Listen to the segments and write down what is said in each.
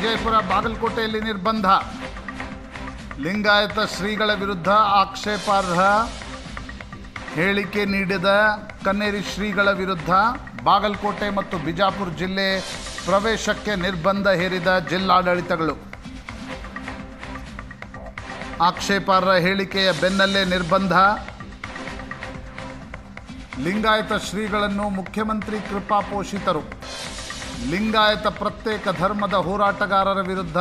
ವಿಜಯಪುರ ಬಾಗಲಕೋಟೆಯಲ್ಲಿ ನಿರ್ಬಂಧ. ಲಿಂಗಾಯತ ಶ್ರೀಗಳ ವಿರುದ್ಧ ಆಕ್ಷೇಪಾರ್ಹ ಹೇಳಿಕೆ ನೀಡಿದ ಕನ್ನೇರಿ ಶ್ರೀಗಳ ವಿರುದ್ಧ ಬಾಗಲಕೋಟೆ ಮತ್ತು ಬಿಜಾಪುರ ಜಿಲ್ಲೆ ಪ್ರವೇಶಕ್ಕೆ ನಿರ್ಬಂಧ ಹೇರಿದ ಜಿಲ್ಲಾಡಳಿತಗಳು. ಆಕ್ಷೇಪಾರ್ಹ ಹೇಳಿಕೆಯ ಬೆನ್ನಲ್ಲೇ ನಿರ್ಬಂಧ. ಲಿಂಗಾಯತ ಶ್ರೀಗಳನ್ನು ಮುಖ್ಯಮಂತ್ರಿ ಕೃಪಾಪೋಷಿತರು. ಲಿಂಗಾಯತ ಪ್ರತ್ಯೇಕ ಧರ್ಮದ ಹೋರಾಟಗಾರರ ವಿರುದ್ಧ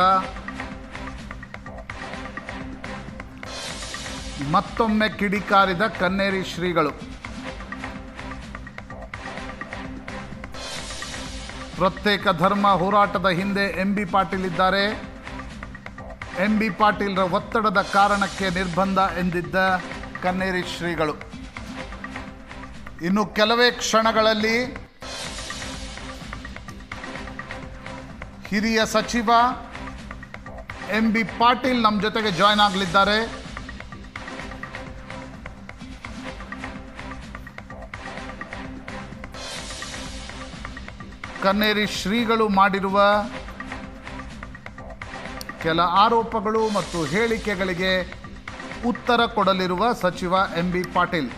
ಮತ್ತೊಮ್ಮೆ ಕಿಡಿಕಾರಿದ ಕನ್ನೇರಿ ಶ್ರೀಗಳು. ಪ್ರತ್ಯೇಕ ಧರ್ಮ ಹೋರಾಟದ ಹಿಂದೆ ಎಂಬಿ ಪಾಟೀಲ್ ಇದ್ದಾರೆ. ಎಂಬಿ ಪಾಟೀಲ್ರ ಒತ್ತಡದ ಕಾರಣಕ್ಕೆ ನಿರ್ಬಂಧ ಎಂದಿದ್ದ ಕನ್ನೇರಿ ಶ್ರೀಗಳು ಇನ್ನು ಕೆಲವೇ ಕ್ಷಣಗಳಲ್ಲಿ ಹಿರಿಯ ಸಚಿವ ಎಂಬಿ ಪಾಟೀಲ್ ನಮ್ಮ ಜೊತೆಗೆ ಜಾಯ್ನ್ ಆಗಲಿದ್ದಾರೆ. ಕನ್ನೇರಿ ಶ್ರೀಗಳು ಮಾಡಿರುವ ಕೆಲ ಆರೋಪಗಳು ಮತ್ತು ಹೇಳಿಕೆಗಳಿಗೆ ಉತ್ತರ ಕೊಡಲಿರುವ ಸಚಿವ ಎಂಬಿ ಪಾಟೀಲ್.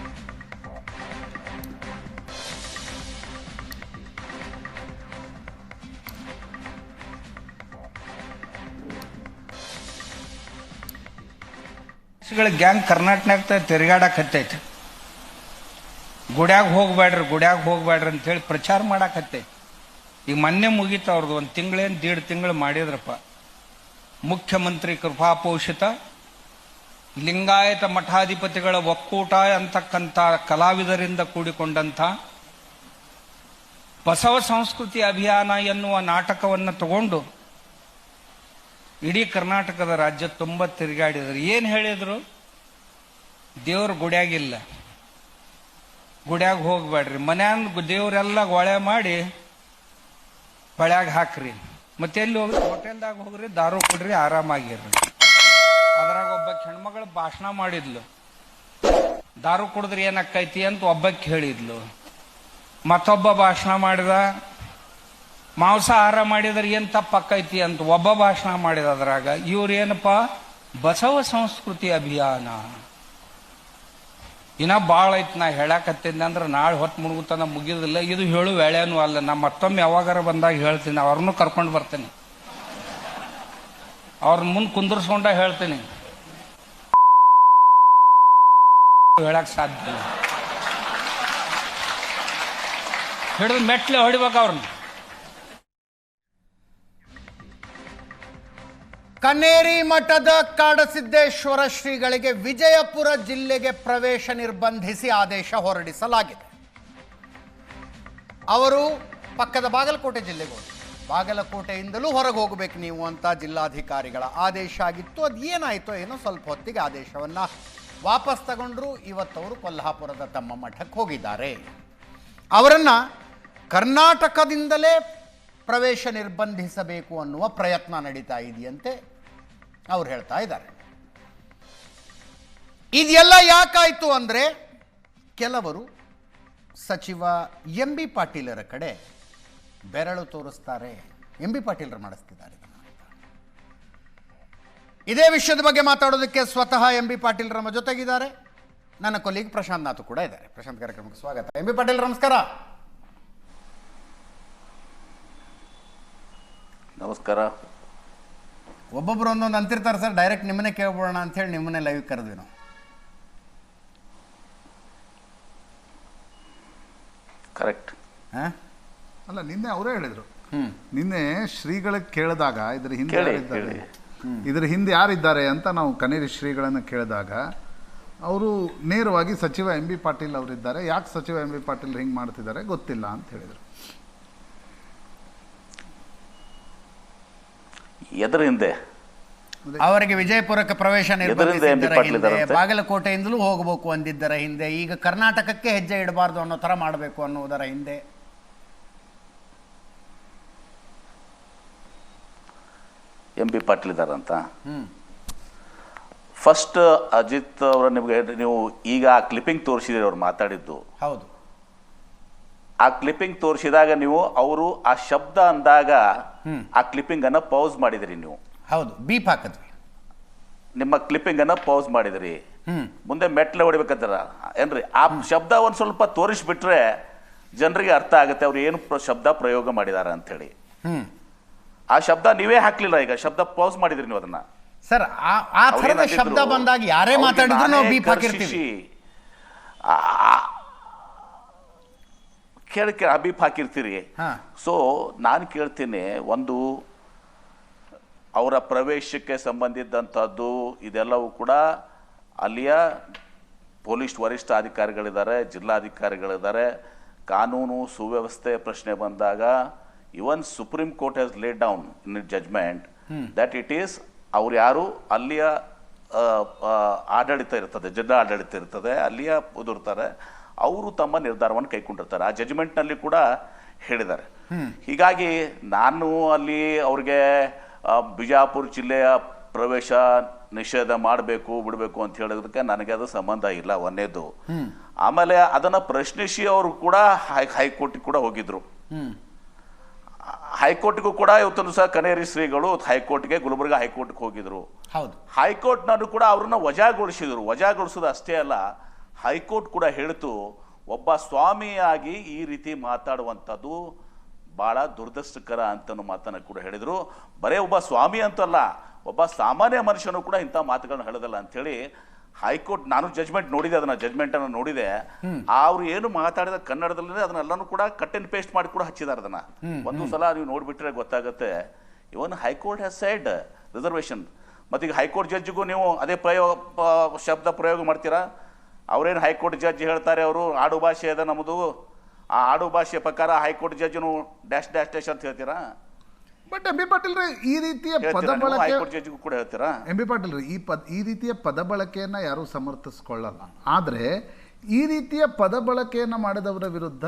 ಗ್ಯಾಂಗ್ ಕರ್ನಾಟಕನಾಗ ತಿರುಗಾಡಕತ್ತೈತಿ. ಗುಡ್ಯಾಗ ಹೋಗ್ಬೇಡ್ರಿ ಅಂತೇಳಿ ಪ್ರಚಾರ ಮಾಡಾಕತ್ತೈತಿ. ಈಗ ಮೊನ್ನೆ ಮುಗೀತ ಅವ್ರದ್ದು, 1 ತಿಂಗಳೇನು 1.5 ತಿಂಗಳು ಮಾಡಿದ್ರಪ್ಪ. ಮುಖ್ಯಮಂತ್ರಿ ಕೃಪಾಪೋಷಿತ ಲಿಂಗಾಯತ ಮಠಾಧಿಪತಿಗಳ ಒಕ್ಕೂಟ ಅಂತಕ್ಕಂಥ ಕಲಾವಿದರಿಂದ ಕೂಡಿಕೊಂಡಂಥ ಬಸವ ಸಂಸ್ಕೃತಿ ಅಭಿಯಾನ ಎನ್ನುವ ನಾಟಕವನ್ನು ತಗೊಂಡು ಇಡೀ ಕರ್ನಾಟಕದ ರಾಜ್ಯ ತುಂಬ ತಿರುಗಾಡಿದ್ರು. ಏನು ಹೇಳಿದ್ರು? ದೇವ್ರ ಗುಡ್ಯಾಗಿಲ್ಲ, ಗುಡ್ಯಾಗ ಹೋಗ್ಬೇಡ್ರಿ, ಮನ್ಯಾಗ ದೇವ್ರೆಲ್ಲ ಗೊಳೆ ಮಾಡಿ ಬಳ್ಯಾಗ ಹಾಕ್ರಿ, ಮತ್ತೆ ಎಲ್ಲಿ ಹೋಗ್ರಿ, ಹೋಟೆಲ್ದಾಗ ಹೋಗ್ರಿ, ದಾರು ಕೊಡ್ರಿ, ಆರಾಮಾಗಿರ್ರಿ. ಅದ್ರಾಗ ಒಬ್ಬ ಹೆಣ್ಮಗಳು ಭಾಷಣ ಮಾಡಿದ್ಲು, ದಾರು ಕುಡಿದ್ರೆ ಏನಕ್ಕೈತಿ ಅಂತ ಒಬ್ಬಕ್ಕೆ ಹೇಳಿದ್ಲು. ಮತ್ತೊಬ್ಬ ಭಾಷಣ ಮಾಡಿದ, ಮಾಂಸಾಹಾರ ಮಾಡಿದ್ರೆ ಏನ್ ತಪ್ಪಕ್ಕೈತಿ ಅಂತ ಒಬ್ಬ ಭಾಷಣ ಮಾಡಿದ. ಅದ್ರಾಗ ಇವ್ರೇನಪ್ಪ, ಬಸವ ಸಂಸ್ಕೃತಿ ಅಭಿಯಾನ. ಇನ್ನ ಭಾಳ ಐತಿ. ನಾ ಹೇಳಕತ್ತೀನಿ ಅಂದ್ರೆ ನಾಳೆ ಹೊತ್ತು ಮುಳುಗುತ್ತಾನ ಮುಗಿದಿಲ್ಲ. ಇದು ಹೇಳು ವೇಳೆನೂ ಅಲ್ಲ. ನಾ ಮತ್ತೊಮ್ಮೆ ಯಾವಾಗಾರ ಬಂದಾಗ ಹೇಳ್ತೀನಿ, ಅವ್ರನ್ನೂ ಕರ್ಕೊಂಡು ಬರ್ತೇನೆ, ಅವ್ರ ಮುಂದೆ ಕುಂದರ್ಸ್ಕೊಂಡ ಹೇಳ್ತೀನಿ. ಹೇಳಕ್ ಸಾಧ್ಯ ಇಲ್ಲ. ಹಿಡಿದು ಮೆಟ್ಲೆ ಹೊಡಿಬೇಕು ಅವ್ರನ್ನ. ಕನ್ನೇರಿ ಮಠದ ಕಾಡಸಿದ್ದೇಶ್ವರ ಶ್ರೀಗಳಿಗೆ ವಿಜಯಪುರ ಜಿಲ್ಲೆಗೆ ಪ್ರವೇಶ ನಿರ್ಬಂಧಿಸಿ ಆದೇಶ ಹೊರಡಿಸಲಾಗಿದೆ. ಅವರು ಪಕ್ಕದ ಬಾಗಲಕೋಟೆ ಜಿಲ್ಲೆಗೆ ಹೋದರು. ಬಾಗಲಕೋಟೆಯಿಂದಲೂ ಹೊರಗೆ ಹೋಗಬೇಕು ನೀವು ಅಂತ ಜಿಲ್ಲಾಧಿಕಾರಿಗಳ ಆದೇಶ ಆಗಿತ್ತು. ಅದು ಏನಾಯಿತೋ ಏನೋ, ಸ್ವಲ್ಪ ಹೊತ್ತಿಗೆ ಆದೇಶವನ್ನು ವಾಪಸ್ ತಗೊಂಡ್ರು. ಇವತ್ತವರು ಕೊಲ್ಹಾಪುರದ ತಮ್ಮ ಮಠಕ್ಕೆ ಹೋಗಿದ್ದಾರೆ. ಅವರನ್ನು ಕರ್ನಾಟಕದಿಂದಲೇ ಪ್ರವೇಶ ನಿರ್ಬಂಧಿಸಬೇಕು ಅನ್ನುವ ಪ್ರಯತ್ನ ನಡೀತಾ ಇದೆಯಂತೆ ಅವ್ರು ಹೇಳ್ತಾ ಇದ್ದಾರೆ. ಇದೆಲ್ಲ ಯಾಕಾಯಿತು ಅಂದರೆ, ಕೆಲವರು ಸಚಿವ ಎಂ ಬಿ ಪಾಟೀಲರ ಕಡೆ ಬೆರಳು ತೋರಿಸ್ತಾರೆ. ಎಂ ಬಿ ಪಾಟೀಲರು ಮಾಡಿಸ್ತಿದ್ದಾರೆ. ಇದೇ ವಿಷಯದ ಬಗ್ಗೆ ಮಾತಾಡೋದಕ್ಕೆ ಸ್ವತಃ ಎಂ ಬಿ ಪಾಟೀಲ್ ನಮ್ಮ ಜೊತೆಗಿದ್ದಾರೆ. ನನ್ನ ಕೊಲೀಗ್ ಪ್ರಶಾಂತ್ ನಾಥ್ ಕೂಡ ಇದ್ದಾರೆ. ಪ್ರಶಾಂತ್, ಕಾರ್ಯಕ್ರಮಕ್ಕೆ ಸ್ವಾಗತ. ಎಂ ಬಿ ಪಾಟೀಲ್ ನಮಸ್ಕಾರ. ನಮಸ್ಕಾರ. ಒಬ್ಬೊಬ್ರು ಒಂದೊಂದು ಅಂತಿರ್ತಾರೆ ಸರ್, ಡೈರೆಕ್ಟ್ ನಿಮ್ಮನ್ನೇ ಕೇಳ್ಬೋಣ ಅಂಥೇಳಿ ನಿಮ್ಮನ್ನೇ ಲೈವ್ ಕರೆದ್ವಿ ನಾವು. ಕರೆಕ್ಟ್. ಅಲ್ಲ, ನಿನ್ನೆ ಅವರೇ ಹೇಳಿದರು. ನಿನ್ನೆ ಶ್ರೀಗಳಿಗೆ ಕೇಳಿದಾಗ ಇದರ ಹಿಂದೆ ಯಾರಿದ್ದಾರೆ ಅಂತ ನಾವು ಕನ್ನೇರಿ ಶ್ರೀಗಳನ್ನು ಕೇಳಿದಾಗ ಅವರು ನೇರವಾಗಿ ಸಚಿವ ಎಂ ಬಿ ಪಾಟೀಲ್ ಅವರಿದ್ದಾರೆ, ಯಾಕೆ ಸಚಿವ ಎಂ ಬಿ ಪಾಟೀಲ್ ಹಿಂಗೆ ಮಾಡ್ತಿದ್ದಾರೆ ಗೊತ್ತಿಲ್ಲ ಅಂತ ಹೇಳಿದರು. ಎದರ ಹಿಂದೆ ಅವರಿಗೆ ವಿಜಯಪುರಕ್ಕೆ ಪ್ರವೇಶ ನಿರ್ಬಂಧಿಸಿದ್ದರ ಹಿಂದೆ, ಬಾಗಲಕೋಟೆಯಿಂದಲೂ ಹೋಗಬೇಕು ಅಂದಿದ್ದರ ಹಿಂದೆ, ಈಗ ಕರ್ನಾಟಕಕ್ಕೆ ಹೆಜ್ಜೆ ಇಡಬಾರ್ದು ಅನ್ನೋ ಥರ ಮಾಡಬೇಕು ಅನ್ನೋದರ ಹಿಂದೆ ಎಂ ಬಿ ಪಾಟೀಲ್ ಇದ್ದಾರಂತ. ಫಸ್ಟ್ ಅಜಿತ್ ಅವರ ನೀವು ಈಗ ಕ್ಲಿಪ್ಪಿಂಗ್ ತೋರಿಸಿದ್ರಿ ಅವ್ರು ಮಾತಾಡಿದ್ದು. ಹೌದು. ಆ ಕ್ಲಿಪ್ಪಿಂಗ್ ತೋರಿಸಿದಾಗ ನೀವು ಅವರು ಆ ಶಬ್ದ ಅಂದಾಗ ಆ ಕ್ಲಿಪ್ಪಿಂಗ್ ಅನ್ನ ಪೌಸ್ ಮಾಡಿದ್ರಿ ನೀವು. ಹೌದು, ಬೀಪ್ ಹಾಕಿದ್ವಿ. ನಿಮ್ಮ ಕ್ಲಿಪ್ಪಿಂಗ್ ಅನ್ನ ಪೌಸ್ ಮಾಡಿದ್ರಿ. ಮುಂದೆ ಮೆಟ್ಲೆ ಹೊಡಿಬೇಕಂತಾರ ಏನ್ರಿ? ಆ ಶಬ್ದ ಒಂದ್ ಸ್ವಲ್ಪ ತೋರಿಸ್ಬಿಟ್ರೆ ಜನರಿಗೆ ಅರ್ಥ ಆಗುತ್ತೆ ಅವ್ರು ಏನು ಶಬ್ದ ಪ್ರಯೋಗ ಮಾಡಿದಾರ ಅಂತ ಹೇಳಿ. ಆ ಶಬ್ದ ನೀವೇ ಹಾಕ್ಲಿಲ್ಲ, ಈಗ ಶಬ್ದ ಪೌಸ್ ಮಾಡಿದ್ರಿ ನೀವು ಅದನ್ನ. ಸರ್, ಆ ಥರದ ಶಬ್ದ ಬಂದಾಗ ಯಾರೇ ಮಾತಾಡಿದ್ರು ನಾವು ಬೀಪ್ ಹಾಕಿರ್ತೀವಿ. ಕೇಳಕ್ಕೆ ಬೀಪ್ ಹಾಕಿರ್ತೀರಿ. ಸೊ ನಾನು ಕೇಳ್ತೀನಿ, ಒಂದು ಅವರ ಪ್ರವೇಶಕ್ಕೆ ಸಂಬಂಧಿಸಿದಂಥದ್ದು ಇದೆಲ್ಲವೂ ಕೂಡ ಅಲ್ಲಿಯ ಪೊಲೀಸ್ ವರಿಷ್ಠ ಅಧಿಕಾರಿಗಳಿದ್ದಾರೆ, ಜಿಲ್ಲಾಧಿಕಾರಿಗಳಿದ್ದಾರೆ. ಕಾನೂನು ಸುವ್ಯವಸ್ಥೆ ಪ್ರಶ್ನೆ ಬಂದಾಗ even supreme court has laid down in it judgement that it is ಅವ್ರು ಯಾರು ಅಲ್ಲಿಯ ಆಡಳಿತ ಇರ್ತದೆ, ಜಿಲ್ಲಾ ಆಡಳಿತ ಇರ್ತದೆ, ಅಲ್ಲಿಯ ಉದುರ್ತಾರೆ, ಅವರು ತಮ್ಮ ನಿರ್ಧಾರವನ್ನು ಕೈಗೊಂಡಿರ್ತಾರೆ. ಆ ಜಜ್ಮೆಂಟ್ನಲ್ಲಿ ಕೂಡ ಹೇಳಿದ್ದಾರೆ. ಹೀಗಾಗಿ ನಾನು ಅಲ್ಲಿ ಅವ್ರಿಗೆ ಬಿಜಾಪುರ ಜಿಲ್ಲೆಯ ಪ್ರವೇಶ ನಿಷೇಧ ಮಾಡಬೇಕು ಬಿಡಬೇಕು ಅಂತ ಹೇಳಿದಕ್ಕೆ ನನಗೆ ಅದು ಸಂಬಂಧ ಇಲ್ಲ, ಒಂದೇದು. ಆಮೇಲೆ ಅದನ್ನ ಪ್ರಶ್ನಿಸಿ ಅವರು ಕೂಡ ಹೈಕೋರ್ಟ್ಗೆ ಕೂಡ ಹೋಗಿದ್ರು. ಹೈಕೋರ್ಟ್ಗೂ ಕೂಡ ಇವತ್ತೊಂದು ಸಹ ಕನೇರಿ ಶ್ರೀಗಳು ಹೈಕೋರ್ಟ್ಗೆ, ಗುಲ್ಬರ್ಗ ಹೈಕೋರ್ಟ್ಗೆ ಹೋಗಿದ್ರು. ಹೈಕೋರ್ಟ್ನಲ್ಲೂ ಕೂಡ ಅವ್ರನ್ನ ವಜಾಗೊಳಿಸಿದ್ರು. ವಜಾಗೊಳಿಸೋದು ಅಷ್ಟೇ ಅಲ್ಲ, ಹೈಕೋರ್ಟ್ ಕೂಡ ಹೇಳಿತು ಒಬ್ಬ ಸ್ವಾಮಿಯಾಗಿ ಈ ರೀತಿ ಮಾತಾಡುವಂಥದ್ದು ಬಹಳ ದುರದೃಷ್ಟಕರ ಅಂತ ಮಾತನ್ನ ಕೂಡ ಹೇಳಿದ್ರು. ಬರೇ ಒಬ್ಬ ಸ್ವಾಮಿ ಅಂತಲ್ಲ, ಒಬ್ಬ ಸಾಮಾನ್ಯ ಮನುಷ್ಯನು ಕೂಡ ಇಂಥ ಮಾತುಗಳನ್ನ ಹೇಳೋದಲ್ಲ ಅಂತೇಳಿ ಹೈಕೋರ್ಟ್, ನಾನು ಜಜ್ಮೆಂಟ್ ನೋಡಿದೆ, ಅದನ್ನ ಜಜ್ಮೆಂಟ್ ಅನ್ನು ನೋಡಿದೆ. ಅವ್ರು ಏನು ಮಾತಾಡಿದ ಕನ್ನಡದಲ್ಲಿ ಅದನ್ನೆಲ್ಲಾನು ಕೂಡ ಕಟ್ ಅಂಡ್ ಪೇಸ್ಟ್ ಮಾಡಿ ಕೂಡ ಹಚ್ಚಿದ್ದಾರೆ. ಅದನ್ನ ಒಂದು ಸಲ ನೀವು ನೋಡ್ಬಿಟ್ರೆ ಗೊತ್ತಾಗುತ್ತೆ. ಇವನ್ ಹೈಕೋರ್ಟ್ ಹ್ಯಾಸ್ ಸೆಡ್ ರಿಸರ್ವೇಶನ್. ಮತ್ತೀಗ ಹೈಕೋರ್ಟ್ ಜಡ್ಜಿಗೂ ನೀವು ಅದೇ ಶಬ್ದ ಪ್ರಯೋಗ ಮಾಡ್ತೀರಾ? ಅವ್ರೇನು ಹೈಕೋರ್ಟ್ ಜಡ್ಜ್ ಹೇಳ್ತಾರೆ, ಅವರು ಆಡು ಭಾಷೆ ಅದ ನಮ್ಮದು, ಆ ಆಡು ಭಾಷೆ ಪ್ರಕಾರ ಹೈಕೋರ್ಟ್ ಜಡ್ಜ್ನು ಡ್ಯಾಶ್ ಡ್ಯಾಶ್ ಡ್ಯಾಶ್ ಅಂತ ಹೇಳ್ತೀರಾ? ಬಟ್ ಎಂ ಬಿ ಪಾಟೀಲ್ ರೀ, ಈ ರೀತಿಯ ಪದ ಬಳಕೆ ಹೈಕೋರ್ಟ್ ಜಡ್ಜ್ಗೂ ಕೂಡ ಹೇಳ್ತೀರಾ? ಎಂ ಬಿ ಪಾಟೀಲ್ ರೀ, ಈ ರೀತಿಯ ಪದ ಬಳಕೆಯನ್ನ ಯಾರು ಸಮರ್ಥಿಸ್ಕೊಳ್ಳಲ್ಲ. ಆದ್ರೆ ಈ ರೀತಿಯ ಪದ ಬಳಕೆಯನ್ನ ಮಾಡಿದವರ ವಿರುದ್ಧ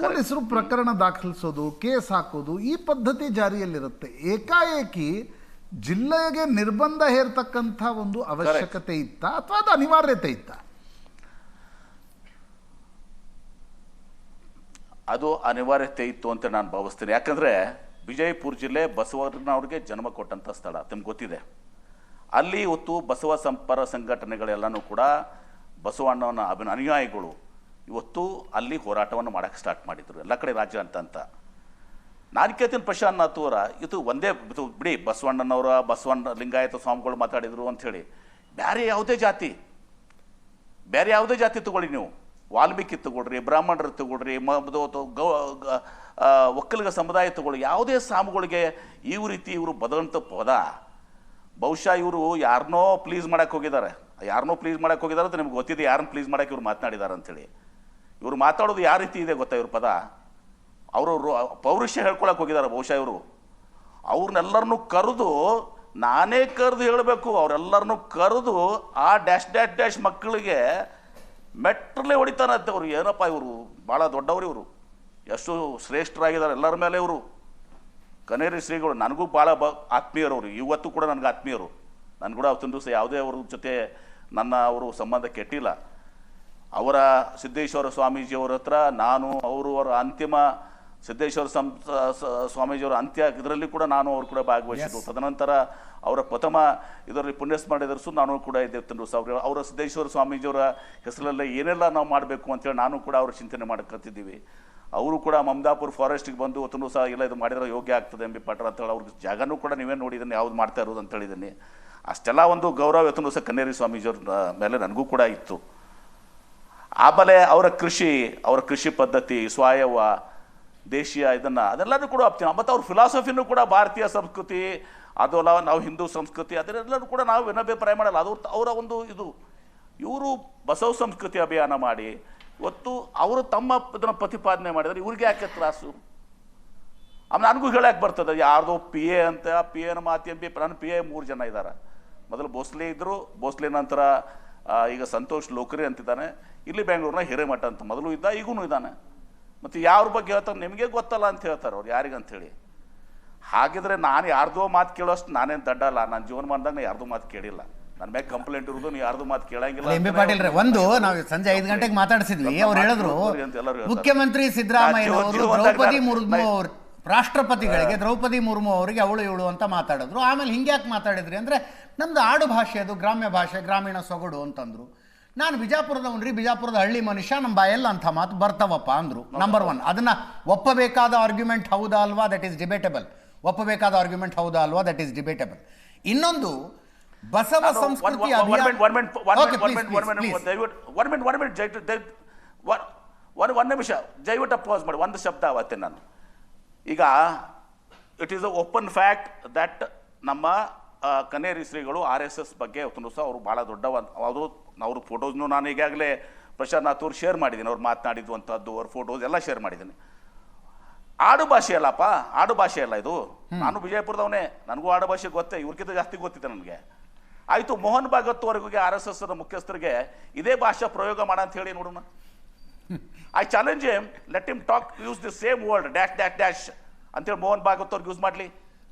ಪೊಲೀಸರು ಪ್ರಕರಣ ದಾಖಲಿಸೋದು, ಕೇಸ್ ಹಾಕೋದು, ಈ ಪದ್ಧತಿ ಜಾರಿಯಲ್ಲಿರುತ್ತೆ. ಏಕಾಏಕಿ ಜಿಲ್ಲೆಗೆ ನಿರ್ಬಂಧ ಹೇರ್ತಕ್ಕಂಥ ಒಂದು ಅವಶ್ಯಕತೆ ಇತ್ತ ಅಥವಾ ಅದು ಅನಿವಾರ್ಯತೆ ಇತ್ತ? ಅದು ಅನಿವಾರ್ಯತೆ ಇತ್ತು ಅಂತ ನಾನು ಭಾವಿಸ್ತೀನಿ. ಯಾಕಂದ್ರೆ ವಿಜಯಪುರ ಜಿಲ್ಲೆ ಬಸವಣ್ಣವ್ರಿಗೆ ಜನ್ಮ ಕೊಟ್ಟಂತ ಸ್ಥಳ, ನಿಮ್ಗೆ ಗೊತ್ತಿದೆ. ಅಲ್ಲಿ ಇವತ್ತು ಬಸವ ಸಂಪರ ಸಂಘಟನೆಗಳೆಲ್ಲನೂ ಕೂಡ ಬಸವಣ್ಣನ ಅನುಯಾಯಿಗಳು ಇವತ್ತು ಅಲ್ಲಿ ಹೋರಾಟವನ್ನು ಮಾಡಕ್ಕೆ ಸ್ಟಾರ್ಟ್ ಮಾಡಿದ್ರು, ಎಲ್ಲ ಕಡೆ ರಾಜ್ಯ ಅಂತ. ನಾನು ಕೇಳ್ತೀನಿ ಪ್ರಶಾಂತ್ ಅವರ, ಇದು ಒಂದೇ ಬಿಡಿ, ಬಸವಣ್ಣ ಲಿಂಗಾಯತ ಸ್ವಾಮಿಗಳು ಮಾತಾಡಿದ್ರು ಅಂಥೇಳಿ, ಬೇರೆ ಯಾವುದೇ ಜಾತಿ ತಗೊಳ್ಳಿ ನೀವು, ವಾಲ್ಮೀಕಿ ತಗೊಳ್ರಿ, ಬ್ರಾಹ್ಮಣರು ತಗೊಳ್ರಿ, ಒಕ್ಕಲಿಗ ಸಮುದಾಯ ತಗೊಳ್ಳಿ, ಯಾವುದೇ ಸ್ವಾಮಿಗಳಿಗೆ ಈ ರೀತಿ ಇವರು ಬದಂತ ಪದ, ಬಹುಶಃ ಇವರು ಯಾರನ್ನೋ ಪ್ಲೀಸ್ ಮಾಡಕ್ಕೆ ಹೋಗಿದ್ದಾರೆ ಅಂತ ನಿಮ್ಗೆ ಗೊತ್ತಿದೆ. ಯಾರನ್ನ ಪ್ಲೀಸ್ ಮಾಡಕ್ಕೆ ಇವ್ರು ಮಾತನಾಡಿದ್ದಾರೆ ಅಂತೇಳಿ. ಇವ್ರು ಮಾತಾಡೋದು ಯಾವ ರೀತಿ ಇದೆ ಗೊತ್ತಾ? ಇವ್ರ ಪದ ಅವರು ಪೌರುಷ ಹೇಳ್ಕೊಳಕ್ಕೆ ಹೋಗಿದ್ದಾರೆ ಬಹುಶಃ ಇವರು. ಅವ್ರನ್ನೆಲ್ಲರನ್ನೂ ಕರೆದು, ನಾನೇ ಕರೆದು ಹೇಳಬೇಕು, ಅವರೆಲ್ಲರನ್ನೂ ಕರೆದು ಆ ಡ್ಯಾಶ್ ಡ್ಯಾಶ್ ಡ್ಯಾಶ್ ಮಕ್ಕಳಿಗೆ ಮೆಟ್ರಲ್ಲೇ ಹೊಡಿತಾರಂತೆ. ಅವ್ರು ಏನಪ್ಪ, ಇವರು ಭಾಳ ದೊಡ್ಡವರು, ಇವರು ಎಷ್ಟು ಶ್ರೇಷ್ಠರಾಗಿದ್ದಾರೆ ಎಲ್ಲರ ಮೇಲೆ. ಇವರು ಕನೇರಿ ಶ್ರೀಗಳು ನನಗೂ ಭಾಳ ಆತ್ಮೀಯರು. ಅವರು ಇವತ್ತು ಕೂಡ ನನಗೆ ಆತ್ಮೀಯರು. ನಾನು ಕೂಡ ಅವತ್ತೊಂದು ದಿವಸ ಯಾವುದೇ ಅವ್ರ ಜೊತೆ ಅವರು ಸಂಬಂಧ ಕೆಟ್ಟಿಲ್ಲ. ಅವರ ಸಿದ್ದೇಶ್ವರ ಸ್ವಾಮೀಜಿಯವರ ಹತ್ರ ನಾನು ಅವರ ಅಂತಿಮ ಸಿದ್ದೇಶ್ವರ ಸ್ವಾಮೀಜಿಯವರ ಅಂತ್ಯ ಇದರಲ್ಲಿ ಕೂಡ ನಾನು ಅವರು ಕೂಡ ಭಾಗವಹಿಸಿದ್ದು. ತದನಂತರ ಅವರ ಪ್ರಥಮ ಇದರಲ್ಲಿ ಪುಣ್ಯಸ್ಮರಣೆದರ್ಸು ನಾನು ಕೂಡ ಇದ್ದೆ. ಅವರ ಸಿದ್ದೇಶ್ವರ ಸ್ವಾಮೀಜಿಯವರ ಹೆಸರಲ್ಲೇ ಏನೆಲ್ಲ ನಾವು ಮಾಡಬೇಕು ಅಂತೇಳಿ ನಾನು ಕೂಡ ಅವ್ರ ಚಿಂತನೆ ಮಾಡ್ಕೊತಿದ್ದೀವಿ. ಅವರು ಕೂಡ ಮಮದಾಪುರ ಫಾರೆಸ್ಟಿಗೆ ಬಂದು ಒತ್ತೊಂದು ಸಹ ಇಲ್ಲ ಇದು ಮಾಡಿದ್ರೆ ಯೋಗ್ಯ ಆಗ್ತದೆ ಎಂ ಬಿ ಪಾಟೀಲ್ ಅಂತೇಳಿ ಅವ್ರಿಗೆ ಜಾಗನೂ ಕೂಡ ನೀವೇ ನೋಡಿದ್ದೀನಿ ಯಾವ್ದು ಮಾಡ್ತಾ ಇರೋದು ಅಂತ ಹೇಳಿದ್ದೀನಿ. ಅಷ್ಟೆಲ್ಲ ಒಂದು ಗೌರವ ಇವತ್ತೊಂದು ಸಹ ಕನ್ನೇರಿ ಸ್ವಾಮೀಜಿಯವ್ರ ಮೇಲೆ ನನಗೂ ಕೂಡ ಇತ್ತು. ಆಮೇಲೆ ಅವರ ಕೃಷಿ ಪದ್ಧತಿ, ಸಾವಯವ, ದೇಶೀಯ, ಅದೆಲ್ಲನೂ ಕೂಡ ಒಪ್ತೀನಿ. ಮತ್ತು ಅವ್ರ ಫಿಲಾಸಫಿನೂ ಕೂಡ ಭಾರತೀಯ ಸಂಸ್ಕೃತಿ, ಅದಲ್ಲ ನಾವು ಹಿಂದೂ ಸಂಸ್ಕೃತಿ, ಅದನ್ನೆಲ್ಲರೂ ಕೂಡ ನಾವು ವಿನಭಿಪ್ರಾಯ ಮಾಡಲ್ಲ. ಅದು ಅವರ ಒಂದು ಇದು. ಇವರು ಬಸವ ಸಂಸ್ಕೃತಿ ಅಭಿಯಾನ ಮಾಡಿ ಇವತ್ತು ಅವರು ತಮ್ಮ ಇದನ್ನು ಪ್ರತಿಪಾದನೆ ಮಾಡಿದರೆ ಇವ್ರಿಗೆ ಯಾಕೆ ತ್ರಾಸು? ಆಮೇಲೆ ನನಗೂ ಹೇಳಕ್ಕೆ ಬರ್ತದೆ, ಯಾರ್ದೋ ಪಿ ಎ ಅಂತ, ಪಿ ಎನ ಮಾತಿ ಎಂ ಪಿ, ನನ್ನ ಪಿ ಎ 3 ಜನ ಇದ್ದಾರೆ. ಮೊದಲು ಭೋಸ್ಲೆ ಇದ್ದರು, ಭೋಸ್ಲೆ ನಂತರ ಈಗ ಸಂತೋಷ್ ಲೋಕರಿ ಅಂತಿದ್ದಾನೆ, ಇಲ್ಲಿ ಬೆಂಗಳೂರಿನ ಹಿರೇಮಠ ಅಂತ ಮೊದಲು ಇದ್ದ, ಈಗೂ ಇದ್ದಾನೆ. ಮತ್ತು ಯಾರ ಬಗ್ಗೆ ಹೇಳ್ತಾರೆ ನಿಮಗೆ ಗೊತ್ತಲ್ಲ ಅಂತ ಹೇಳ್ತಾರೆ ಅವ್ರು, ಯಾರಿಗಂಥೇಳಿ. ಹಾಗಿದ್ರೆ ನಾನು ಯಾರ್ದೋ ಮಾತು ಕೇಳೋಷ್ಟು ನಾನೇನು ದಡ್ಡಲ್ಲ. ನನ್ನ ಜೀವನ ಮಾಡಿದಾಗ ನಾನು ಯಾರ್ದೋ ಮಾತು ಕೇಳಿಲ್ಲ. ನನ್ನ ಮೇಲೆ ಕಂಪ್ಲೇಂಟ್ ಇರೋದು ನೀವು ಯಾರ್ದು ಮಾತು ಕೇಳಂಗಿಲ್ಲ ಎಂ ಬಿ ಪಾಟೀಲ್ ರೇ, ಒಂದು ನಾವು ಸಂಜೆ 5 ಗಂಟೆಗೆ ಮಾತಾಡಿಸಿದ್ವಿ, ಅವ್ರು ಹೇಳಿದ್ರು ಮುಖ್ಯಮಂತ್ರಿ ಸಿದ್ದರಾಮಯ್ಯ ಅವರು ದ್ರೌಪದಿ ಮುರ್ಮು ಅವರು ರಾಷ್ಟ್ರಪತಿಗಳಿಗೆ ದ್ರೌಪದಿ ಮುರ್ಮು ಅವರಿಗೆ ಅವಳು ಇವಳು ಅಂತ ಮಾತಾಡಿದ್ರು. ಆಮೇಲೆ ಹಿಂಗ್ಯಾಕೆ ಮಾತಾಡಿದ್ರಿ ಅಂದರೆ ನಮ್ದು ಆಡು ಭಾಷೆ, ಅದು ಗ್ರಾಮ್ಯ ಭಾಷೆ, ಗ್ರಾಮೀಣ ಸೊಗಡು ಅಂತಂದ್ರು. ನಾನು ಬಿಜಾಪುರದವನ್ರಿ, ಬಿಜಾಪುರದ ಹಳ್ಳಿ ಮನುಷ್ಯ, ನಮ್ಮ ಬಾಯಲ್ಲ ಅಂಥ ಮಾತು ಬರ್ತಾವಪ್ಪ ಅಂದರು. ನಂಬರ್ 1, ಅದನ್ನು ಒಪ್ಪಬೇಕಾದ ಆರ್ಗ್ಯುಮೆಂಟ್ ಹೌದಾ ಅಲ್ವಾ, ದಟ್ ಈಸ್ ಡಿಬೇಟಬಲ್. ಒಪ್ಪಬೇಕಾದ ಆರ್ಗ್ಯುಮೆಂಟ್ ಹೌದಾ ಅಲ್ವಾ, ದಟ್ ಈಸ್ ಡಿಬೇಟಬಲ್. ಇನ್ನೊಂದು ಬಸವ ಸಂಸ್ಕೃತಿ ಒಂದು ನಿಮಿಷ ದಯವಿಟ್ಟು ಅಪೋಸ್ ಮಾಡಿ ಒಂದು ಶಬ್ದ ಅವತ್ತೆ ನಾನು. ಈಗ it is a open fact that ನಮ್ಮ ಕನೇರಿ ಶ್ರೀಗಳು RSS ಬಗ್ಗೆ ಇವತ್ತು ಸಹ ಅವರು ಭಾಳ ದೊಡ್ಡ ಅವ್ರ ಫೋಟೋಸ್ನು ನಾನು ಈಗಾಗಲೇ ಪ್ರಶಾಂತ್ ಅವ್ರು ಶೇರ್ ಮಾಡಿದ್ದೀನಿ, ಅವ್ರು ಮಾತನಾಡಿದ್ವಂಥದ್ದು ಅವ್ರ ಫೋಟೋಸ್ ಎಲ್ಲ ಶೇರ್ ಮಾಡಿದ್ದೀನಿ. ಆಡು ಭಾಷೆ ಅಲ್ಲಪ್ಪ, ಆಡು ಭಾಷೆ ಅಲ್ಲ ಇದು. ನಾನು ವಿಜಯಪುರದವನೇ, ನನಗೂ ಆಡು ಭಾಷೆ ಗೊತ್ತೇ, ಇವ್ರಿಗಿಂತ ಜಾಸ್ತಿ ಗೊತ್ತಿದೆ ನನಗೆ. ಆಯಿತು, ಮೋಹನ್ ಭಾಗವತ್ ಅವರಿಗೆ RSS ಮುಖ್ಯಸ್ಥರಿಗೆ ಇದೇ ಭಾಷೆ ಪ್ರಯೋಗ ಮಾಡ ಅಂತ ಹೇಳಿ ನೋಡೋಣ. I challenge him, let him talk, use the same word dash dash dash ಅಂತೇಳಿ ಮೋಹನ್ ಭಾಗವತ್ ಅವ್ರಿಗೆ ಯೂಸ್ ಮಾಡಲಿ.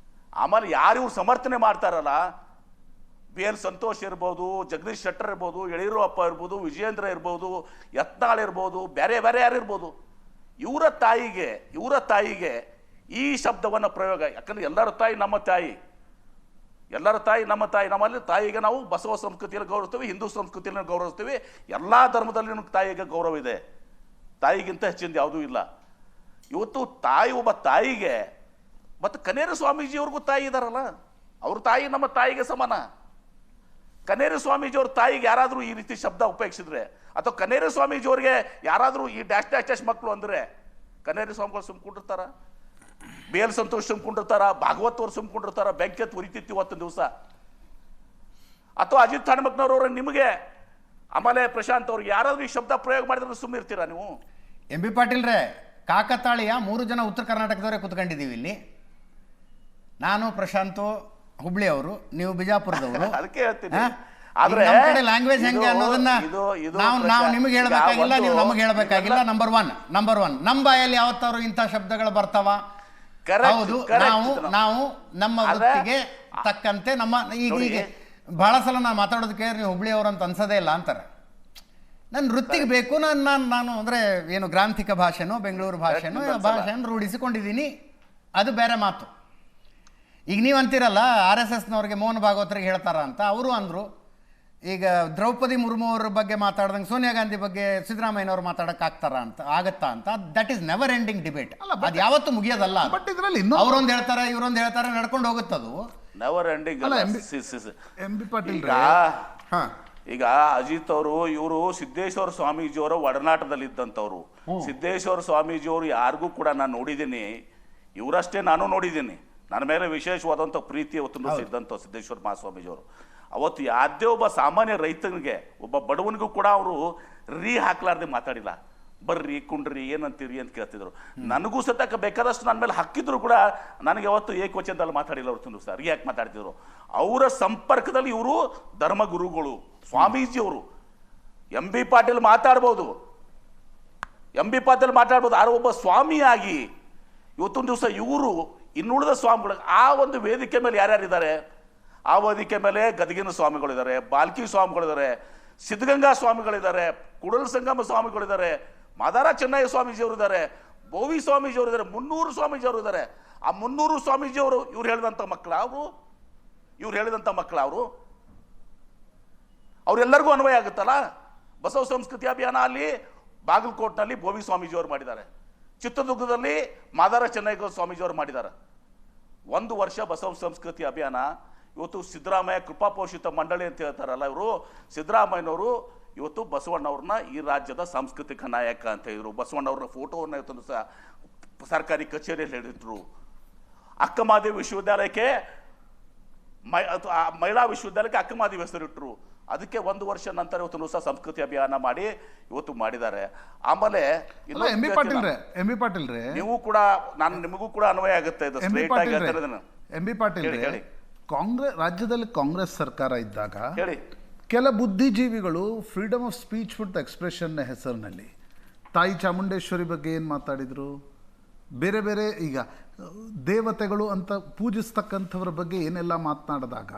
ಆಮೇಲೆ ಯಾರು ಇವ್ರು ಸಮರ್ಥನೆ ಮಾಡ್ತಾರಲ್ಲ, BL ಸಂತೋಷ್ ಇರ್ಬೋದು, ಜಗದೀಶ್ ಶೆಟ್ಟರ್ ಇರ್ಬೋದು, ಯಡಿಯೂರಪ್ಪ ಇರ್ಬೋದು, ವಿಜಯೇಂದ್ರ ಇರ್ಬೋದು, ಯತ್ನಾಳ್ ಇರ್ಬೋದು, ಬೇರೆ ಬೇರೆ ಯಾರು ಇರ್ಬೋದು, ಇವರ ತಾಯಿಗೆ ಈ ಶಬ್ದವನ್ನು ಪ್ರಯೋಗ. ಯಾಕಂದ್ರೆ ಎಲ್ಲರ ತಾಯಿ ನಮ್ಮ ತಾಯಿ, ಎಲ್ಲರ ತಾಯಿ ನಮ್ಮ ತಾಯಿ. ನಮ್ಮಲ್ಲಿ ತಾಯಿಗೆ ನಾವು ಬಸವ ಸಂಸ್ಕೃತಿಯಲ್ಲಿ ಗೌರವಿಸ್ತೀವಿ, ಹಿಂದೂ ಸಂಸ್ಕೃತಿಯಲ್ಲಿ ಗೌರವಿಸ್ತೀವಿ, ಎಲ್ಲ ಧರ್ಮದಲ್ಲಿ ನಮ್ಗೆ ತಾಯಿಗೆ ಗೌರವ ಇದೆ. ತಾಯಿಗಿಂತ ಹೆಚ್ಚಿಂದ ಯಾವುದೂ ಇಲ್ಲ. ಇವತ್ತು ಒಬ್ಬ ತಾಯಿಗೆ, ಮತ್ತು ಕನೇರಿ ಸ್ವಾಮೀಜಿಯವ್ರಿಗೂ ತಾಯಿ ಇದ್ದಾರಲ್ಲ, ಅವ್ರ ತಾಯಿ ನಮ್ಮ ತಾಯಿಗೆ ಸಮಾನ. ಕನೇರಿ ಸ್ವಾಮೀಜಿಯವ್ರ ತಾಯಿಗೆ ಯಾರಾದರೂ ಈ ರೀತಿ ಶಬ್ದ ಉಪಯೋಗಿಸಿದ್ರೆ, ಅಥವಾ ಕನೇರಿ ಸ್ವಾಮೀಜಿಯವ್ರಿಗೆ ಯಾರಾದರೂ ಈ ಡ್ಯಾಶ್ ಡ್ಯಾಶ್ ಡ್ಯಾಶ್ ಮಕ್ಕಳು ಅಂದರೆ, ಕನೇರಿ ಸ್ವಾಮಿಗಳು ಸುಮ್ಕೊಂಡಿರ್ತಾರ, BL ಸಂತೋಷ್ ಸುಮ್ಕೊಂಡಿರ್ತಾರ, ಭಾಗವತ್ ಅವ್ರು ಸುಮ್ಕೊಂಡಿರ್ತಾರ, ಬೆಂಕಿ ಉರಿತಿತ್ತು ಇವತ್ತಿನ ದಿವಸ. ಅಥವಾ ಅಜಿತ್ ಹನುಮಕ್ನವ್ರವ್ರ ನಿಮಗೆ, ಆಮೇಲೆ ಪ್ರಶಾಂತ್ ಅವ್ರಿಗೆ ಯಾರಾದರೂ ಈ ಶಬ್ದ ಪ್ರಯೋಗ ಮಾಡಿದ್ರೆ ಸುಮ್ಮನೆ ಇರ್ತೀರಾ ನೀವು? ಎಂ ಬಿ ಪಾಟೀಲ್ ರೇ, ಕಾಕತಾಳೀಯ 3 ಜನ ಉತ್ತರ ಕರ್ನಾಟಕದವರೇ ಕುತ್ಕೊಂಡಿದ್ದೀವಿ ಇಲ್ಲಿ. ನಾನು ಪ್ರಶಾಂತ್ ಹುಬ್ಳಿ ಅವರು, ನೀವು ಬಿಜಾಪುರದವರು. ಅದಕ್ಕೆ ಹೇಳ್ತೀನಿ. ಆದ್ರೆ ಲ್ಯಾಂಗ್ವೇಜ್ ಹೆಂಗೆ ಅನ್ನೋದನ್ನ ನಾವು ನಿಮಗೆ ಹೇಳಬೇಕಾಗಿಲ್ಲ, ನೀವು ನಮಗೆ ಹೇಳಬೇಕಾಗಿಲ್ಲ. ನಂಬರ್ ಒನ್ ನಮ್ಮ ಬಾಯಲ್ಲಿ ಯಾವತ್ತಾರು ಇಂಥ ಶಬ್ದಗಳು ಬರ್ತಾವ? ಹೌದು, ನಾವು ನಮ್ಮ ವೃತ್ತಿಗೆ ತಕ್ಕಂತೆ ನಮ್ಮ ಈಗ ಬಹಳ ಸಲ ನಾನು ಮಾತಾಡೋದಕ್ಕೆ ನೀವು ಹುಬ್ಳಿಯವರು ಅಂತ ಅನ್ಸೋದೇ ಇಲ್ಲ ಅಂತಾರೆ. ನನ್ನ ವೃತ್ತಿಗೆ ಬೇಕು, ನಾನು ಅಂದರೆ ಏನು ಗ್ರಾಂಥಿಕ ಭಾಷೆನೋ ಬೆಂಗಳೂರು ಭಾಷೆನೋ ಭಾಷೆಯನ್ನು ರೂಢಿಸಿಕೊಂಡಿದ್ದೀನಿ, ಅದು ಬೇರೆ ಮಾತು. ಈಗ ನೀವು ಅಂತೀರಲ್ಲ RSSನವ್ರಿಗೆ ಮೋಹನ್ ಭಾಗವತರಿಗೆ ಹೇಳ್ತಾರ ಅಂತ, ಅವರು ಅಂದರು. ಈಗ ದ್ರೌಪದಿ ಮುರ್ಮು ಅವ್ರ ಬಗ್ಗೆ ಮಾತಾಡ್ದಂಗೆ ಸೋನಿಯಾ ಗಾಂಧಿ ಬಗ್ಗೆ ಸಿದ್ದರಾಮಯ್ಯನವ್ರು ಆಗತ್ತಾ ಅಂತ that is never ending debate. ಅದು ಯಾವತ್ತೂ ಮುಗಿಯೋದಲ್ಲ. ಬಟ್ ಇದರಲ್ಲಿ ಅವರೊಂದು ಹೇಳ್ತಾರೆ, ಇವರೊಂದು ಹೇಳ್ತಾರೆ, ನಡ್ಕೊಂಡು ಹೋಗುತ್ತದು. Never ending. M B Patil ಈಗ ಅಜಿತ್ ಅವರು, ಇವರು ಸಿದ್ದೇಶ್ವರ ಸ್ವಾಮೀಜಿಯವರ ಒಡನಾಟದಲ್ಲಿದ್ದಂಥವ್ರು. ಸಿದ್ದೇಶ್ವರ ಸ್ವಾಮೀಜಿಯವರು ಯಾರಿಗೂ ಕೂಡ ನಾನು ನೋಡಿದ್ದೀನಿ, ಇವರಷ್ಟೇ ನಾನು ನೋಡಿದ್ದೀನಿ. ನನ್ನ ಮೇಲೆ ವಿಶೇಷವಾದಂಥ ಪ್ರೀತಿ ಅವತ್ತು ಇದ್ದಂಥ ಸಿದ್ದೇಶ್ವರ ಮಹಾಸ್ವಾಮೀಜಿಯವರು. ಅವತ್ತು ಯಾವ್ದೇ ಒಬ್ಬ ಸಾಮಾನ್ಯ ರೈತನಿಗೆ, ಒಬ್ಬ ಬಡವನಿಗೂ ಕೂಡ ಅವರು ಹಾಕ್ಲಾರ್ದೆ ಮಾತಾಡಿಲ್ಲ. ಬರ್ರಿ ಕುಂಡ್ರಿ ಏನಂತೀರಿ ಅಂತ ಕೇಳ್ತಿದ್ರು. ನನಗೂ ಸತಕ ಬೇಕಾದಷ್ಟು ನನ್ನ ಮೇಲೆ ಹಾಕಿದ್ರು ಕೂಡ ನನಗೆ ಯಾವತ್ತು ಏಕವಚನದಲ್ಲಿ ಮಾತಾಡಿಲ್ಲ ಅವ್ರು. ತುಂಬ ಸರ್ ಯಾಕೆ ಮಾತಾಡ್ತಿದ್ರು? ಅವರ ಸಂಪರ್ಕದಲ್ಲಿ ಇವರು ಧರ್ಮಗುರುಗಳು, ಸ್ವಾಮೀಜಿಯವರು. ಎಂ ಬಿ ಪಾಟೀಲ್ ಮಾತಾಡ್ಬೋದು, ಆದ್ರೆ ಒಬ್ಬ ಸ್ವಾಮಿಯಾಗಿ ಇವತ್ತೊಂದು ದಿವಸ ಇವರು ಇನ್ನುಳಿದ ಸ್ವಾಮಿಗಳು ಆ ಒಂದು ವೇದಿಕೆ ಮೇಲೆ ಯಾರ್ಯಾರಿದ್ದಾರೆ? ಆ ವೇದಿಕೆ ಮೇಲೆ ಗದಗಿನ ಸ್ವಾಮಿಗಳಿದ್ದಾರೆ, ಬಾಲ್ಕಿ ಸ್ವಾಮಿಗಳಿದ್ದಾರೆ, ಸಿದ್ಧಗಂಗಾ ಸ್ವಾಮಿಗಳಿದ್ದಾರೆ, ಕುಡಲ ಸಂಗಮ ಸ್ವಾಮಿಗಳಿದ್ದಾರೆ, ಮಾದಾರ ಚೆನ್ನಯ್ಯ ಸ್ವಾಮೀಜಿಯವರು ಇದ್ದಾರೆ, ಬೋವಿ ಸ್ವಾಮೀಜಿಯವರು ಇದ್ದಾರೆ, 300 ಸ್ವಾಮೀಜಿಯವರು ಇದ್ದಾರೆ. ಆ 300 ಸ್ವಾಮೀಜಿಯವರು ಇವ್ರು ಹೇಳಿದಂಥ ಮಕ್ಕಳು ಅವರು ಅವರೆಲ್ಲರಿಗೂ ಅನ್ವಯ ಆಗುತ್ತಲ್ಲ. ಬಸವ ಸಂಸ್ಕೃತಿ ಅಭಿಯಾನ ಅಲ್ಲಿ ಬಾಗಲಕೋಟ್ನಲ್ಲಿ ಬೋವಿ ಸ್ವಾಮೀಜಿಯವರು ಮಾಡಿದ್ದಾರೆ, ಚಿತ್ರದುರ್ಗದಲ್ಲಿ ಮಾದಾರ ಚೆನ್ನಯ್ಯ ಸ್ವಾಮೀಜಿಯವರು ಮಾಡಿದ್ದಾರೆ. 1 ವರ್ಷ ಬಸವ ಸಂಸ್ಕೃತಿ ಅಭಿಯಾನ. ಇವತ್ತು ಸಿದ್ದರಾಮಯ್ಯ ಕೃಪಾಪೋಷಿತ ಮಂಡಳಿ ಅಂತ ಹೇಳ್ತಾರಲ್ಲ, ಇವರು ಸಿದ್ದರಾಮಯ್ಯನವರು ಇವತ್ತು ಬಸವಣ್ಣವ್ರನ್ನ ಈ ರಾಜ್ಯದ ಸಾಂಸ್ಕೃತಿಕ ನಾಯಕ ಅಂತ ಹೇಳಿದ್ರು. ಬಸವಣ್ಣವ್ರನ್ನ ಫೋಟೋವನ್ನು ಇವತ್ತು ಸಹ ಸರ್ಕಾರಿ ಕಚೇರಿಯಲ್ಲಿ ಹೇಳಿದ್ರು. ಅಕ್ಕಮಹಾದೇವಿ ವಿಶ್ವವಿದ್ಯಾಲಯಕ್ಕೆ ಮಹಿಳಾ ವಿಶ್ವವಿದ್ಯಾಲಯಕ್ಕೆ ಅಕ್ಕಮಹಾದೇವಿ ಹೆಸರಿಟ್ಟರು. ಅದಕ್ಕೆ 1 ವರ್ಷ ನಂತರ ಇವತ್ತು ಸಹ ಸಂಸ್ಕೃತಿ ಅಭಿಯಾನ ಮಾಡಿ ಇವತ್ತು ಮಾಡಿದ್ದಾರೆ. ಆಮೇಲೆ ಎಂ ಬಿ ಪಾಟೀಲ್ ರೇ, ನೀವು ಕೂಡ, ನಾನು ನಿಮಗೂ ಕೂಡ ಅನ್ವಯ ಆಗುತ್ತೆ ಇದು. ಎಂ ಬಿ ಪಾಟೀಲ್ ರೇ, ರಾಜ್ಯದಲ್ಲಿ ಕಾಂಗ್ರೆಸ್ ಸರ್ಕಾರ ಇದ್ದಾಗ ಹೇಳಿ, ಕೆಲ ಬುದ್ಧಿಜೀವಿಗಳು freedom of speech food expression ಹೆಸರಿನಲ್ಲಿ ತಾಯಿ ಚಾಮುಂಡೇಶ್ವರಿ ಬಗ್ಗೆ ಏನು ಮಾತಾಡಿದ್ರು, ಬೇರೆ ಬೇರೆ ಈಗ ದೇವತೆಗಳು ಅಂತ ಪೂಜಿಸ್ತಕ್ಕಂಥವ್ರ ಬಗ್ಗೆ ಏನೆಲ್ಲ ಮಾತನಾಡಿದಾಗ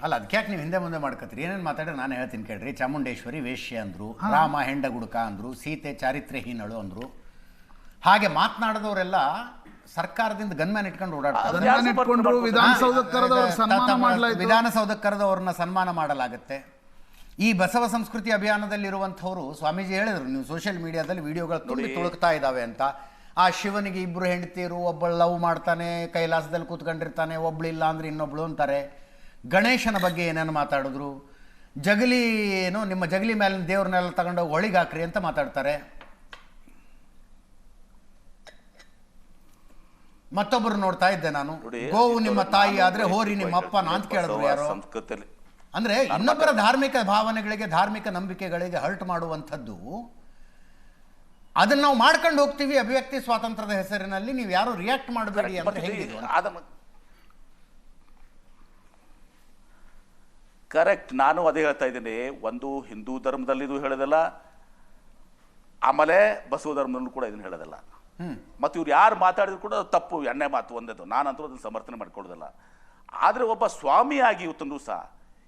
ಅಲ್ಲ ಅದಕ್ಕೆ ಯಾಕೆ ನೀವು ಹಿಂದೆ ಮುಂದೆ ಮಾಡ್ಕೊತೀರಿ? ಏನೇನು ಮಾತಾಡಿದ್ರೆ ನಾನು ಹೇಳ್ತೀನಿ ಕೇಳ್ರಿ. ಚಾಮುಂಡೇಶ್ವರಿ ವೇಶ್ಯ ಅಂದರು, ರಾಮ ಹೆಂಡ ಗುಡುಕ ಅಂದರು, ಸೀತೆ ಚಾರಿತ್ರ್ಯಹೀನಳು ಅಂದರು. ಹಾಗೆ ಮಾತನಾಡಿದವರೆಲ್ಲ ಸರ್ಕಾರದಿಂದ ಗನ್ಮ್ಯಾನ್ ಇಟ್ಕೊಂಡು ಓಡಾಡ್ತಾರೆ. ವಿಧಾನಸೌಧಕ್ಕೆ ಕರೆದವ್ರನ್ನ ಸನ್ಮಾನ ಮಾಡಲಾಗುತ್ತೆ. ಈ ಬಸವ ಸಂಸ್ಕೃತಿ ಅಭಿಯಾನದಲ್ಲಿರುವಂಥವ್ರು ಸ್ವಾಮೀಜಿ ಹೇಳಿದ್ರು, ನೀವು ಸೋಷಿಯಲ್ ಮೀಡಿಯಾದಲ್ಲಿ ವಿಡಿಯೋಗಳು ತುಂಬಿ ತುಳುಕ್ತಾ ಇದ್ದಾವೆ ಅಂತ. ಆ ಶಿವನಿಗೆ 2 ಹೆಂಡತಿಯರು, ಒಬ್ಬಳು ಲವ್ ಮಾಡ್ತಾನೆ, ಕೈಲಾಸದಲ್ಲಿ ಕೂತ್ಕೊಂಡಿರ್ತಾನೆ, ಒಬ್ಳಿಲ್ಲ ಅಂದ್ರೆ ಇನ್ನೊಬ್ಳು ಅಂತಾರೆ. ಗಣೇಶನ ಬಗ್ಗೆ ಏನೇನು ಮಾತಾಡಿದ್ರು, ಜಗಲಿ ಏನು ನಿಮ್ಮ ಜಗಲಿ ಮೇಲಿನ ದೇವ್ರನ್ನೆಲ್ಲ ತಗೊಂಡೋಗಿ ಒಳಿಗೆ ಹಾಕ್ರಿ ಅಂತ ಮಾತಾಡ್ತಾರೆ. ಮತ್ತೊಬ್ಬರು ನೋಡ್ತಾ ಇದ್ದೆ ನಾನು, ಗೋವು ನಿಮ್ಮ ತಾಯಿ ಆದ್ರೆ ಹೋರಿ ನಿಮ್ಮ ಅಪ್ಪನ ಅಂತ ಕೇಳಿದ್ರು ಯಾರೋ. ಅಂದ್ರೆ ಇನ್ನೊಬ್ಬರ ಧಾರ್ಮಿಕ ಭಾವನೆಗಳಿಗೆ, ಧಾರ್ಮಿಕ ನಂಬಿಕೆಗಳಿಗೆ ಹರ್ಟ್ ಮಾಡುವಂಥದ್ದು, ಅದನ್ನ ನಾವು ಮಾಡ್ಕೊಂಡು ಹೋಗ್ತೀವಿ ಅಭಿವ್ಯಕ್ತಿ ಸ್ವಾತಂತ್ರ್ಯದ ಹೆಸರಿನಲ್ಲಿ. ನೀವು ಯಾರು ರಿಯಾಕ್ಟ್ ಮಾಡಬೇಡಿ ಅಂದ್ರೆ ಹೇಗಿದೆ? ಕರೆಕ್ಟ್, ನಾನು ಅದೇ ಹೇಳ್ತಾ ಇದ್ದೀನಿ. ಒಂದು ಹಿಂದೂ ಧರ್ಮದಲ್ಲಿದು ಹೇಳೋದಲ್ಲ, ಆಮೇಲೆ ಬಸವ ಧರ್ಮದಲ್ಲೂ ಕೂಡ ಇದನ್ನು ಹೇಳೋದಲ್ಲ. ಮತ್ತು ಇವ್ರು ಯಾರು ಮಾತಾಡಿದ್ರು ಕೂಡ ತಪ್ಪು, ಎಣ್ಣೆ ಮಾತು ಒಂದೇದು. ನಾನಂತೂ ಅದನ್ನು ಸಮರ್ಥನೆ ಮಾಡ್ಕೊಳ್ಳೋದಿಲ್ಲ. ಆದರೆ ಒಬ್ಬ ಸ್ವಾಮಿಯಾಗಿ ಇವತ್ತೊಂದು ದಿವಸ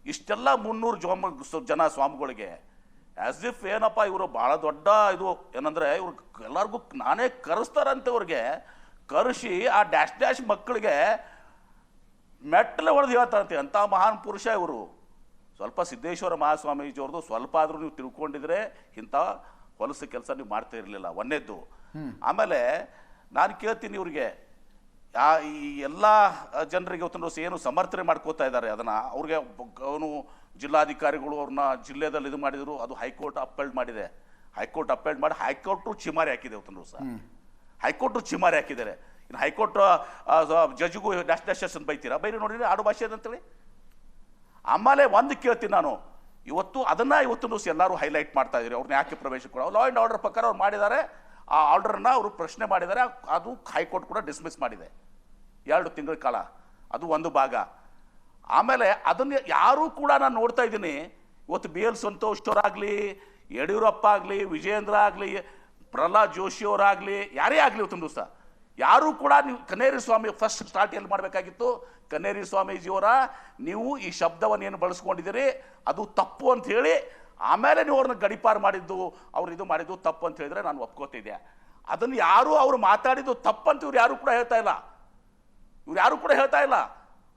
ಇಷ್ಟೆಲ್ಲ 300 ಜನ ಸ್ವಾಮಿಗಳಿಗೆ ಆಸ್ ಇಫ್ ಏನಪ್ಪ ಇವರು ಭಾಳ ದೊಡ್ಡ ಇದು ಏನಂದರೆ, ಇವ್ರು ಎಲ್ಲರಿಗೂ ನಾನೇ ಕರೆಸ್ತಾರಂತೆ. ಅವ್ರಿಗೆ ಕರೆಸಿ ಆ ಡ್ಯಾಶ್ ಮಕ್ಕಳಿಗೆ ಮೆಟ್ಟಲೆ ಹೊಡೆದು ಹೇಳ್ತಾರಂತೆ. ಅಂಥ ಮಹಾನ್ ಪುರುಷ ಇವರು. ಸ್ವಲ್ಪ ಸಿದ್ದೇಶ್ವರ ಮಹಾಸ್ವಾಮೀಜಿಯವ್ರದ್ದು ಸ್ವಲ್ಪ ಆದರೂ ನೀವು ತಿಳ್ಕೊಂಡಿದ್ರೆ ಇಂಥ ಹೊಲಸು ಕೆಲಸ ನೀವು ಮಾಡ್ತಾ ಇರಲಿಲ್ಲ, ಒಂದೇದ್ದು. ಆಮೇಲೆ ನಾನು ಕೇಳ್ತೀನಿ ಇವ್ರಿಗೆ, ಈ ಎಲ್ಲ ಜನರಿಗೆ ಇವತ್ತಿನ ಏನು ಸಮರ್ಥನೆ ಮಾಡ್ಕೋತಾ ಇದ್ದಾರೆ ಅದನ್ನು, ಅವ್ರಿಗೆ ಅವನು ಜಿಲ್ಲಾಧಿಕಾರಿಗಳು ಅವ್ರನ್ನ ಜಿಲ್ಲೆದಲ್ಲಿ ಇದು ಮಾಡಿದರು. ಅದು ಹೈಕೋರ್ಟ್ ಅಪೀಲ್ ಮಾಡಿದೆ. ಹೈಕೋರ್ಟ್ ಅಪೀಲ್ ಮಾಡಿ ಹೈಕೋರ್ಟು ಚಿಮಾರಿ ಹಾಕಿದೆ ಇವತ್ತಿನ ದಿವಸ. ಹೈಕೋರ್ಟು ಚಿಮಾರಿ ಹಾಕಿದ್ದಾರೆ. ಇನ್ನು ಹೈಕೋರ್ಟ್ ಜಡ್ಜಿಗೂ ಡ್ಯಾಶ್ ಅಂತ ಬೈತೀರಾ? ಬೈರಿ ನೋಡಿರಿ, ಆಡು ಭಾಷೆ ಅದಂತೇಳಿ. ಆಮೇಲೆ ಒಂದು ಕೇಳ್ತೀನಿ ನಾನು, ಇವತ್ತಿನ ದಿವಸ ಎಲ್ಲರೂ ಹೈಲೈಟ್ ಮಾಡ್ತಾ ಇದ್ದೀರಿ, ಅವ್ರನ್ನ ಯಾಕೆ ಪ್ರವೇಶ ಕೊಡ ಲಾ ಆ್ಯಂಡ್ ಆರ್ಡರ್ ಪ್ರಕಾರ ಅವ್ರು ಮಾಡಿದ್ದಾರೆ. ಆ ಆರ್ಡರ್ನ ಅವರು ಪ್ರಶ್ನೆ ಮಾಡಿದ್ದಾರೆ, ಅದು ಹೈಕೋರ್ಟ್ ಕೂಡ ಡಿಸ್ಮಿಸ್ ಮಾಡಿದೆ 2 ತಿಂಗಳ ಕಾಲ. ಅದು ಒಂದು ಭಾಗ. ಆಮೇಲೆ ಅದನ್ನು ಯಾರೂ ಕೂಡ ನಾನು ನೋಡ್ತಾ ಇದ್ದೀನಿ, ಇವತ್ತು BL ಸಂತೋಷ್ ಅವರಾಗಲಿ, ಯಡಿಯೂರಪ್ಪ ಆಗಲಿ, ವಿಜಯೇಂದ್ರ ಆಗಲಿ, ಪ್ರಹ್ಲಾದ್ ಜೋಶಿ ಅವರಾಗಲಿ, ಯಾರೇ ಆಗಲಿ ಇವತ್ತಿನ ದಿವಸ ಯಾರೂ ಕೂಡ ನೀವು ಕನ್ನೇರಿ ಸ್ವಾಮಿ ಫಸ್ಟ್ ಸ್ಟಾರ್ಟ್ ಎಲ್ಲಿ ಮಾಡಬೇಕಾಗಿತ್ತು? ಕನ್ನೇರಿ ಸ್ವಾಮೀಜಿಯವರ ನೀವು ಈ ಶಬ್ದವನ್ನು ಏನು ಬಳಸ್ಕೊಂಡಿದ್ದೀರಿ ಅದು ತಪ್ಪು ಅಂತ ಹೇಳಿ, ಆಮೇಲೆ ನೀವು ಅವ್ರನ್ನ ಗಡಿಪಾರು ಮಾಡಿದ್ದು, ಅವ್ರು ಇದು ಮಾಡಿದ್ದು ತಪ್ಪು ಅಂತ ಹೇಳಿದ್ರೆ ನಾನು ಒಪ್ಕೋತಿದ್ದೆ. ಅದನ್ನು ಯಾರು ಅವರು ಮಾತಾಡಿದ್ದು ತಪ್ಪಂತ ಇವ್ರು ಯಾರು ಕೂಡ ಹೇಳ್ತಾ ಇಲ್ಲ.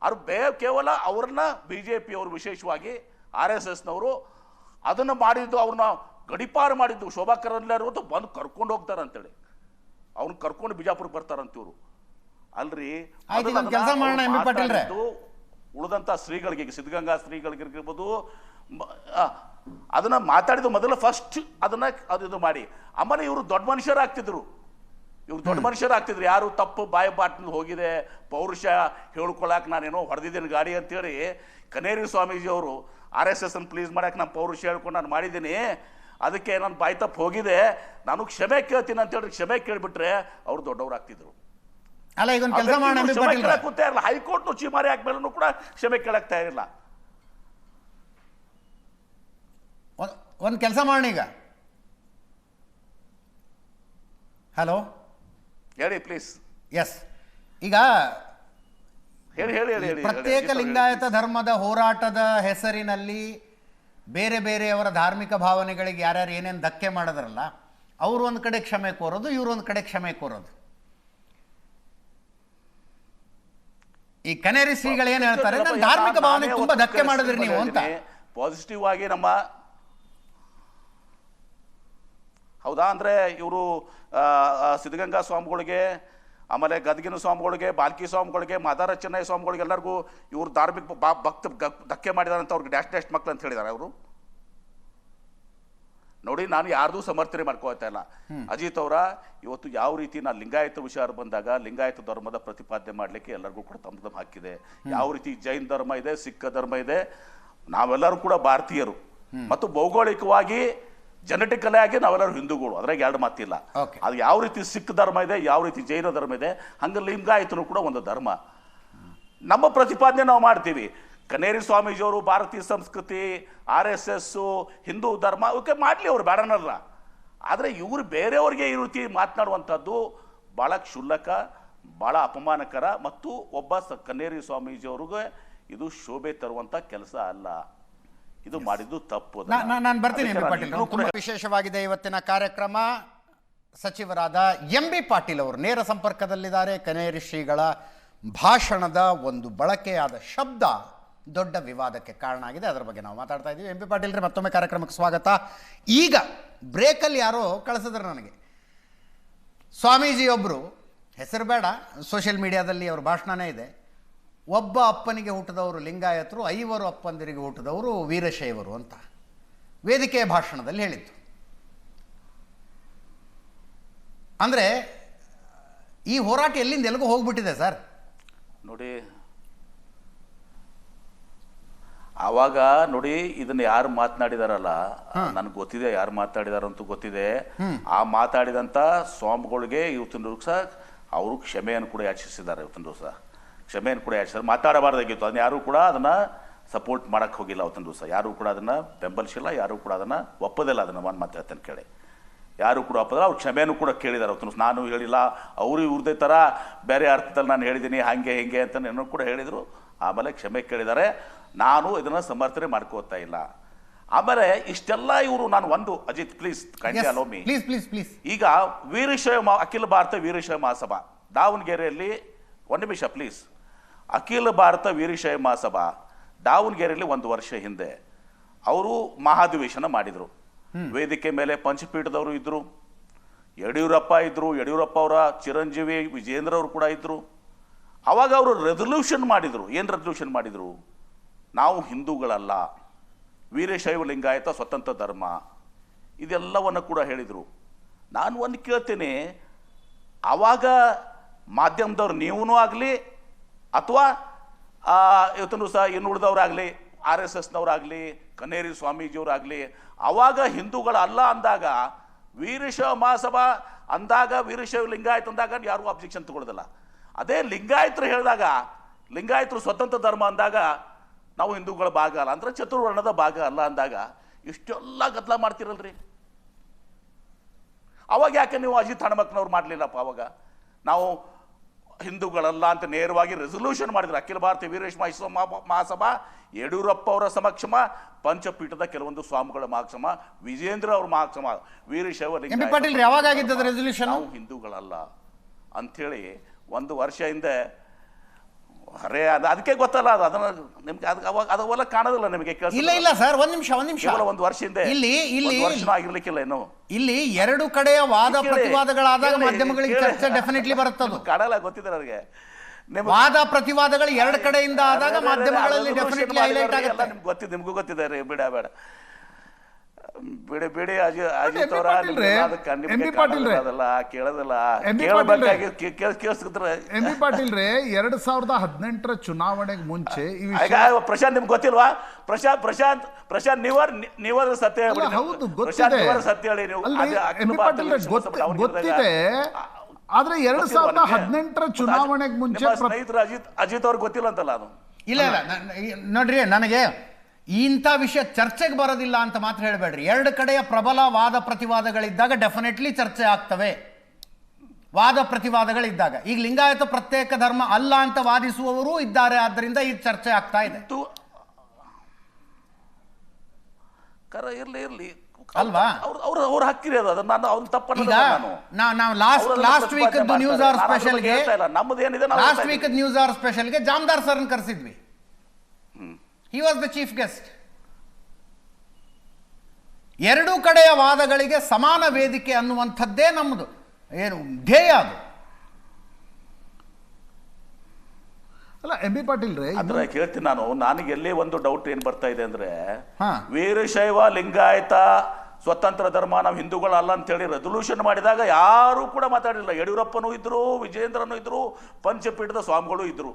ಅವ್ರು ಕೇವಲ ಅವ್ರನ್ನ BJP ಅವರು, ವಿಶೇಷವಾಗಿ RSSನವರು ಅದನ್ನು ಮಾಡಿದ್ದು, ಅವ್ರನ್ನ ಗಡಿಪಾರು ಮಾಡಿದ್ದು. ಶೋಭಾ ಕರಂದ್ಲಾರು ಬಂದು ಕರ್ಕೊಂಡು ಹೋಗ್ತಾರೆ ಅಂತೇಳಿ, ಅವ್ರನ್ನ ಕರ್ಕೊಂಡು ಬಿಜಾಪುರಕ್ಕೆ ಬರ್ತಾರಂತಿವ್ರು. ಅಲ್ರಿ, ಉಳಿದಂಥ ಶ್ರೀಗಳಿಗೆ, ಸಿದ್ಧಗಂಗಾ ಶ್ರೀಗಳಿಗಿರ್ಬೋದು, ಅದನ್ನ ಮಾತಾಡಿದ್ದು ಮೊದಲು ಫಸ್ಟ್ ಅದು ಮಾಡಿ. ಆಮೇಲೆ ಇವರು ದೊಡ್ಡ ಮನುಷ್ಯರಾಗ್ತಿದ್ರು. ಯಾರು ತಪ್ಪು ಬಾಯಿ ಬಾಟ್ನಲ್ಲಿ ಹೋಗಿದೆ, ಪೌರುಷ ಹೇಳ್ಕೊಳಕ್ಕೆ ನಾನೇನೋ ಹೊಡೆದಿದ್ದೀನಿ ಗಾಡಿ ಅಂತೇಳಿ ಕನ್ನೇರಿ ಸ್ವಾಮೀಜಿ ಅವರು RSS ಪ್ಲೀಸ್ ಮಾಡಕ್ಕೆ ನಾನು ಪೌರುಷ ಹೇಳ್ಕೊಂಡು ನಾನು ಮಾಡಿದ್ದೀನಿ, ಅದಕ್ಕೆ ನಾನು ಬಾಯಿ ತಪ್ಪು ಹೋಗಿದೆ, ನಾನು ಕ್ಷಮೆ ಕೇಳ್ತೀನಿ ಅಂತೇಳಿ ಕ್ಷಮೆ ಕೇಳಿಬಿಟ್ರೆ ಅವ್ರು ದೊಡ್ಡವರಾಗ್ತಿದ್ರು. ಅಲ್ಲ, ಈಗ ಕೆಲಸ ಇರಲ್ಲ. ಹೈಕೋರ್ಟ್ ಚಿಮಾರಿ ಹಾಕ್ಮೇಲೂ ಕೂಡ ಕ್ಷಮೆ ಕೇಳಕ್ ತಯಾರಿಲ್ಲ. ಒಂದು ಕೆಲಸ ಮಾಡೋಣ ಈಗ. ಹಲೋ, ಹೇಳಿ ಪ್ಲೀಸ್. ಎಸ್, ಈಗ ಪ್ರತ್ಯೇಕ ಲಿಂಗಾಯತ ಧರ್ಮದ ಹೋರಾಟದ ಹೆಸರಿನಲ್ಲಿ ಬೇರೆ ಬೇರೆಯವರ ಧಾರ್ಮಿಕ ಭಾವನೆಗಳಿಗೆ ಯಾರ್ಯಾರು ಏನೇನು ಧಕ್ಕೆ ಮಾಡಿದ್ರಲ್ಲ, ಅವರು ಒಂದು ಕಡೆ ಕ್ಷಮೆ ಕೋರೋದು, ಇವರು ಒಂದು ಕಡೆ ಕ್ಷಮೆ ಕೋರೋದು. ಈ ಕನೇರಿ ಶ್ರೀಗಳು ಏನ್ ಹೇಳ್ತಾರೆ, ನನ್ನ ಧಾರ್ಮಿಕ ಭಾವನೆಗೆ ತುಂಬಾ ಧಕ್ಕೆ ಮಾಡಿದ್ರಿ ನೀವು ಅಂತ. ಪಾಸಿಟಿವ್ ಆಗಿ ನಮ್ಮ ಹೌದಾ ಅಂದ್ರೆ ಇವರು ಸಿದ್ಧಗಂಗಾ ಸ್ವಾಮಿಗಳಿಗೆ, ಆಮೇಲೆ ಗದಗಿನ ಸ್ವಾಮಿಗಳಿಗೆ, ಬಾಲ್ಕಿ ಸ್ವಾಮಿಗಳಿಗೆ, ಮಾದಾರ ಚೆನ್ನೈ ಸ್ವಾಮಿಗಳಿಗೆ ಎಲ್ಲರಿಗೂ ಇವ್ರು ಧಾರ್ಮಿಕ ಭಕ್ತ ಧಕ್ಕೆ ಮಾಡಿದಾರೆ ಅಂತ ಅವ್ರಿಗೆ ಡ್ಯಾಶ್ ಮಕ್ಳು ಅಂತ ಹೇಳಿದಾರೆ ಅವರು. ನೋಡಿ, ನಾನು ಯಾರ್ದು ಸಮರ್ಥನೆ ಮಾಡ್ಕೋತಾ ಇಲ್ಲ. ಅಜಿತ್ ಅವರ ಇವತ್ತು ಯಾವ ರೀತಿ ನಾನು ಲಿಂಗಾಯತ ವಿಚಾರ ಬಂದಾಗ ಲಿಂಗಾಯತ ಧರ್ಮದ ಪ್ರತಿಪಾದನೆ ಮಾಡಲಿಕ್ಕೆ ಎಲ್ಲರಿಗೂ ಕೂಡ ತಮ್ಮ ಹಾಕಿದೆ. ಯಾವ ರೀತಿ ಜೈನ್ ಧರ್ಮ ಇದೆ, ಸಿಖ್ ಧರ್ಮ ಇದೆ, ನಾವೆಲ್ಲರೂ ಕೂಡ ಭಾರತೀಯರು. ಮತ್ತು ಭೌಗೋಳಿಕವಾಗಿ ಜೆನೆಟಿಕಲಿ ಆಗಿ ನಾವೆಲ್ಲರೂ ಹಿಂದೂಗಳು, ಅದ್ರಾಗ 2 ಮಾತಿಲ್ಲ. ಅದು ಯಾವ ರೀತಿ ಸಿಖ್ ಧರ್ಮ ಇದೆ, ಯಾವ ರೀತಿ ಜೈನ ಧರ್ಮ ಇದೆ, ಹಂಗೆ ಲಿಂಗಾಯತನು ಕೂಡ ಒಂದು ಧರ್ಮ. ನಮ್ಮ ಪ್ರತಿಪಾದನೆ ನಾವು ಮಾಡ್ತೀವಿ. ಕನ್ನೇರಿ ಸ್ವಾಮೀಜಿಯವರು ಭಾರತೀಯ ಸಂಸ್ಕೃತಿ, RSS, ಹಿಂದೂ ಧರ್ಮ ಓಕೆ ಮಾಡಲಿ, ಅವ್ರು ಬೇಡನಲ್ಲ. ಆದರೆ ಇವರು ಬೇರೆಯವ್ರಿಗೆ ಈ ರೀತಿ ಮಾತನಾಡುವಂಥದ್ದು ಭಾಳ ಕ್ಷುಲ್ಲಕ, ಭಾಳ ಅಪಮಾನಕರ. ಮತ್ತು ಒಬ್ಬ ಕನ್ನೇರಿ ಸ್ವಾಮೀಜಿಯವ್ರಿಗೆ ಇದು ಶೋಭೆ ತರುವಂತ ಕೆಲಸ ಅಲ್ಲ, ಇದು ಮಾಡಿದ್ದು ತಪ್ಪು. ನಾನು ಬರ್ತೀನಿ ಅದಕ್ಕೆ ಎಂ ಬಿ ನಾನು ಪಾಟೀಲ್. ಇನ್ನೂ ಕೂಡ ತುಂಬಾ ವಿಶೇಷವಾಗಿದೆ ಇವತ್ತಿನ ಕಾರ್ಯಕ್ರಮ. ಸಚಿವರಾದ ಎಂ ಬಿ ಪಾಟೀಲ್ ಅವರು ನೇರ ಸಂಪರ್ಕದಲ್ಲಿದ್ದಾರೆ. ಕನೇರಿ ಶ್ರೀಗಳ ಭಾಷಣದ ಒಂದು ಬಳಕೆಯಾದ ಶಬ್ದ ದೊಡ್ಡ ವಿವಾದಕ್ಕೆ ಕಾರಣ ಆಗಿದೆ, ಅದರ ಬಗ್ಗೆ ನಾವು ಮಾತಾಡ್ತಾ ಇದ್ದೀವಿ. ಎಂ ಬಿ ಪಾಟೀಲ್ ರೀ, ಮತ್ತೊಮ್ಮೆ ಕಾರ್ಯಕ್ರಮಕ್ಕೆ ಸ್ವಾಗತ. ಈಗ ಬ್ರೇಕಲ್ಲಿ ಯಾರೋ ಕಳಿಸಿದ್ರು ನನಗೆ, ಸ್ವಾಮೀಜಿಯೊಬ್ಬರು, ಹೆಸರು ಬೇಡ, ಸೋಷಿಯಲ್ ಮೀಡಿಯಾದಲ್ಲಿ ಅವ್ರ ಭಾಷಣನೇ ಇದೆ, ಒಬ್ಬ ಅಪ್ಪನಿಗೆ ಹುಟ್ಟಿದವರು ಲಿಂಗಾಯತರು, 5 ಅಪ್ಪಂದಿರಿಗೆ ಹುಟ್ಟಿದವರು ವೀರಶೈವರು ಅಂತ ವೇದಿಕೆಯ ಭಾಷಣದಲ್ಲಿ ಹೇಳಿದ್ದು. ಅಂದರೆ ಈ ಹೋರಾಟ ಎಲ್ಲಿಂದ ಎಲ್ಲಿಗೂ ಹೋಗ್ಬಿಟ್ಟಿದೆ ಸರ್. ನೋಡಿ, ಆವಾಗ ನೋಡಿ ಇದನ್ನ ಯಾರು ಮಾತನಾಡಿದಾರಲ್ಲ, ನನ್ಗೆ ಗೊತ್ತಿದೆ ಯಾರು ಮಾತಾಡಿದಾರಂತೂ ಗೊತ್ತಿದೆ. ಆ ಮಾತಾಡಿದಂತ ಸ್ವಾಮಿಗಳಿಗೆ ಇವತ್ತಿನ ದಿವಸ ಅವರು ಕ್ಷಮೆಯನ್ನು ಕೂಡ ಯಾಚಿಸಿದ್ದಾರೆ. ಇವತ್ತಿನ ದಿವಸ ಕ್ಷಮೆಯನ್ನು ಕೂಡ ಯಾಚಿಸಿದ್ದಾರೆ. ಮಾತಾಡಬಾರ್ದಾಗಿತ್ತು, ಅದನ್ನ ಯಾರು ಕೂಡ ಅದನ್ನ ಸಪೋರ್ಟ್ ಮಾಡಕ್ ಹೋಗಿಲ್ಲ. ಅವತ್ತಿನ ದಿವಸ ಯಾರು ಕೂಡ ಅದನ್ನ ಬೆಂಬಲಿಸಿಲ್ಲ, ಯಾರು ಕೂಡ ಅದನ್ನ ಒಪ್ಪದಿಲ್ಲ. ಅದನ್ನ ಮಾತಾಡ್ತಾನೆ ಕೇಳಿ ಯಾರು ಕೂಡ ಒಪ್ಪದಿಲ್ಲ. ಅವ್ರು ಕ್ಷಮೆಯನ್ನು ಕೂಡ ಕೇಳಿದ್ದಾರೆ. ಅವತ್ತಿನ ದಿವಸ ನಾನು ಹೇಳಿಲ್ಲ, ಅವರು ಇವ್ರದೇ ಥರ ಬೇರೆ ಅರ್ಥದಲ್ಲಿ ನಾನು ಹೇಳಿದ್ದೀನಿ ಹಾಗೆ ಹಿಂಗೆ ಅಂತ ಏನೋ ಕೂಡ ಹೇಳಿದರು. ಆಮೇಲೆ ಕ್ಷಮೆ ಕೇಳಿದ್ದಾರೆ. ನಾನು ಇದನ್ನು ಸಮರ್ಥನೆ ಮಾಡ್ಕೋತಾ ಇಲ್ಲ. ಆಮೇಲೆ ಇಷ್ಟೆಲ್ಲ ಇವರು, ನಾನು ಒಂದು Ajit please kindly allow me, please. ಈಗ ವೀರಶೈವ ಅಖಿಲ ಭಾರತ ವೀರಶೈವ ಮಹಾಸಭಾ ದಾವಣಗೆರೆಯಲ್ಲಿ, ಒಂದು ನಿಮಿಷ ಪ್ಲೀಸ್, ಅಖಿಲ ಭಾರತ ವೀರಶೈವ ಮಹಾಸಭಾ ದಾವಣಗೆರೆಯಲ್ಲಿ 1 ವರ್ಷ ಹಿಂದೆ ಅವರು ಮಹಾಧಿವೇಶನ ಮಾಡಿದರು. ವೇದಿಕೆ ಮೇಲೆ ಪಂಚಪೀಠದವರು ಇದ್ದರು, ಯಡಿಯೂರಪ್ಪ ಇದ್ದರು, ಯಡಿಯೂರಪ್ಪ ಅವರ ಚಿರಂಜೀವಿ ವಿಜೇಂದ್ರ ಅವರು ಕೂಡ ಇದ್ದರು. ಅವಾಗ ಅವರು ರೆಸಲ್ಯೂಷನ್ ಮಾಡಿದರು. ಏನು ರೆಸಲ್ಯೂಷನ್ ಮಾಡಿದರು? ನಾವು ಹಿಂದೂಗಳಲ್ಲ, ವೀರಶೈವ ಲಿಂಗಾಯತ ಸ್ವತಂತ್ರ ಧರ್ಮ, ಇದೆಲ್ಲವನ್ನು ಕೂಡ ಹೇಳಿದರು. ನಾನು ಒಂದು ಕೇಳ್ತೇನೆ, ಆವಾಗ ಮಾಧ್ಯಮದವ್ರು ನೀವೂ ಆಗಲಿ ಅಥವಾ ಇವತ್ತೂ ಸಹ ಇನ್ನುಳಿದವರಾಗಲಿ, RSSನವರಾಗಲಿ, ಕನೇರಿ ಸ್ವಾಮೀಜಿಯವರಾಗಲಿ, ಆವಾಗ ಹಿಂದೂಗಳಲ್ಲ ಅಂದಾಗ, ವೀರಶೈವ ಮಹಾಸಭಾ ಅಂದಾಗ, ವೀರಶೈವ ಲಿಂಗಾಯತ ಅಂದಾಗ ಯಾರೂ ಅಬ್ಜೆಕ್ಷನ್ ತಗೊಳ್ಳೋದಿಲ್ಲ. ಅದೇ ಲಿಂಗಾಯತರು ಹೇಳಿದಾಗ, ಲಿಂಗಾಯತರು ಸ್ವತಂತ್ರ ಧರ್ಮ ಅಂದಾಗ ನಾವು ಹಿಂದೂಗಳ ಭಾಗ ಅಲ್ಲ, ಅಂದ್ರೆ ಚತುರ್ವರ್ಣದ ಭಾಗ ಅಲ್ಲ ಅಂದಾಗ ಇಷ್ಟೆಲ್ಲ ಗದ್ದಲ ಮಾಡ್ತಿರಲ್ರಿ. ಅವಾಗ ಯಾಕೆ ನೀವು ಅಜಿತ್ ಹನುಮಕ್ಕನವ್ರು ಮಾಡಲಿಲ್ಲಪ್ಪ? ಅವಾಗ ನಾವು ಹಿಂದೂಗಳಲ್ಲ ಅಂತ ನೇರವಾಗಿ ರೆಸಲ್ಯೂಷನ್ ಮಾಡಿದ್ರು. ಅಖಿಲ ಭಾರತೀಯ ವೀರಶೈವ ಮಹಾಸಭಾ ಯಡಿಯೂರಪ್ಪ ಅವರ ಸಮಕ್ಷಮ, ಪಂಚಪೀಠದ ಕೆಲವೊಂದು ಸ್ವಾಮಿಗಳ ಮಹಾಕ್ಷಮ, ವಿಜೇಂದ್ರ ಅವರ ಮಹಾಕ್ಷಮ, ವೀರಶೈವ ಪಾಟೀಲ್ ಯಾವಾಗ ರೆಸಲ್ಯೂಷನ್ ನಾವು ಹಿಂದೂಗಳಲ್ಲ ಅಂಥೇಳಿ 1 ವರ್ಷ ಹಿಂದೆ. ಅರೇ ಅದಕ್ಕೆ ಗೊತ್ತಲ್ಲ, ಅದು ಅದನ್ನ ನಿಮ್ಗೆ ಅದೆಲ್ಲ ಕಾಣೋದಿಲ್ಲ ನಿಮಗೆ. ಇಲ್ಲ ಸರ್, ಒಂದ್ ನಿಮಿಷ 1 ವರ್ಷ ಹಿಂದೆ, ಇಲ್ಲಿ ವರ್ಷ ಆಗಿರ್ಲಿಕ್ಕಿಲ್ಲ ಇನ್ನು. ಇಲ್ಲಿ 2 ಕಡೆಯ ವಾದ ಪ್ರತಿವಾದಗಳಾದಾಗ ಮಾಧ್ಯಮಗಳಿಗೆ ಚರ್ಚೆ ಡೆಫಿನೆಟ್ಲಿ ಬರುತ್ತದೆ. ಕಾಣಲ್ಲ, ಗೊತ್ತಿದೆ ನನಗೆ. ವಾದ ಪ್ರತಿವಾದಗಳು 2 ಕಡೆಯಿಂದ ಆದಾಗ ಮಾಧ್ಯಮಗಳಲ್ಲಿ ಡೆಫಿನೆಟ್ಲಿ ಹೈಲೈಟ್ ಆಗುತ್ತೆ. ನಿಮ್ಗೆ ಗೊತ್ತಿದೆ, ನಿಮಗೂ ಗೊತ್ತಿದೆ ರೀ. ಬೇಡ ಬಿಡಿ ಅಜಿತ್ ಅವರ ಕೇಳೋದಿಲ್ಲ. ಎಂ ಬಿ ಪಾಟೀಲ್ ರೇ, 2018 ಚುನಾವಣೆಗೆ ಮುಂಚೆ ಪ್ರಶಾಂತ್ ನಿಮ್ಗೆ ಗೊತ್ತಿಲ್ವಾ? ಪ್ರಶಾಂತ್ ನೀವರ ಸತ್ಯ ಹೇಳಿ. ಹೌದು ಗೊತ್ತಿದೆ, ಸತ್ಯ ಹೇಳಿ ನೀವು. ಗೊತ್ತಿದೆ. ಆದ್ರೆ 2018 ಚುನಾವಣೆಗೆ ಮುಂಚೆ ಸ್ನೇಹಿತರು ಅಜಿತ್ ಅವ್ರಿಗೆ ಗೊತ್ತಿಲ್ಲ ಅಂತಲ್ಲ ಅದು. ಇಲ್ಲ ನೋಡ್ರಿ, ನನಗೆ ಇಂಥ ವಿಷಯ ಚರ್ಚೆಗೆ ಬರೋದಿಲ್ಲ ಅಂತ ಮಾತ್ರ ಹೇಳಬೇಡ್ರಿ. 2 ಕಡೆಯ ಪ್ರಬಲ ವಾದ ಪ್ರತಿವಾದಗಳಿದ್ದಾಗ ಡೆಫಿನೆಟ್ಲಿ ಚರ್ಚೆ ಆಗ್ತವೆ. ವಾದ ಪ್ರತಿವಾದಗಳಿದ್ದಾಗ, ಈಗ ಲಿಂಗಾಯತ ಪ್ರತ್ಯೇಕ ಧರ್ಮ ಅಲ್ಲ ಅಂತ ವಾದಿಸುವವರು ಇದ್ದಾರೆ, ಆದ್ದರಿಂದ ಈ ಚರ್ಚೆ ಆಗ್ತಾ ಇದೆ ಇರ್ಲಿ ಅಲ್ವಾ? ಅವ್ರ ಹಕ್ಕಿರಿ ಅದು. ಅದನ್ನ ನಾನು ಅವ್ನ ತಪ್ಪನ್ನ ನಾವು ಲಾಸ್ಟ್ ವೀಕ್ ನ್ಯೂಸ್ ಅವರ್ ಸ್ಪೆಷಲ್ಗೆ ನಮ್ಮದೇನಿದೆ, ಲಾಸ್ಟ್ ವೀಕ್ ನ್ಯೂಸ್ ಅವರ್ ಸ್ಪೆಷಲ್ಗೆ ಜಾಮದಾರ್ ಸರ್ನ ಕರೆಸಿದ್ವಿ. He was the chief guest. 2 ಕಡೆಯ ವಾದಗಳಿಗೆ ಸಮಾನ ವೇದಿಕೆ ಅನ್ನುವಂಥದ್ದೇ ನಮ್ಮದು ಏನು ಧ್ಯೇಯ. ಅದು ಅಲ್ಲ ಎಂ ಬಿ ಪಾಟೀಲ್ ರೇ, ಅದ್ರ ಕೇಳ್ತೀನಿ ನಾನು. ನನಗೆ ಎಲ್ಲೇ ಒಂದು ಡೌಟ್ ಏನ್ ಬರ್ತಾ ಇದೆ ಅಂದ್ರೆ, ವೀರಶೈವ ಲಿಂಗಾಯತ ಸ್ವತಂತ್ರ ಧರ್ಮ, ನಾವು ಹಿಂದೂಗಳಲ್ಲ ಅಂತೇಳಿ ರೆಸಲ್ಯೂಷನ್ ಮಾಡಿದಾಗ ಯಾರು ಕೂಡ ಮಾತಾಡಿಲ್ಲ. ಯಡಿಯೂರಪ್ಪನೂ ಇದ್ರು, ವಿಜೇಂದ್ರನೂ ಇದ್ರು, ಪಂಚಪೀಠದ ಸ್ವಾಮಿಗಳು ಇದ್ರು.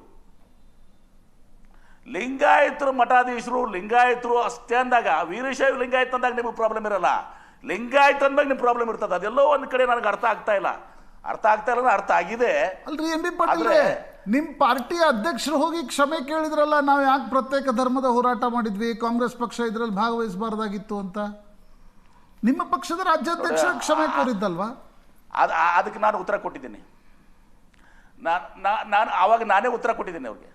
ಲಿಂಗಾಯತರು ಮಠಾಧೀಶರು, ಲಿಂಗಾಯತರು ಅಷ್ಟೇ ಅಂದಾಗ, ವೀರಶೈವ ಲಿಂಗಾಯತ ಅಂದಾಗ ನಿಮಗೆ ಪ್ರಾಬ್ಲಮ್ ಇರಲ್ಲ. ಲಿಂಗಾಯತ ಅಂದಾಗ ನಿಮ್ಗೆ ಪ್ರಾಬ್ಲಮ್ ಇರ್ತದೆ. ಅದೆಲ್ಲೋ ಒಂದ್ ಕಡೆ ನನಗೆ ಅರ್ಥ ಆಗ್ತಾ ಇಲ್ಲ ಅರ್ಥ ಆಗಿದೆ. ಅಲ್ರಿ ಎಂ ಬಿ ಪಾಟೀಲ್, ನಿಮ್ ಪಾರ್ಟಿಯ ಅಧ್ಯಕ್ಷರು ಹೋಗಿ ಕ್ಷಮೆ ಕೇಳಿದ್ರಲ್ಲ, ನಾವು ಯಾಕೆ ಪ್ರತ್ಯೇಕ ಧರ್ಮದ ಹೋರಾಟ ಮಾಡಿದ್ವಿ, ಕಾಂಗ್ರೆಸ್ ಪಕ್ಷ ಇದ್ರಲ್ಲಿ ಭಾಗವಹಿಸಬಾರ್ದಾಗಿತ್ತು ಅಂತ. ನಿಮ್ಮ ಪಕ್ಷದ ರಾಜ್ಯಾಧ್ಯಕ್ಷರು ಕ್ಷಮೆ ಕೋರಿದ್ದಲ್ವಾ? ಅದಕ್ಕೆ ನಾನು ಉತ್ತರ ಕೊಟ್ಟಿದ್ದೀನಿ. ನಾನು ಆವಾಗ ನಾನೇ ಉತ್ತರ ಕೊಟ್ಟಿದ್ದೀನಿ ಅವ್ರಿಗೆ.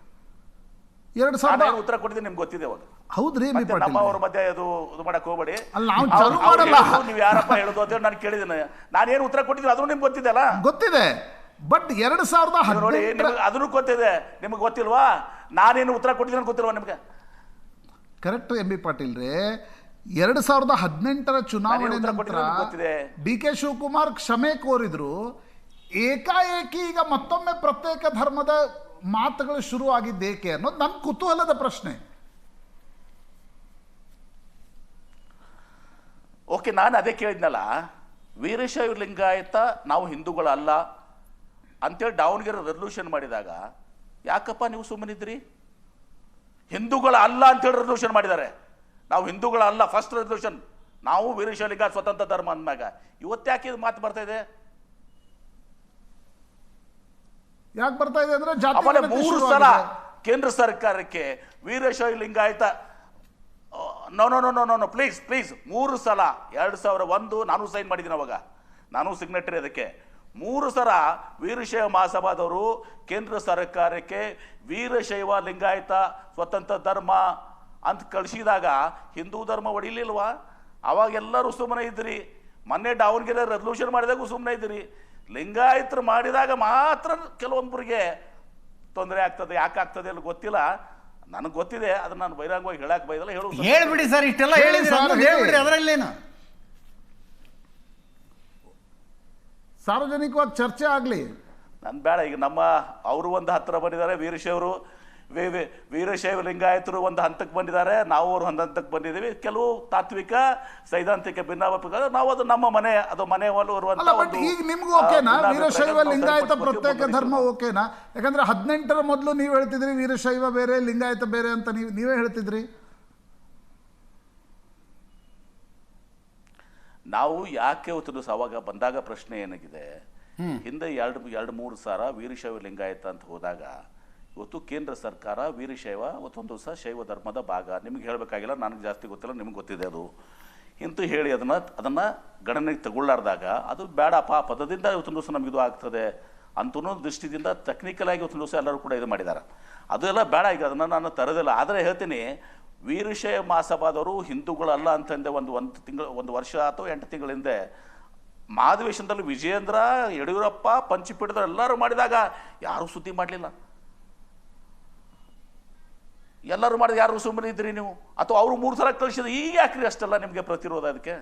2000 ಉತ್ತರ ಕೊಟ್ಟಿದ್ದೀನಿ ನಿಮ್ಗೆ ಗೊತ್ತಿದೆ ಅವಾಗ. ಹೌದ್ರಿ ಎಂ ಬಿ ಮತ್ತೆ ಪಾಟೀಲ್ ನಮ್ಮ ಅವ್ರ ಮಧ್ಯೆ ಅದು ಮಾಡಕ್ ಹೋಗ್ಬೇಡಿ. ಅಲ್ಲ, ನಾವು ಚಾಲು ಮಾಡಲ್ಲ. ನೀವು ಯಾರಪ್ಪ ಹೇಳುದು ಅಂತ ನಾನು ಕೇಳಿದ್ದೀನಿ. ನಾನೇನು ಉತ್ತರ ಕೊಟ್ಟಿದ್ದೀನಿ ಅದನ್ನು ನಿಮ್ಗೆ ಗೊತ್ತಿದೆ ಅಲ್ಲ? ಗೊತ್ತಿದೆ, ಬಟ್ 2018 ನೋಡಿ ಅದನ್ನು ಗೊತ್ತಿದೆ, ನಿಮ್ಗೆ ಗೊತ್ತಿಲ್ವಾ? ನಾನೇನು ಉತ್ತರ ಕೊಟ್ಟಿದ್ದೀನಿ ಗೊತ್ತಿಲ್ವಾ ನಿಮ್ಗೆ? ಕರೆಕ್ಟ್ ಎಂ ಬಿ ಪಾಟೀಲ್ ರೇ, 2018 ಚುನಾವಣೆ ಉತ್ತರ ನಂತರ ಕೊಟ್ಟಿದ್ದೀನಿ, ಗೊತ್ತಿದೆ. ಡಿ ಕೆ ಶಿವಕುಮಾರ್ ಕ್ಷಮೆ ಕೋರಿದ್ರು. ಏಕಾಏಕಿ ಈಗ ಮತ್ತೊಮ್ಮೆ ಪ್ರತ್ಯೇಕ ಧರ್ಮದ ಮಾತುಗಳು ಶುರು ಆಗಿದ್ದೇಕೆ ಅನ್ನೋದು ನನ್ನ ಕುತೂಹಲದ ಪ್ರಶ್ನೆ. ಓಕೆ, ನಾನು ಅದೇ ಕೇಳಿದ್ನಲ್ಲ, ವೀರಶೈವ ಲಿಂಗಾಯತ ನಾವು ಹಿಂದೂಗಳಲ್ಲ ಅಂತೇಳಿ ದಾವಣಗೆರೆ ರೆಸಲ್ಯೂಷನ್ ಮಾಡಿದಾಗ ಯಾಕಪ್ಪ ನೀವು ಸುಮ್ಮನಿದ್ರಿ? ಹಿಂದೂಗಳ ಅಲ್ಲ ಅಂತೇಳಿ ರೆಸಲ್ಯೂಷನ್ ಮಾಡಿದ್ದಾರೆ. ನಾವು ಹಿಂದೂಗಳ ಅಲ್ಲ, ಫಸ್ಟ್ ರೆಸಲ್ಯೂಷನ್, ನಾವು ವೀರಶೈವ ಲಿಂಗಾಯತ ಸ್ವತಂತ್ರ ಧರ್ಮ ಅಂದಾಗ ಇವತ್ತ್ಯಾಕೆ ಇದು ಮಾತು ಬರ್ತಾ ಇದೆ? ಯಾಕೆ ಬರ್ತಾ ಇದೆ ಅಂದ್ರೆ ಆಮೇಲೆ 3 ಸಲ ಕೇಂದ್ರ ಸರ್ಕಾರಕ್ಕೆ ವೀರಶೈವ ಲಿಂಗಾಯತ ನೋ ಪ್ಲೀಸ್ 3 ಸಲ 2001 ನಾನು ಸೈನ್ ಮಾಡಿದ್ದೀನಿ, ಅವಾಗ ನಾನು ಸಿಗ್ನೆಟರಿ. ಅದಕ್ಕೆ 3 ಸಲ ವೀರಶೈವ ಮಹಾಸಭಾದವರು ಕೇಂದ್ರ ಸರ್ಕಾರಕ್ಕೆ ವೀರಶೈವ ಲಿಂಗಾಯತ ಸ್ವತಂತ್ರ ಧರ್ಮ ಅಂತ ಕಳಿಸಿದಾಗ ಹಿಂದೂ ಧರ್ಮ ಹೊಡಿಲಿಲ್ವಾ? ಅವಾಗ ಎಲ್ಲರೂ ಸುಮ್ಮನೆ ಇದ್ರಿ. ಮೊನ್ನೆ ದಾವಣಗೆರೆ ರೆಸಲ್ಯೂಷನ್ ಮಾಡಿದಾಗೂ ಸುಮ್ಮನೆ ಇದ್ರಿ. ಲಿಂಗಾಯತರು ಮಾಡಿದಾಗ ಮಾತ್ರ ಕೆಲವೊಬ್ಬರಿಗೆ ತೊಂದರೆ ಆಗ್ತದೆ. ಯಾಕೆ ಆಗ್ತದೆ ಅಲ್ಲಿ ಗೊತ್ತಿಲ್ಲ, ನನಗೆ ಗೊತ್ತಿದೆ. ಅದನ್ನ ನಾನು ಬಹಿರಂಗವಾಗಿ ಹೇಳಕ್ ಬೈದಲ್ಲ, ಹೇಳ್ಬಿಡಿ ಸರ್, ಇಷ್ಟೆಲ್ಲ ಹೇಳ್ಬಿಡ್ರಿ, ಅದರಲ್ಲೇನು ಸಾರ್ವಜನಿಕವಾಗಿ ಚರ್ಚೆ ಆಗಲಿ. ನನ್ ಬೇಡ. ಈಗ ನಮ್ಮ ಅವರು ಒಂದು ಹತ್ರ ಬಂದಿದ್ದಾರೆ, ವೀರಶೈವರು ವೀರಶೈವ ಲಿಂಗಾಯತರು ಒಂದು ಹಂತಕ್ಕೆ ಬಂದಿದ್ದಾರೆ, ನಾವು ಅವ್ರ ಒಂದು ಹಂತಕ್ಕೆ ಬಂದಿದ್ದೀವಿ. ಕೆಲವು ತಾತ್ವಿಕ ಸೈದ್ಧಾಂತಿಕ ಭಿನ್ನಾಭಿಪ್ರಾಯ, ನಾವು ಅದು ನಮ್ಮ ಮನೆ, ಅದು ಮನೆ ಈಗ ನಿಮ್ಗೂ ಓಕೆನಾ ವೀರಶೈವ ಲಿಂಗಾಯತ ಪ್ರತ್ಯೇಕ ಧರ್ಮ ಓಕೆನಾ? ಯಾಕಂದ್ರೆ 18ರ ಮೊದಲು ನೀವು ಹೇಳ್ತಿದ್ರಿ ವೀರಶೈವ ಬೇರೆ ಲಿಂಗಾಯತ ಬೇರೆ ಅಂತ ನೀವೇ ಹೇಳ್ತಿದ್ರಿ. ನಾವು ಯಾಕೆ ಇವತ್ತು ಅವಾಗ ಬಂದಾಗ ಪ್ರಶ್ನೆ ಏನಾಗಿದೆ, ಹಿಂದೆ 2-3 ಸಾರ ವೀರಶೈವ ಲಿಂಗಾಯತ ಅಂತ ಹೋದಾಗ ಇವತ್ತು ಕೇಂದ್ರ ಸರ್ಕಾರ ವೀರಶೈವ ಒಂದು ದಿವಸ ಶೈವ ಧರ್ಮದ ಭಾಗ, ನಿಮ್ಗೆ ಹೇಳಬೇಕಾಗಿಲ್ಲ, ನನಗೆ ಜಾಸ್ತಿ ಗೊತ್ತಿಲ್ಲ, ನಿಮ್ಗೆ ಗೊತ್ತಿದೆ ಅದು ಇಂತೂ ಹೇಳಿ ಅದನ್ನು ಗಣನೆಗೆ ತಗೊಳ್ಳಾರ್ದಾಗ ಅದು ಬೇಡಪ್ಪ ಪದದಿಂದ ಇವತ್ತೊಂದು ದಿವಸ ನಮಗಿದು ಆಗ್ತದೆ ಅಂತನೋ ದೃಷ್ಟಿದಿಂದ ಟೆಕ್ನಿಕಲ್ ಆಗಿ ಇವತ್ತೊಂದು ದಿವಸ ಎಲ್ಲರೂ ಕೂಡ ಇದು ಮಾಡಿದ್ದಾರೆ. ಅದೆಲ್ಲ ಬೇಡ, ಈಗ ಅದನ್ನು ನಾನು ತರೋದಿಲ್ಲ. ಆದರೆ ಹೇಳ್ತೀನಿ, ವೀರಶೈವ ಮಹಾಸಭಾದವರು ಹಿಂದೂಗಳಲ್ಲ ಅಂತಂದೆ ಒಂದು ವರ್ಷ ಅಥವಾ 8 ತಿಂಗಳ ಹಿಂದೆ ಮಹಾಧಿವೇಶನದಲ್ಲಿ ವಿಜಯೇಂದ್ರ, ಯಡಿಯೂರಪ್ಪ, ಪಂಚಪೀಠದ ಎಲ್ಲರೂ ಮಾಡಿದಾಗ ಯಾರೂ ಸುದ್ದಿ ಮಾಡಲಿಲ್ಲ. ಎಲ್ಲರೂ ಮಾಡಿದ ಯಾರು ಸುಮ್ಮನೆ ಇದ್ರಿ ನೀವು? ಅಥವಾ ಅವರು 3 ಸಲ ಕಳಿಸಿದ್ರು, ಈಗ ಯಾಕ್ರಿ ಅಷ್ಟೆಲ್ಲ ನಿಮಗೆ ಪ್ರತಿರೋಧ? ಅದಕ್ಕೆ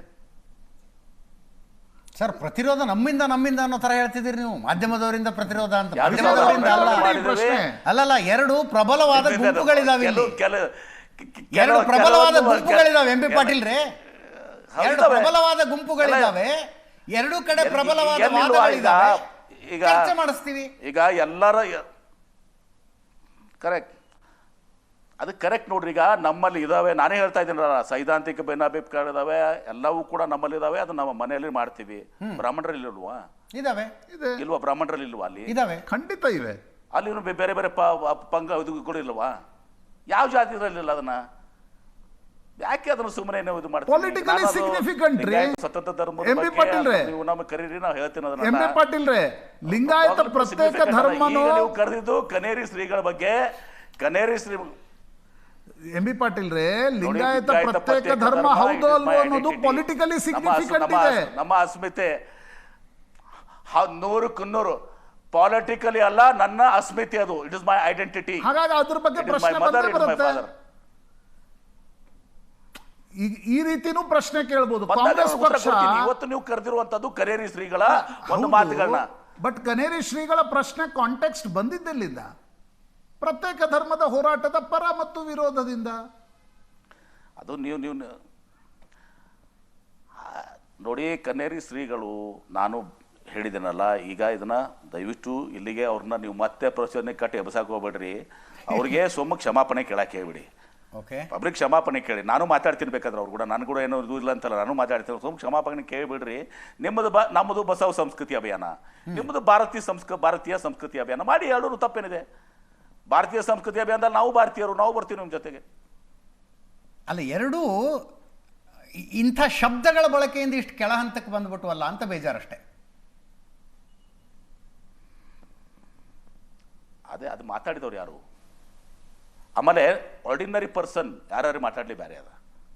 ಸರ್ ಪ್ರತಿರೋಧ ನಮ್ಮಿಂದ ಅನ್ನೋ ತರ ಹೇಳ್ತಿದ್ದೀರಿ ನೀವು. ಮಾಧ್ಯಮದವರಿಂದ ಪ್ರತಿರೋಧ ಅಂತ ಯಾರು ಮಾಧ್ಯಮದವರಿಂದ ಅಲ್ಲ. ಮಾಡಿದ್ವಿ? ಅಲ್ಲಲ್ಲ, 2 ಪ್ರಬಲವಾದ ಗುಂಪುಗಳಿದಾವೆ ಇಲ್ಲಿ. ಕೆಲವು 2 ಪ್ರಬಲವಾದ ಗುಂಪುಗಳಿದಾವೆ ಎಂ ಬಿ ಪಾಟೀಲ್ ರೇ. 2 ಪ್ರಬಲವಾದ ಗುಂಪುಗಳಿದಾವೆ, 2 ಕಡೆ ಪ್ರಬಲವಾದ ವಾದಗಳಿದಾವೆ. ಈಗ ಚರ್ಚೆ ಮಾಡಿಸ್ತೀವಿ. ಈಗ ಎಲ್ಲರ ಕರೆಕ್ಟ್, ಅದು ಕರೆಕ್ಟ್ ನೋಡ್ರಿ. ಈಗ ನಮ್ಮಲ್ಲಿ ಇದಾವೆ, ನಾನೇ ಹೇಳ್ತಾ ಇದ್ದೀನಲ್ಲ, ಸೈದ್ಧಾಂತಿಕ ಭಿನ್ನಾಭಿಪ್ರಾಯ ಇದಾವೆ, ಎಲ್ಲವೂ ಕೂಡ ನಮ್ಮಲ್ಲಿ ಇದಾವೆ. ಅದು ನಮ್ಮ ಮನೆಯಲ್ಲಿ ಮಾಡ್ತೀವಿ. ಬ್ರಾಹ್ಮಣರಲ್ಲಿ ಇಲ್ವಾ? ಇದಾವೆ. ಇಲ್ವಾ? ಬ್ರಾಹ್ಮಣರಲ್ಲಿ ಇಲ್ವಾ? ಅಲ್ಲಿ ಇದಾವೆ, ಖಂಡಿತ ಇವೆ. ಅಲ್ಲಿ ಬೇರೆ ಬೇರೆ ಪಂಗ ಇದು ಕೂಡ ಇಲ್ವಾ? ಯಾವ ಜಾತಿರಲ್ಲಿಲ್ಲ? ಅದನ್ನ ಯಾಕೆ ಅದನ್ನು ಸುಮ್ಮನೆ ನಾವು ಇದು ಮಾಡ್ತೀವಿ? Politically significant ರೀ. ಸ್ವತಂತ್ರ ಧರ್ಮದ ಎಂ ಬಿ ಪಾಟೀಲ್ ರೇ, ನೀವು ನಮಗೆ ಕರೀರಿ, ನಾವು ಹೇಳ್ತೀನಿ ಅದನ್ನ. ಎಂ ಬಿ ಪಾಟೀಲ್ ರೇ, ಲಿಂಗಾಯತ ಪ್ರತ್ಯೇಕ ಧರ್ಮನೋ ನೀವು ಕರೆದಿದ್ದು ಕನೇರಿ ಶ್ರೀಗಳ ಬಗ್ಗೆ. ಕನೇರಿ ಶ್ರೀ ಎಂ ಬಿ ಪಾಟೀಲ್ ರೇ, ಲಿಂಗಾಯತ ಪ್ರತ್ಯೇಕ ಧರ್ಮ ಹೌದು ಅಲ್ವೋ ಅನ್ನೋದು ಪೊಲಿಟಿಕಲಿ ಸಿಗ್ನಿಫಿಕೆಂಟ್ ಇದೆ. ನಮ್ಮ ಅಸ್ಮಿತೆ 100% ಪಾಲಿಟಿಕಲಿ ಅಲ್ಲ, ನನ್ನ ಅಸ್ಮಿತೆ ಅದು. It is my identity. ಹಾಗಾಗಿ ಅದ್ರ ಬಗ್ಗೆ ಪ್ರಶ್ನೆ ಬಂದೇ ಬರುತ್ತೆ. ಈ ರೀತಿನೂ ಪ್ರಶ್ನೆ ಕೇಳಬಹುದು. ಕಾಂಗ್ರೆಸ್ ಪಕ್ಷ ಇವತ್ತು ನೀವು ಕರೆದಿರುವಂತದ್ದು ಕನೇರಿ ಶ್ರೀಗಳ ಒಂದು ಮಾತುಗಳನ್ನ. ಬಟ್ ಕನೇರಿ ಶ್ರೀಗಳ ಪ್ರಶ್ನೆ ಕಾಂಟೆಕ್ಸ್ಟ್ ಬಂದಿದ್ದೆಲ್ಲಿಂದ? ಪ್ರತ್ಯೇಕ ಧರ್ಮದ ಹೋರಾಟದ ಪರ ಮತ್ತು ವಿರೋಧದಿಂದ. ಅದು ನೀವು ನೋಡಿ, ಕನೇರಿ ಶ್ರೀಗಳು ನಾನು ಹೇಳಿದ್ದೇನಲ್ಲ, ಈಗ ಇದನ್ನ ದಯವಿಟ್ಟು ಇಲ್ಲಿಗೆ ಅವ್ರನ್ನ ನೀವು ಮತ್ತೆ ಪ್ರಶ್ನೆ ಕಟ್ಟಿ ಎಬಸಾಕ್ ಹೋಗ್ಬೇಡ್ರಿ. ಅವ್ರಿಗೆ ಸುಮ್ಮ ಕ್ಷಮಾಪಣೆ ಕೇಳಕ್ಕೆ ಹೇಳ್ಬಿಡಿ. ಪಬ್ಲಿಕ್ ಕ್ಷಮಾಪಣೆ ಕೇಳಿ. ನಾನು ಮಾತಾಡ್ತೀನಿ ಬೇಕಾದ್ರೆ, ಅವ್ರು ಕೂಡ ನಾನು ಕೂಡ ಏನೋ ಇದು ಇಲ್ಲ ಅಂತಲ್ಲ, ನಾನು ಮಾತಾಡ್ತೀನಿ. ಸುಮ್ಮ ಕ್ಷಮಾಪಣೆ ಕೇಳಿಬಿಡ್ರಿ. ನಮ್ಮದು ಬಸವ ಸಂಸ್ಕೃತಿ ಅಭಿಯಾನ, ನಿಮ್ಮದು ಭಾರತೀಯ ಸಂಸ್ಕೃತಿ ಅಭಿಯಾನ ಮಾಡಿ. ಹೇಳೋರು ತಪ್ಪೇನಿದೆ? ಭಾರತೀಯ ಸಂಸ್ಕೃತಿ ಅಭಿಯಾನದಲ್ಲಿ ನಾವು ಭಾರತೀಯರು, ನಾವು ಬರ್ತೀವಿ ನಿಮ್ಮ ಜೊತೆಗೆ. ಅಲ್ಲ, 2 ಇಂಥ ಶಬ್ದಗಳ ಬಳಕೆಯಿಂದ ಇಷ್ಟು ಕೆಳ ಹಂತಕ್ಕೆ ಬಂದ್ಬಿಟ್ಟು ಅಲ್ಲ ಅಂತ ಬೇಜಾರಷ್ಟೇ. ಅದು ಮಾತಾಡಿದವ್ರು ಯಾರು? ಆಮೇಲೆ ಆರ್ಡಿನರಿ ಪರ್ಸನ್ ಯಾರು ಮಾತಾಡಲಿ ಬೇರೆ ಅದ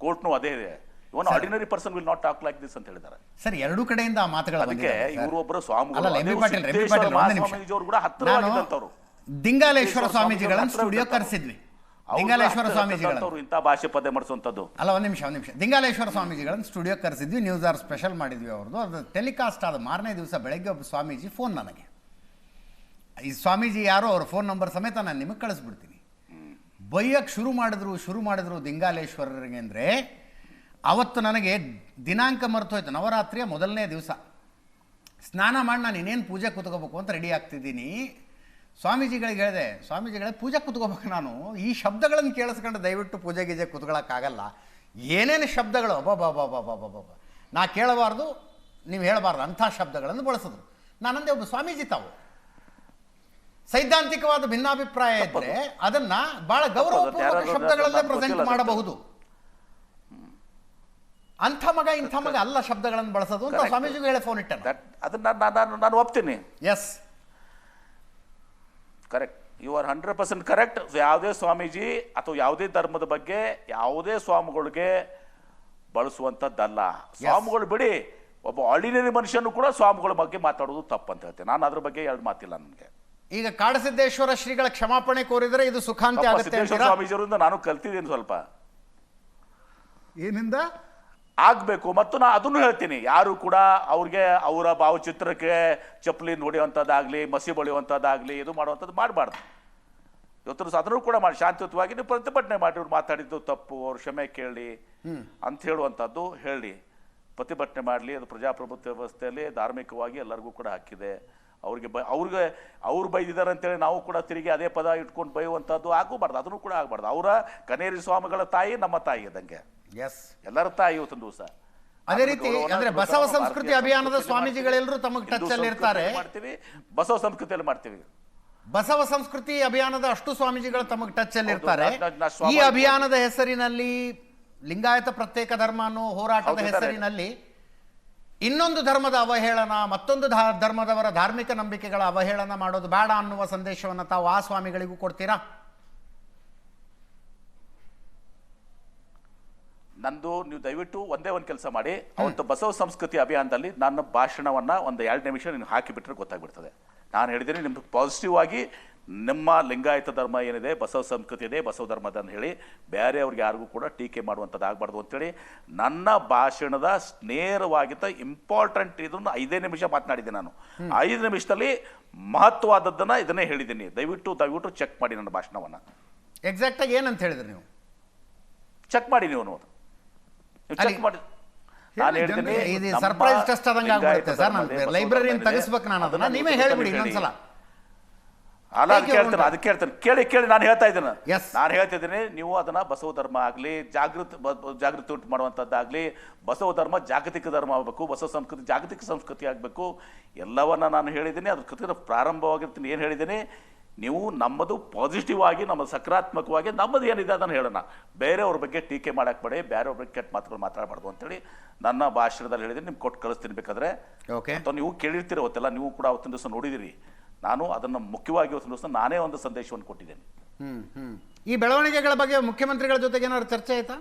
ಕೋರ್ಟ್ನು ಅದೇ ಇದೆ. Even ordinary person will not talk like this ಅಂತ ಹೇಳಿದ್ದಾರೆ. ಸರ್ ಎರಡು ಕಡೆಯಿಂದ ಆ ಮಾತುಗಳು ಅದಕ್ಕೆ ಇವರು ಒಬ್ಬರು ಸ್ವಾಮಿಗಳು ಅಲ್ಲ, M B Patil, M B Patil, ಒಂದು ನಿಮಿಷ. ಸ್ವಾಮೀಜಿಯವರು ಕೂಡ ಹತ್ತಿರವಾಗಿದ್ದಂಥವ್ರು. ದಿಂಗಾಲೇಶ್ವರ ಸ್ವಾಮೀಜಿಗಳನ್ನ ಸ್ಟುಡಿಯೋ ಕರೆಸಿದ್ವಿ. ದಿಂಗಾಲೇಶ್ವರ ಸ್ವಾಮೀಜಿಗಳು ಇಂಥ ಭಾಷೆ ಪದ್ಯ ಮಾಡಿಸುವಂಥದ್ದು. ಅಲ್ಲ, ಒಂದು ನಿಮಿಷ. ದಿಂಗಾಲೇಶ್ವರ ಸ್ವಾಮೀಜಿಗಳನ್ನ ಸ್ಟುಡಿಯೋ ಕರೆಸಿದ್ವಿ, ನ್ಯೂಸ್ ಆರ್ ಸ್ಪೆಷಲ್ ಮಾಡಿದ್ವಿ. ಅವ್ರದ್ದು ಅದು ಟೆಲಿಕಾಸ್ಟ್ ಆದ ಮಾರನೇ ದಿವಸ ಬೆಳಗ್ಗೆ ಒಬ್ಬ ಸ್ವಾಮೀಜಿ ಫೋನ್ ನನಗೆ, ಈ ಸ್ವಾಮೀಜಿ ಯಾರೋ ಅವ್ರ ಫೋನ್ ನಂಬರ್ ಸಮೇತ ನಾನು ನಿಮಗೆ ಕಳಿಸ್ಬಿಡ್ತೀನಿ. ಬೈಯಕ್ಕೆ ಶುರು ಮಾಡಿದ್ರು ದಿಂಗಾಲೇಶ್ವರರಿಗೆ. ಅಂದರೆ ಅವತ್ತು ನನಗೆ ದಿನಾಂಕ ಮರೆತು ಹೋಯ್ತು. ನವರಾತ್ರಿಯ ಮೊದಲನೇ ದಿವಸ ಸ್ನಾನ ಮಾಡಿ ನಾನು ಇನ್ನೇನು ಪೂಜೆ ಕೂತ್ಕೋಬೇಕು ಅಂತ ರೆಡಿ ಆಗ್ತಿದ್ದೀನಿ. ಸ್ವಾಮೀಜಿಗಳಿಗೆ ಹೇಳಿದೆ, ಸ್ವಾಮೀಜಿಗಳೇ ಪೂಜೆ ಕೂತ್ಕೋಬೇಕು, ನಾನು ಈ ಶಬ್ದಗಳನ್ನು ಕೇಳಿಸ್ಕೊಂಡು ದಯವಿಟ್ಟು ಪೂಜೆ ಗೀಜೆ ಕೂತ್ಕೊಳ್ಳೋಕ್ಕಾಗಲ್ಲ. ಏನೇನು ಶಬ್ದಗಳು ಅಬ್ಬಬ್ಬಬ್ಬಬ್ಬಬ್ಬಬ್ಬ ನಾ ಕೇಳಬಾರ್ದು, ನೀವು ಹೇಳಬಾರ್ದು ಅಂಥ ಶಬ್ದಗಳನ್ನು ಬಳಸಿದ್ರು. ನಾನಂದೇ ಒಬ್ಬ ಸ್ವಾಮೀಜಿ ತಾವು ಸೈದ್ಧಾಂತಿಕವಾದ ಭಿನ್ನಾಭಿಪ್ರಾಯ ಇದ್ದರೆ ಅದನ್ನ ಬಹಳ ಗೌರವಪೂರ್ವಕ ಶಬ್ದಗಳಲ್ಲೇ ಪ್ರೆಸೆಂಟ್ ಮಾಡಬಹುದು. ಅಂಥ ಮಗ ಇಂಥ ಮಗ ಅಲ್ಲ ಶಬ್ದಗಳನ್ನು ಬಳಸೋದು ಅಂತ ಸ್ವಾಮೀಜಿಗೂ ಹೇಳಿ ಫೋನ್ ಇಟ್ಟೆ. ಅದನ್ನ ನಾನು ಒಪ್ತೀನಿ. Yes, correct, you are 100% correct. ಯಾವುದೇ ಸ್ವಾಮೀಜಿ ಅಥವಾ ಯಾವುದೇ ಧರ್ಮದ ಬಗ್ಗೆ ಯಾವುದೇ ಸ್ವಾಮಿಗಳಿಗೆ ಬಳಸುವಂಥದ್ದಲ್ಲ. ಸ್ವಾಮಿಗಳು ಬಿಡಿ, ಒಬ್ಬ ಆರ್ಡಿನರಿ ಮನುಷ್ಯನು ಕೂಡ ಸ್ವಾಮಿಗಳ ಬಗ್ಗೆ ಮಾತಾಡೋದು ತಪ್ಪಂತ ಹೇಳ್ತೇನೆ ನಾನು. ಅದ್ರ ಬಗ್ಗೆ ಎರಡು ಮಾತಿಲ್ಲ ನನಗೆ. ಈಗ ಕಾಡಸಿದ್ದೇಶ್ವರ ಶ್ರೀಗಳ ಕ್ಷಮಾಪಣೆ ಕೋರಿದರೆ ಇದು ಸುಖಾಂತಿ ಆಗುತ್ತೆ. ಸಿದ್ದೇಶ್ವರ ಸ್ವಾಮೀಜಿಯವರಿಂದ ನಾನು ಕಲ್ತಿದ್ದೀನಿ ಸ್ವಲ್ಪ. ಏನಿಂದ ಆಗಬೇಕು. ಮತ್ತು ನಾನು ಅದನ್ನು ಹೇಳ್ತೀನಿ, ಯಾರು ಕೂಡ ಅವ್ರಿಗೆ ಅವರ ಭಾವಚಿತ್ರಕ್ಕೆ ಚಪ್ಪಲಿ ಹೊಡೆಯುವಂಥದ್ದಾಗಲಿ, ಮಸಿ ಬಳಿಯುವಂಥದ್ದಾಗಲಿ, ಇದು ಮಾಡುವಂಥದ್ದು ಮಾಡಬಾರ್ದು. ಇವತ್ತು ಅದನ್ನು ಕೂಡ ಮಾಡಿ ಶಾಂತಿಯುತವಾಗಿ ನೀವು ಪ್ರತಿಭಟನೆ ಮಾಡಿ, ಅವ್ರು ಮಾತಾಡಿದ್ದು ತಪ್ಪು, ಅವ್ರ ಕ್ಷಮೆ ಕೇಳಿ ಅಂತ ಹೇಳುವಂಥದ್ದು ಹೇಳಿ ಪ್ರತಿಭಟನೆ ಮಾಡಲಿ. ಅದು ಪ್ರಜಾಪ್ರಭುತ್ವ ವ್ಯವಸ್ಥೆಯಲ್ಲಿ ಧಾರ್ಮಿಕವಾಗಿ ಎಲ್ಲರಿಗೂ ಕೂಡ ಹಕ್ಕಿದೆ. ಅವ್ರು ಬೈದಿದ್ದಾರೆ ಅಂತೇಳಿ ನಾವು ಕೂಡ ತಿರುಗಿ ಅದೇ ಪದ ಇಟ್ಕೊಂಡು ಬೈಯುವಂಥದ್ದು ಆಗಬಾರ್ದು. ಅದನ್ನು ಕೂಡ ಆಗಬಾರ್ದು. ಅವರ ಕನೇರಿ ಸ್ವಾಮಿಗಳ ತಾಯಿ ನಮ್ಮ ತಾಯಿ ಇದ್ದಂಗೆ, ಎಲ್ಲರ ತಾಯಿ ಇವತ್ತೊಂದು ದಿವಸ. ಅದೇ ರೀತಿ ಅಂದ್ರೆ ಬಸವ ಸಂಸ್ಕೃತಿ ಅಭಿಯಾನದ ಸ್ವಾಮೀಜಿಗಳೆಲ್ಲರೂ ತಮಗೆ ಟಚ್ ಅಲ್ಲಿ ಇರ್ತಾರೆ. ಮಾಡ್ತೀವಿ, ಬಸವ ಸಂಸ್ಕೃತಿಯಲ್ಲಿ ಮಾಡ್ತೀವಿ. ಬಸವ ಸಂಸ್ಕೃತಿ ಅಭಿಯಾನದ ಅಷ್ಟು ಸ್ವಾಮೀಜಿಗಳು ತಮಗೆ ಟಚ್ ಅಲ್ಲಿ ಇರ್ತಾರೆ. ಈ ಅಭಿಯಾನದ ಹೆಸರಿನಲ್ಲಿ ಲಿಂಗಾಯತ ಪ್ರತ್ಯೇಕ ಧರ್ಮ ಅನ್ನೋ ಹೋರಾಟದ ಹೆಸರಿನಲ್ಲಿ ಇನ್ನೊಂದು ಧರ್ಮದ ಅವಹೇಳನ, ಮತ್ತೊಂದು ಧರ್ಮದವರ ಧಾರ್ಮಿಕ ನಂಬಿಕೆಗಳ ಅವಹೇಳನ ಮಾಡೋದು ಬೇಡ ಅನ್ನುವ ಸಂದೇಶವನ್ನು ತಾವು ಆ ಸ್ವಾಮಿಗಳಿಗೂ ಕೊಡ್ತೀರಾ? ನಂದು ನೀವು ದಯವಿಟ್ಟು ಒಂದೇ ಒಂದು ಕೆಲಸ ಮಾಡಿ, ಅವತ್ತು ಬಸವ ಸಂಸ್ಕೃತಿ ಅಭಿಯಾನದಲ್ಲಿ ನನ್ನ ಭಾಷಣವನ್ನ ಒಂದು 2 ನಿಮಿಷ ನೀವು ಹಾಕಿಬಿಟ್ರೆ ಗೊತ್ತಾಗ್ಬಿಡ್ತದೆ. ನಾನು ಹೇಳಿದ್ದೀನಿ ನಿಮ್ಗೆ ಪಾಸಿಟಿವ್ ಆಗಿ ನಿಮ್ಮ ಲಿಂಗಾಯತ ಧರ್ಮ ಏನಿದೆ, ಬಸವ ಸಂಸ್ಕೃತಿ ಇದೆ, ಬಸವ ಧರ್ಮದ ಅಂತ ಹೇಳಿ ಬೇರೆಯವ್ರಿಗೆ ಯಾರಿಗೂ ಕೂಡ ಟೀಕೆ ಮಾಡುವಂಥದ್ದು ಆಗಬಾರ್ದು ಅಂತೇಳಿ ನನ್ನ ಭಾಷಣದ ನೇರವಾಗಿದ್ದ ಇಂಪಾರ್ಟೆಂಟ್ ಇದನ್ನು 5 ನಿಮಿಷ ಮಾತನಾಡಿದ್ದೀನಿ ನಾನು. 5 ನಿಮಿಷದಲ್ಲಿ ಮಹತ್ವವಾದದ್ದನ್ನು ಇದನ್ನೇ ಹೇಳಿದ್ದೀನಿ. ದಯವಿಟ್ಟು ಚೆಕ್ ಮಾಡಿ ನನ್ನ ಭಾಷಣವನ್ನು. ಎಕ್ಸಾಕ್ಟ್ ಆಗಿ ಏನಂತ ಹೇಳಿದ್ರಿ ನೀವು? ಚೆಕ್ ಮಾಡಿ ನೀವು ಚೆಕ್ ಮಾಡಿ. ನಾನು ಹೇಳ್ತೀನಿ, ಸರ್ಪ್ರೈಸ್ ಟೆಸ್ಟ್ ಆದಂಗೆ ಆಗ್ಬಿಡುತ್ತೆ ಸರ್. ನಾನು ಲೈಬ್ರರಿಯನ್ನು ತೆಗಿಸ್ಬೇಕು, ನಾನು ಅದನ್ನ ನೀವೇ ಹೇಳಿಬಿಡಿ ಇನ್ನೊಂದ್ಸಲ. ಅಲ್ಲ, ಅದಕ್ಕೆ ಹೇಳ್ತೇನೆ ಕೇಳಿ ನಾನು ಹೇಳ್ತಾ ಇದ್ದೀನಿ. ನಾನು ಹೇಳ್ತಿದ್ದೀನಿ, ನೀವು ಅದನ್ನ ಬಸವ ಧರ್ಮ ಆಗಲಿ, ಜಾಗೃತಿ ಉಂಟು ಮಾಡುವಂಥದ್ದಾಗಲಿ, ಬಸವ ಧರ್ಮ ಜಾಗತಿಕ ಧರ್ಮ ಆಗಬೇಕು, ಬಸವ ಸಂಸ್ಕೃತಿ ಜಾಗತಿಕ ಸಂಸ್ಕೃತಿ ಆಗಬೇಕು, ಎಲ್ಲವನ್ನ ನಾನು ಹೇಳಿದ್ದೀನಿ. ಅದ್ರ ಕೃತಿನ ಪ್ರಾರಂಭವಾಗಿರ್ತೀನಿ. ಏನು ಹೇಳಿದ್ದೀನಿ, ನೀವು ನಮ್ಮದು ಪಾಸಿಟಿವ್ ಆಗಿ, ನಮ್ಮದು ಸಕಾರಾತ್ಮಕವಾಗಿ ನಮ್ಮದು ಏನಿದೆ ಅದನ್ನು ಹೇಳೋಣ. ಬೇರೆಯವ್ರ ಬಗ್ಗೆ ಟೀಕೆ ಮಾಡಕ್ಕೆ ಬೇಡ, ಬೇರೆಯವ್ರ ಬಗ್ಗೆ ಕೆಟ್ಟ ಮಾತುಗಳು ಮಾತಾಡಬಾರ್ದು ಅಂತೇಳಿ ನನ್ನ ಭಾಷಣದಲ್ಲಿ ಹೇಳಿದ್ದೀನಿ. ನಿಮ್ಗೆ ಕೊಟ್ಟು ಕಳಿಸ್ತೀನಿ ಬೇಕಾದ್ರೆ. ಅಥವಾ ನೀವು ಕೇಳಿರ್ತೀರ ಅವತ್ತೆಲ್ಲ, ನೀವು ಕೂಡ ಅವತ್ತಿನ ದಿವಸ ನೋಡಿದಿರಿ. ನಾನು ಅದನ್ನು ಮುಖ್ಯವಾಗಿ ಇವತ್ತಿನ ದಿವಸ ನಾನೇ ಒಂದು ಸಂದೇಶವನ್ನು ಕೊಟ್ಟಿದ್ದೇನೆ. ಈ ಬೆಳವಣಿಗೆಗಳ ಬಗ್ಗೆ ಮುಖ್ಯಮಂತ್ರಿಗಳ ಜೊತೆಗೆ ಏನಾದ್ರು ಚರ್ಚೆ ಆಯ್ತಾ?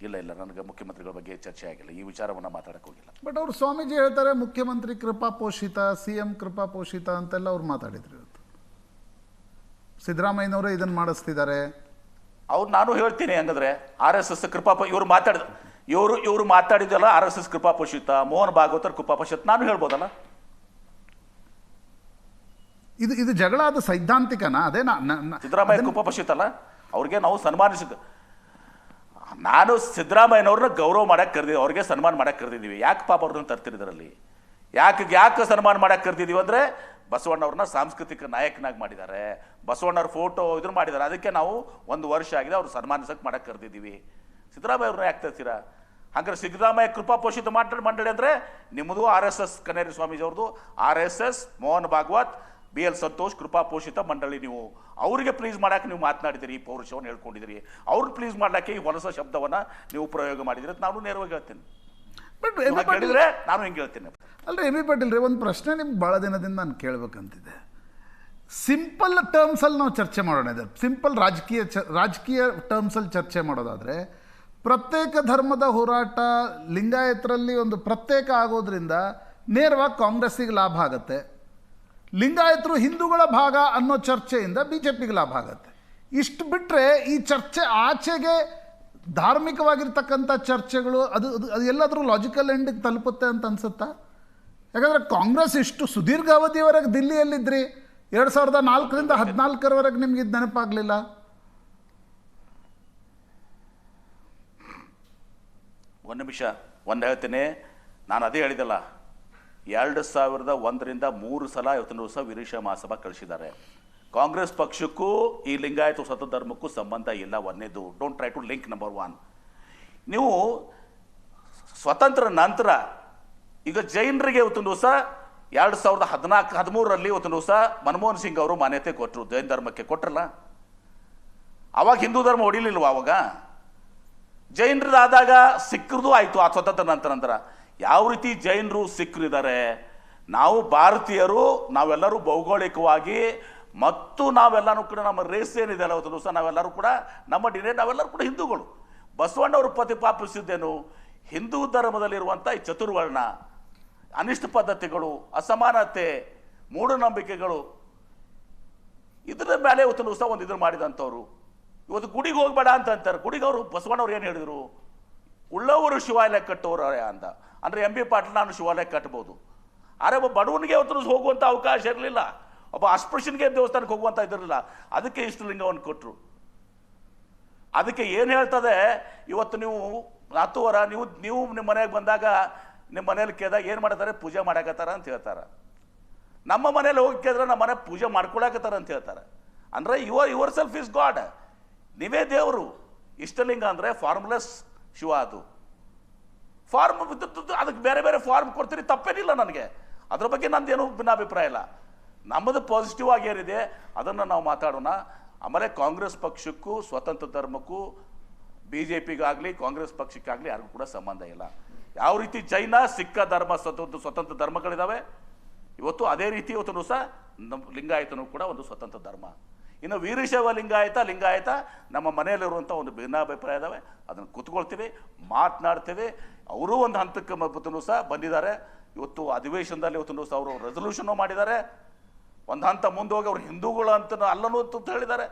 ಇಲ್ಲ, ನನಗೆ ಮುಖ್ಯಮಂತ್ರಿಗಳ ಬಗ್ಗೆ ಚರ್ಚೆ ಆಗಿಲ್ಲ, ಈ ವಿಚಾರವನ್ನು ಮಾತಾಡಕ್ಕೆ ಹೋಗಿಲ್ಲ. ಬಟ್ ಅವರು ಸ್ವಾಮೀಜಿ ಹೇಳ್ತಾರೆ ಮುಖ್ಯಮಂತ್ರಿ ಕೃಪಾ ಪೋಷಿತ, CM ಕೃಪಾ ಪೋಷಿತ ಅಂತೆಲ್ಲ ಅವ್ರು ಮಾತಾಡಿದ್ರು. ಇವತ್ತು ಸಿದ್ದರಾಮಯ್ಯನವರೇ ಇದನ್ನು ಮಾಡಿಸ್ತಿದ್ದಾರೆ. ನಾನು ಹೇಳ್ತೀನಿ, ಹಂಗಂದ್ರೆ RSS ಕೃಪಾ ಇವರು ಮಾತಾಡಿದಲ್ಲ, RSS ಕೃಪಾ ಪೋಷಿತ, ಮೋಹನ್ ಭಾಗವತರ್ ಕೃಪಾ ಪೋಷಿತ ನಾನು ಹೇಳ್ಬೋದಲ್ಲ. ಇದು ಜಗಳ ಅದು ಸೈದ್ಧಾಂತಿಕನಾ? ಅದೇ ಸಿದ್ದರಾಮಯ್ಯ ಕೃಪಾ ಪೋಷಿತ ಅಲ್ಲ, ಅವ್ರಿಗೆ ನಾವು ನಾನು ಸಿದ್ದರಾಮಯ್ಯನವ್ರನ್ನ ಗೌರವ ಮಾಡಕ್ಕೆ ಕರೆದಿದ್ದೀವಿ, ಅವ್ರಿಗೆ ಸನ್ಮಾನ ಮಾಡಕ್ಕೆ ಕರೆದಿದ್ದೀವಿ. ಯಾಕೆ ಪಾಪ ಅವ್ರನ್ನ ತರ್ತಿರಿದ್ರಲ್ಲಿ? ಯಾಕೆ ಸನ್ಮಾನ ಮಾಡಕ್ಕೆ ಕರೆದಿದ್ದೀವಿ ಅಂದರೆ, ಬಸವಣ್ಣವ್ರನ್ನ ಸಾಂಸ್ಕೃತಿಕ ನಾಯಕನಾಗಿ ಮಾಡಿದ್ದಾರೆ, ಬಸವಣ್ಣವ್ರ ಫೋಟೋ ಇದನ್ನು ಮಾಡಿದ್ದಾರೆ. ಅದಕ್ಕೆ ನಾವು 1 ವರ್ಷ ಆಗಿದೆ ಅವ್ರು ಸನ್ಮಾನಿಸಕ್ಕೆ ಮಾಡಕ್ಕೆ ಕರೆದಿದ್ದೀವಿ. ಸಿದ್ದರಾಮಯ್ಯ ಅವ್ರನ್ನ ಯಾಕೆ ತರ್ತೀರಾ? ಹಾಗಾದ್ರೆ ಸಿದ್ದರಾಮಯ್ಯ ಕೃಪಾ ಪೋಷಿತ ಮಂಡಳಿ ಅಂದರೆ ನಿಮ್ಮದು RSS ಕನೇರಿ ಸ್ವಾಮೀಜಿ ಅವ್ರದ್ದು, RSS ಮೋಹನ್ ಭಾಗವತ್, BL ಸಂತೋಷ್ ಕೃಪಾ ಪೋಷಿತ ಮಂಡಳಿ. ನೀವು ಅವರಿಗೆ ಪ್ಲೀಸ್ ಮಾಡಕ್ಕೆ ನೀವು ಮಾತನಾಡಿದಿರಿ, ಈ ಪೌರುಷವನ್ನು ಹೇಳ್ಕೊಂಡಿದ್ದೀರಿ. ಅವ್ರನ್ನ ಪ್ಲೀಸ್ ಮಾಡಲಿಕ್ಕೆ ಈ ಹೊಲಸ ಶಬ್ದವನ್ನು ನೀವು ಪ್ರಯೋಗ ಮಾಡಿದಿರಿ ಅಂತ ನಾನು ನೇರವಾಗಿ ಹೇಳ್ತೇನೆ. ಬಟ್ ಹೇಳಿದ್ರೆ ನಾನು ಹಿಂಗೆ ಹೇಳ್ತೇನೆ. ಅಲ್ರಿ ಎಂ ಬಿ ಪಾಟೀಲ್ ರೀ, ಒಂದು ಪ್ರಶ್ನೆ ನಿಮ್ಗೆ ಭಾಳ ದಿನದಿಂದ ನಾನು ಕೇಳಬೇಕಂತಿದೆ. ಸಿಂಪಲ್ ಟರ್ಮ್ಸಲ್ಲಿ ನಾವು ಚರ್ಚೆ ಮಾಡೋಣ. ಇದೆ ಸಿಂಪಲ್ ರಾಜಕೀಯ ಟರ್ಮ್ಸಲ್ಲಿ ಚರ್ಚೆ ಮಾಡೋದಾದರೆ, ಪ್ರತ್ಯೇಕ ಧರ್ಮದ ಹೋರಾಟ ಲಿಂಗಾಯತರಲ್ಲಿ ಒಂದು ಪ್ರತ್ಯೇಕ ಆಗೋದ್ರಿಂದ ನೇರವಾಗಿ ಕಾಂಗ್ರೆಸ್ಸಿಗೆ ಲಾಭ ಆಗುತ್ತೆ. ಲಿಂಗಾಯತರು ಹಿಂದೂಗಳ ಭಾಗ ಅನ್ನೋ ಚರ್ಚೆಯಿಂದ ಬಿ ಜೆ ಪಿಗೆ ಲಾಭ ಆಗುತ್ತೆ. ಇಷ್ಟು ಬಿಟ್ಟರೆ ಈ ಚರ್ಚೆ ಆಚೆಗೆ ಧಾರ್ಮಿಕವಾಗಿರ್ತಕ್ಕಂಥ ಚರ್ಚೆಗಳು ಅದು ಎಲ್ಲಾದರೂ ಲಾಜಿಕಲ್ ಎಂಡಿಗೆ ತಲುಪುತ್ತೆ ಅಂತ ಅನ್ಸುತ್ತಾ? ಯಾಕಂದರೆ ಕಾಂಗ್ರೆಸ್ ಇಷ್ಟು ಸುದೀರ್ಘ ಅವಧಿಯವರೆಗೆ ದಿಲ್ಲಿಯಲ್ಲಿದ್ರಿ, 2004ರಿಂದ 2014ರವರೆಗೆ ನಿಮ್ಗೆ ಇದು ನೆನಪಾಗಲಿಲ್ಲ? ಒಂದು ನಿಮಿಷ ಹೇಳ್ತೇನೆ. ನಾನು ಅದೇ ಹೇಳಿದಲ್ಲ, 2001ರಿಂದ 3 ಸಲ ಇವತ್ತಿನ ದಿವಸ ವೀರಶೈವ ಮಹಾಸಭಾ ಕಳಿಸಿದ್ದಾರೆ. ಕಾಂಗ್ರೆಸ್ ಪಕ್ಷಕ್ಕೂ ಈ ಲಿಂಗಾಯತ ಸ್ವತಂತ್ರ ಧರ್ಮಕ್ಕೂ ಸಂಬಂಧ ಇಲ್ಲ. ಒಂದೇದು, don't try to link. Number 1, ನೀವು ಸ್ವತಂತ್ರ ನಂತರ ಈಗ ಜೈನರಿಗೆ ಇವತ್ತಿನ ದಿವಸ 2013ರಲ್ಲಿ ಇವತ್ತಿನ ದಿವಸ ಮನಮೋಹನ್ ಸಿಂಗ್ ಅವರು ಮಾನ್ಯತೆ ಕೊಟ್ಟರು, ಜೈನ ಧರ್ಮಕ್ಕೆ ಕೊಟ್ಟರಲ್ಲ. ಅವಾಗ ಹಿಂದೂ ಧರ್ಮ ಹೊಡಿಲಿಲ್ವ? ಅವಾಗ ಜೈನರದಾದಾಗ ಸಿಖ್ರದು ಆಯಿತು ಆ ಸ್ವತಂತ್ರ ನಂತರ. ಯಾವ ರೀತಿ ಜೈನರು ಸಿಖ್ರು ಇದ್ದಾರೆ, ನಾವು ಭಾರತೀಯರು ನಾವೆಲ್ಲರೂ ಭೌಗೋಳಿಕವಾಗಿ ಮತ್ತು ನಾವೆಲ್ಲರೂ ಕೂಡ ನಮ್ಮ ರೇಸ್ ಏನಿದೆ ಅಲ್ಲ ಇವತ್ತು ದಿವಸ ನಾವೆಲ್ಲರೂ ಕೂಡ ನಮ್ಮ ನಾವೆಲ್ಲರೂ ಕೂಡ ಹಿಂದೂಗಳು. ಬಸವಣ್ಣವರು ಪ್ರತಿಪಾದಿಸಿದ್ದೇನು? ಹಿಂದೂ ಧರ್ಮದಲ್ಲಿರುವಂಥ ಈ ಚತುರ್ವರ್ಣ, ಅನಿಷ್ಟ ಪದ್ಧತಿಗಳು, ಅಸಮಾನತೆ, ಮೂಢನಂಬಿಕೆಗಳು, ಇದರ ಮೇಲೆ ಇವತ್ತು ದಿವಸ ಒಂದು ಇದನ್ನು ಮಾಡಿದಂಥವ್ರು. ಇವತ್ತು ಗುಡಿಗೆ ಹೋಗ್ಬೇಡ ಅಂತ ಅಂತಾರೆ. ಗುಡಿಗೆ ಅವರು ಬಸವಣ್ಣವ್ರು ಏನು ಹೇಳಿದರು? ಉಳ್ಳವರು ಶಿವಾಲಯ ಕಟ್ಟೋರು ಅಂತ. ಅಂದರೆ ಎಂ ಬಿ ಪಾಟೀಲ್ ನಾನು ಶಿವಾಲಯ ಕಟ್ಬೋದು, ಆದರೆ ಒಬ್ಬ ಬಡವನಿಗೆ ಇವತ್ತು ಹೋಗುವಂಥ ಅವಕಾಶ ಇರಲಿಲ್ಲ, ಒಬ್ಬ ಅಸ್ಪೃಶ್ಯನಿಗೆ ದೇವಸ್ಥಾನಕ್ಕೆ ಹೋಗುವಂಥ ಇದಿರಲಿಲ್ಲ. ಅದಕ್ಕೆ ಇಷ್ಟು ಲಿಂಗವನ್ನು ಕೊಟ್ಟರು. ಅದಕ್ಕೆ ಏನು ಹೇಳ್ತದೆ ಇವತ್ತು ನೀವು ನಾತುವರ ನೀವು ನಿಮ್ಮ ಮನೆಗೆ ಬಂದಾಗ ನಿಮ್ಮ ಮನೇಲಿ ಕೇಳಿದಾಗ ಏನು ಮಾಡ್ತಾರೆ? ಪೂಜೆ ಮಾಡಕತ್ತಾರ ಅಂತ ಹೇಳ್ತಾರೆ. ನಮ್ಮ ಮನೇಲಿ ಹೋಗಿ ಕೇಳಿದ್ರೆ ನಮ್ಮ ಮನೆ ಪೂಜೆ ಮಾಡ್ಕೊಳಕತ್ತಾರ ಅಂತ ಹೇಳ್ತಾರೆ. ಅಂದರೆ ಯುವರ್ ಸೆಲ್ಫ್ ಇಸ್ ಗಾಡ್, ನೀವೇ ದೇವರು. ಇಷ್ಟಲಿಂಗ ಅಂದರೆ ಫಾರ್ಮ್ಲೆಸ್ ಶಿವ. ಅದು ಫಾರ್ಮ್ ಅದಕ್ಕೆ ಬೇರೆ ಬೇರೆ ಫಾರ್ಮ್ ಕೊಡ್ತೀರಿ, ತಪ್ಪೇನಿಲ್ಲ ನನಗೆ, ಅದ್ರ ಬಗ್ಗೆ ನಂದೇನು ಭಿನ್ನಾಭಿಪ್ರಾಯ ಇಲ್ಲ. ನಮ್ಮದು ಪಾಸಿಟಿವ್ ಆಗಿ ಏನಿದೆ ಅದನ್ನು ನಾವು ಮಾತಾಡೋಣ. ಆಮೇಲೆ ಕಾಂಗ್ರೆಸ್ ಪಕ್ಷಕ್ಕೂ ಸ್ವತಂತ್ರ ಧರ್ಮಕ್ಕೂ ಬಿ ಜೆ ಪಿಗಾಗಲಿ ಕಾಂಗ್ರೆಸ್ ಪಕ್ಷಕ್ಕಾಗಲಿ ಯಾರಿಗೂ ಕೂಡ ಸಂಬಂಧ ಇಲ್ಲ. ಯಾವ ರೀತಿ ಜೈನ ಸಿಖ್ ಧರ್ಮ ಸ್ವತಂತ್ರ ಧರ್ಮಗಳಿದ್ದಾವೆ, ಇವತ್ತು ಅದೇ ರೀತಿ ಇವತ್ತು ಸಹ ನಮ್ಮ ಲಿಂಗಾಯತನೂ ಕೂಡ ಒಂದು ಸ್ವತಂತ್ರ ಧರ್ಮ. ಇನ್ನು ವೀರಶೈವ ಲಿಂಗಾಯತ ನಮ್ಮ ಮನೆಯಲ್ಲಿರುವಂಥ ಒಂದು ಭಿನ್ನಾಭಿಪ್ರಾಯ ಇದ್ದಾವೆ, ಅದನ್ನು ಕೂತ್ಕೊಳ್ತೀವಿ, ಮಾತನಾಡ್ತೀವಿ. ಅವರೂ ಒಂದು ಹಂತಕ್ಕೆ ಇವತ್ತು ಸಹ ಬಂದಿದ್ದಾರೆ. ಇವತ್ತು ಅಧಿವೇಶನದಲ್ಲಿ ಇವತ್ತು ಸಹ ಅವರು ರೆಸಲ್ಯೂಷನ್ನು ಮಾಡಿದ್ದಾರೆ. ಒಂದು ಹಂತ ಮುಂದೆ ಹೋಗಿ ಅವರು ಹಿಂದೂಗಳು ಅಂತ ಅಲ್ಲನೂ ಅಂತ ಹೇಳಿದ್ದಾರೆ.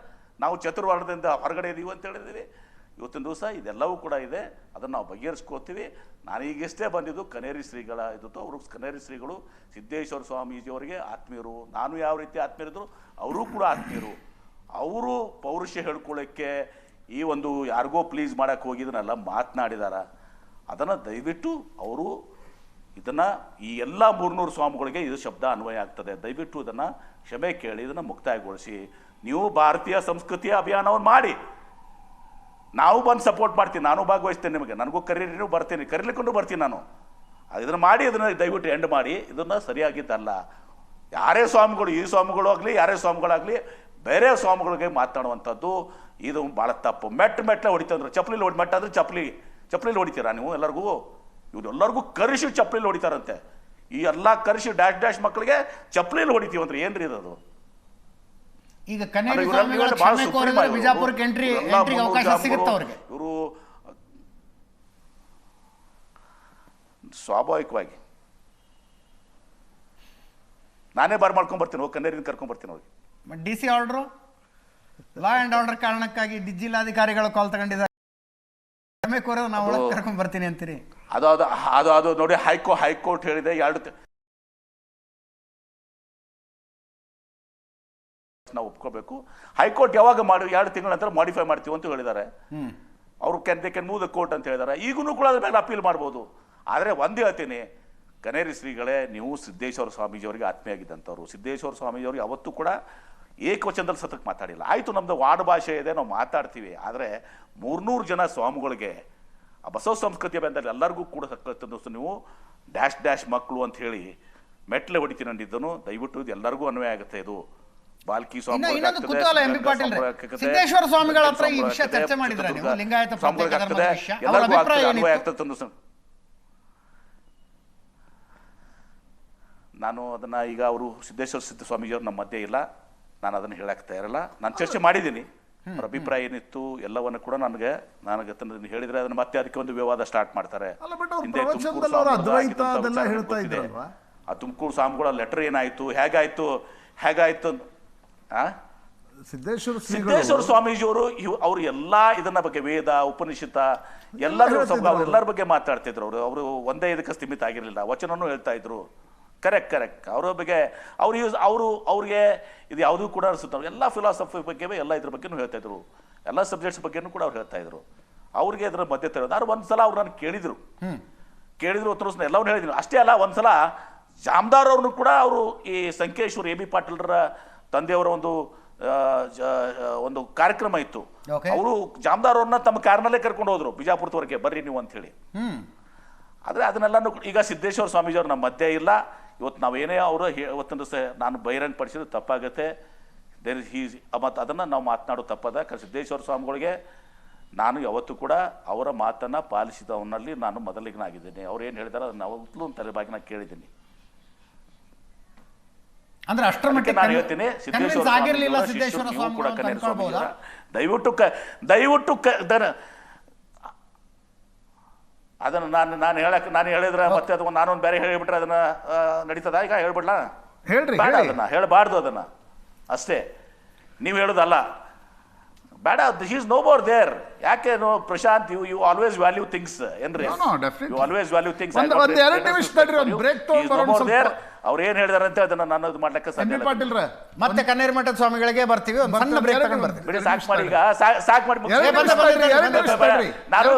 ನಾವು ಚತುರ್ವರ್ಣದಿಂದ ಹೊರಗಡೆ ಇದೀವಿ ಅಂತ ಹೇಳಿದ್ದೀವಿ. ಇವತ್ತಿನ ದಿವಸ ಇದೆಲ್ಲವೂ ಕೂಡ ಇದೆ, ಅದನ್ನು ನಾವು ಬಗೆಹರಿಸ್ಕೋತೀವಿ. ನಾನೀಗಷ್ಟೇ ಬಂದಿದ್ದು ಕನೇರಿ ಶ್ರೀಗಳ ಇದ್ದು, ಅವರು ಕನೇರಿ ಶ್ರೀಗಳು ಸಿದ್ದೇಶ್ವರ ಸ್ವಾಮೀಜಿಯವರಿಗೆ ಆತ್ಮೀಯರು. ನಾನು ಯಾವ ರೀತಿ ಆತ್ಮೀಯರಿದ್ರು ಅವರೂ ಕೂಡ ಆತ್ಮೀಯರು. ಅವರು ಪೌರುಷ ಹೇಳ್ಕೊಳ್ಳೋಕ್ಕೆ ಈ ಒಂದು ಯಾರಿಗೋ ಪ್ಲೀಸ್ ಮಾಡೋಕ್ಕೆ ಹೋಗಿದ್ದನ್ನೆಲ್ಲ ಮಾತನಾಡಿದಾರ. ಅದನ್ನು ದಯವಿಟ್ಟು ಅವರು ಇದನ್ನು ಈ ಎಲ್ಲ 300 ಸ್ವಾಮಿಗಳಿಗೆ ಇದು ಶಬ್ದ ಅನ್ವಯ ಆಗ್ತದೆ. ದಯವಿಟ್ಟು ಇದನ್ನು ಕ್ಷಮೆ ಕೇಳಿ ಇದನ್ನು ಮುಕ್ತಾಯಗೊಳಿಸಿ. ನೀವು ಭಾರತೀಯ ಸಂಸ್ಕೃತಿಯ ಅಭಿಯಾನವನ್ನು ಮಾಡಿ, ನಾವು ಬಂದು ಸಪೋರ್ಟ್ ಮಾಡ್ತೀನಿ, ನಾನು ಭಾಗವಹಿಸ್ತೇನೆ. ನಿಮಗೆ ನನಗೂ ಕರೀರಿ, ಬರ್ತೀನಿ, ಕರೀಲಿಕೊಂಡು ಬರ್ತೀನಿ ನಾನು. ಇದನ್ನು ಮಾಡಿ, ಇದನ್ನು ದಯವಿಟ್ಟು ಎಂಡ್ ಮಾಡಿ. ಇದನ್ನು ಸರಿಯಾಗಿದ್ದಲ್ಲ. ಯಾರೇ ಸ್ವಾಮಿಗಳು, ಈ ಸ್ವಾಮಿಗಳು ಆಗಲಿ ಯಾರೇ ಸ್ವಾಮಿಗಳಾಗಲಿ ಬೇರೆ ಸ್ವಾಮಿಗಳಿಗೆ ಮಾತನಾಡುವಂಥದ್ದು ಇದು ಭಾಳ ತಪ್ಪು. ಮೆಟ್ಲೆ ಹೊಡಿತಂದ್ರೆ ಚಪ್ಪಲಿ ಮೆಟ್ಟ ಅಂದರೆ ಚಪ್ಪಲಿ ಹೊಡಿತೀರಾ ನೀವು? ಇವರೆಲ್ಲರಿಗೂ ಕರಿಸಿ ಚಪ್ಪಲಿ ಹೊಡಿತಾರಂತೆ. ಈ ಎಲ್ಲ ಕರಿಸಿ ಡ್ಯಾಶ್ ಮಕ್ಕಳಿಗೆ ಚಪ್ಪಲಿಯಲ್ಲಿ ಹೊಡಿತೀವಂದ್ರೆ ಏನ್ರಿ ಇದು? ಈಗ ಕನೇರಿ ಸ್ವಾಮಿಗಳು ಕ್ಷಮೆ ಕೋರಿದ್ರೆ ಬಿಜಾಪುರಕ್ಕೆ ಎಂಟ್ರಿಗೆ ಅವಕಾಶ ಸಿಗುತ್ತೆ ಅವ್ರಿಗೆ. ಇವರು ಸ್ವಾಭಾವಿಕವಾಗಿ ನಾನೇ ಮಾಡ್ಕೊಂಡ್ ಬರ್ತೀನಿ, ಹೋಗಿ ಕನ್ನೇರಿನ ಕರ್ಕೊಂಡ್ ಬರ್ತೀನಿ ಅವ್ರಿಗೆ. DC order, law and order ಕಾರಣಕ್ಕಾಗಿ ಜಿಲ್ಲಾಧಿಕಾರಿಗಳು ಕಾಲ್ ತಗೊಂಡಿದ್ದಾರೆ, ಕ್ಷಮೆ ಕೋರೋದು ನಾವು ಒಳಗೆ ಕರ್ಕೊಂಡ್ ಬರ್ತೀನಿ ಅಂತೀರಿ? ಅದು ನೋಡಿ, ಹೈಕೋರ್ಟ್ ಹೇಳಿದೆ 2 ನಾವು ಒಪ್ಕೋಬೇಕು. ಹೈಕೋರ್ಟ್ ಯಾವಾಗ 2 ತಿಂಗಳ ನಂತರ ಮಾಡಿಫೈ ಮಾಡ್ತೀವಿ ಅಂತ ಹೇಳಿದ್ದಾರೆ. ಅವರು ಕ್ಯಾನ್ ಮೂವ್ ದ ಕೋರ್ಟ್ ಅಂತ ಹೇಳಿದ್ದಾರೆ. ಈಗೂ ಕೂಡ ಅದ್ರ ಮೇಲೆ ಅಪೀಲ್ ಮಾಡ್ಬೋದು. ಆದರೆ ಒಂದು ಹೇಳ್ತೀನಿ, ಕನೇರಿ ಶ್ರೀಗಳೇ, ನೀವು ಸಿದ್ದೇಶ್ವರ ಸ್ವಾಮೀಜಿಯವರಿಗೆ ಆತ್ಮೀಯಾಗಿದ್ದಂಥವ್ರು. ಸಿದ್ದೇಶ್ವರ ಸ್ವಾಮೀಜಿಯವ್ರಿಗೆ ಯಾವತ್ತೂ ಕೂಡ ಏಕವಚನದಲ್ಲಿ ಸತಕ್ಕೆ ಮಾತಾಡಿಲ್ಲ. ಆಯಿತು, ನಮ್ಮದು ವಾರ್ಡ್ ಭಾಷೆ ಇದೆ, ನಾವು ಮಾತಾಡ್ತೀವಿ. ಆದರೆ 300 ಜನ ಸ್ವಾಮಿಗಳಿಗೆ ಆ ಬಸವ ಸಂಸ್ಕೃತಿಯ ಬಂದಲ್ಲಿ ಎಲ್ಲರಿಗೂ ಕೂಡ ಸಕ್ಕತ್ತು ನೀವು ಡ್ಯಾಶ್ ಮಕ್ಕಳು ಅಂತ ಹೇಳಿ ಮೆಟ್ಲೆ ಹೊಡಿತೀನಿ ಅಂದಿದ್ದನು. ದಯವಿಟ್ಟು ಇದು ಎಲ್ಲರಿಗೂ ಅನ್ವಯ ಆಗುತ್ತೆ. ಇದು ಬಾಲ್ಕಿ ಸಿದ್ದೇಶ್ವರ ಸ್ವಾಮಿಗಳ ಹತ್ರ ಈ ವಿಷಯ ಚರ್ಚೆ ಮಾಡಿದ್ರೆ ನೀವು ಲಿಂಗಾಯತ ಅನ್ವಯ ಆಗ್ತದೆ. ನಾನು ಅದನ್ನು ಈಗ ಅವರು ಸಿದ್ದೇಶ್ವರ ಸ್ವಾಮೀಜಿಯವರು ನಮ್ಮ ಮಧ್ಯೆ ಇಲ್ಲ. ನಾನು ಅದನ್ನು ಹೇಳಕ್ಕೆ ತಯಾರಿಲ್ಲ. ನಾನು ಚರ್ಚೆ ಮಾಡಿದ್ದೀನಿ, ಅವ್ರ ಅಭಿಪ್ರಾಯ ಏನಿತ್ತು ಎಲ್ಲವನ್ನು ಕೂಡ ನನಗೆ ಹೇಳಿದ್ರೆ ಅದನ್ನ ಮತ್ತೆ ಅದಕ್ಕೆ ಒಂದು ವಿವಾದ ಸ್ಟಾರ್ಟ್ ಮಾಡ್ತಾರೆ. ಅಲ್ಲ, ಬಟ್ ಅವ್ರ ಹಿಂದೆ ಪ್ರವಚನದಲ್ಲಿ ತುಮಕೂರು ಅವ್ರ ಸ್ವಾಮಿಗಳು ಅದ್ವೈತ ಆಗಿದ್ದಂಥ ಅದೆಲ್ಲ ವಿಚಾರ ಹೇಳ್ತಾ ಗೊತ್ತಿದೆ. ಇದ್ರಲ್ವಾ? ಆ ತುಮಕೂರು ಸ್ವಾಮಿಗಳ ಲೆಟರ್ ಏನಾಯ್ತು, ಹೇಗಾಯ್ತು ಆ ಸಿದ್ದೇಶ್ವರ ಸಿದ್ದೇಶ್ವರ ಸ್ವಾಮೀಜಿಯವರು ಅವರು ಎಲ್ಲಾ ಇದನ್ನ ಬಗ್ಗೆ ವೇದ ಉಪನಿಷತ್ತ ಎಲ್ಲರ ಬಗ್ಗೆ ಮಾತಾಡ್ತಿದ್ರು. ಅವರು ಒಂದೇ ಇದಕ್ಕೆ ಸ್ಥಿಮಿತ ಆಗಿರಲಿಲ್ಲ, ವಚನನೂ ಹೇಳ್ತಾ ಇದ್ರು. ಕರೆಕ್ಟ್ ಅವರ ಬಗ್ಗೆ ಅವ್ರಿಗೆ ಇದು ಯಾವುದೂ ಕೂಡ ಅನಿಸುತ್ತೆ. ಎಲ್ಲ ಫಿಲಾಸಫಿ ಬಗ್ಗೆ ಎಲ್ಲ ಇದ್ರ ಬಗ್ಗೆನೂ ಹೇಳ್ತಾ ಇದ್ರು, ಎಲ್ಲ ಸಬ್ಜೆಕ್ಟ್ಸ್ ಬಗ್ಗೆನೂ ಕೂಡ ಅವ್ರು ಹೇಳ್ತಾ ಇದ್ರು. ಅವ್ರಿಗೆ ಅದರ ಮಧ್ಯೆ ತರೋದು. ಆದ್ರೆ ಒಂದ್ಸಲ ಅವ್ರು ನಾನು ಕೇಳಿದ್ರು ಎಲ್ಲವನ್ನೂ ಹೇಳಿದ್ರು. ಅಷ್ಟೇ ಅಲ್ಲ, ಒಂದ್ಸಲ ಜಾಮದಾರ್ ಅವ್ರನ್ನು ಕೂಡ ಅವರು ಈ ಸಂಕೇಶ್ವರ AB ಪಾಟೀಲ್ರ ತಂದೆಯವರ ಒಂದು ಕಾರ್ಯಕ್ರಮ ಇತ್ತು. ಅವರು ಜಾಮದಾರ್ ಅವ್ರನ್ನ ತಮ್ಮ ಕಾರ್ನಲ್ಲೇ ಕರ್ಕೊಂಡು ಹೋದ್ರು ಬಿಜಾಪುರದವರೆಗೆ, ಬರ್ರಿ ನೀವು ಅಂತ ಹೇಳಿ. ಆದ್ರೆ ಅದನ್ನೆಲ್ಲಾನು ಈಗ ಸಿದ್ದೇಶ್ವರ ಸ್ವಾಮೀಜಿ ಅವ್ರು ನಮ್ಮ ಮಧ್ಯೆ ಇಲ್ಲ. ಇವತ್ತು ನಾವೇನೇ ಅವರು ಇವತ್ತೊಂದು ನಾನು ಬಹಿರಂಗ ಪಡಿಸಿದ್ರೆ ತಪ್ಪಾಗುತ್ತೆ. ಮತ್ತು ಅದನ್ನು ನಾವು ಮಾತನಾಡೋ ತಪ್ಪದ. ಸಿದ್ದೇಶ್ವರ ಸ್ವಾಮಿಗಳಿಗೆ ನಾನು ಯಾವತ್ತೂ ಕೂಡ ಅವರ ಮಾತನ್ನು ಪಾಲಿಸಿದವನಲ್ಲಿ ನಾನು ಮೊದಲಿಗನಾಗಿದ್ದೀನಿ. ಅವ್ರು ಏನು ಹೇಳಿದಾರೆ ಅದನ್ನು ಯಾವತ್ತೂ ಒಂದು ತಲೆಬಾಗಿ ನಾನು ಕೇಳಿದ್ದೀನಿ. ಅಂದ್ರೆ ಅಷ್ಟರ ಮಟ್ಟಿಗೆ ನಾನು ಹೇಳ್ತೀನಿ, ಸಿದ್ದೇಶ್ವರ ಸ್ವಾಮಿ ಕೂಡ ಕನ್ನೇರ ಸ್ವಾಮಿ ದಯವಿಟ್ಟು ಅದನ್ನು ನಾನು ಹೇಳಿದ್ರೆ ಮತ್ತೆ ಅದು ನಾನೊಂದು ಬೇರೆ ಹೇಳಿಬಿಟ್ರೆ ಅದನ್ನ ನಡೀತದ? ಈಗ ಹೇಳ್ಬಿಡ್ಲಾ? ಬೇಡ, ಅದನ್ನ ಹೇಳಬಾರ್ದು. ಅದನ್ನ ಅಷ್ಟೇ ನೀವು ಹೇಳೋದಲ್ಲ, ಬೇಡ. He is no more there. ಯಾಕೆ Prashant, you always value things ಏನ್ರಿ? You always value things. ಅವ್ರು ಏನ್ ಹೇಳಿದಾರೆ ಅಂತ ಅದನ್ನ ನಾನು ಇದು ಮಾಡ್ಲಿಕ್ಕೆ ಸಾಧ್ಯ ಇಲ್ಲ. ಮತ್ತೆ ಕನ್ನೇರಿ ಮಠದ ಸ್ವಾಮಿಗಳಿಗೆ ಬರ್ತೀವಿ, ಸಣ್ಣ ಬ್ರೇಕ್ ತಗೊಂಡು ಬರ್ತೀವಿ. ಬಿಡಿ, ಸಾಕು ಮಾಡಿ. ಈಗ ಸಾಕು ಮಾಡಿ. ನಾನು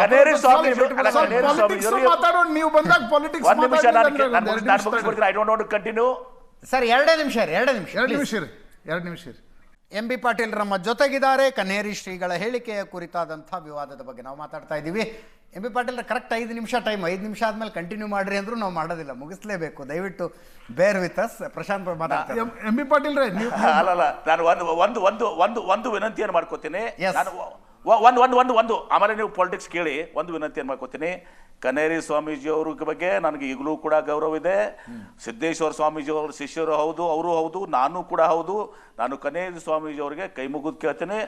ಕನ್ನೇರಿ ಸ್ವಾಮಿ ನೀವು ಬಂದಾಗ ಪಾಲಿಟಿಕ್ಸ್ ಒಂದು ನಿಮಿಷ ನಾನು ಮುಗಿಸ್ಬಿಡ್ತೀನಿ. I don't want to continue. Sir, ಎರಡು ನಿಮಿಷ. MB ಪಾಟೀಲ್ ನಮ್ಮ ಜೊತೆಗಿದ್ದಾರೆ. ಕನ್ನೇರಿ ಶ್ರೀಗಳ ಹೇಳಿಕೆಯ ಕುರಿತಾದಂಥ ವಿವಾದದ ಬಗ್ಗೆ ನಾವು ಮಾತಾಡ್ತಾ ಇದ್ದೀವಿ. MB ಪಾಟೀಲ್ ಕರೆಕ್ಟ್ 5 ನಿಮಿಷ ಟೈಮ್. 5 ನಿಮಿಷ ಆದ್ಮೇಲೆ ಕಂಟಿನ್ಯೂ ಮಾಡ್ರಿ ಅಂದ್ರೂ ನಾವು ಮಾಡೋದಿಲ್ಲ, ಮುಗಿಸ್ಲೇಬೇಕು. ದಯವಿಟ್ಟು ಬೇರ್ ವಿತ್ ಅಸ್. ಪ್ರಶಾಂತ್ ಮಾತಾಡ್ತಾರೆ. MB ಪಾಟೀಲ್ ರೇ, ಅಲ್ಲ, ನಾನು ಒಂದು ವಿನಂತಿಯನ್ನು ಮಾಡ್ಕೋತೀನಿ. ಒಂದು ಆಮೇಲೆ ನೀವು ಪಾಲಿಟಿಕ್ಸ್ ಕೇಳಿ. ಒಂದು ವಿನಂತಿಯನ್ನು ಮಾಡ್ಕೋತೀನಿ. ಕನ್ನೇರಿ ಸ್ವಾಮೀಜಿ ಅವ್ರ ಬಗ್ಗೆ ನನಗೆ ಈಗಲೂ ಕೂಡ ಗೌರವ ಇದೆ. ಸಿದ್ದೇಶ್ವರ ಸ್ವಾಮೀಜಿ ಅವ್ರ ಶಿಷ್ಯರು ಹೌದು, ಅವರು ಹೌದು, ನಾನು ಕೂಡ ಹೌದು. ನಾನು ಕನ್ನೇರಿ ಸ್ವಾಮೀಜಿ ಅವರಿಗೆ ಕೈ ಮುಗಿದು ಕೇಳ್ತೀನಿ,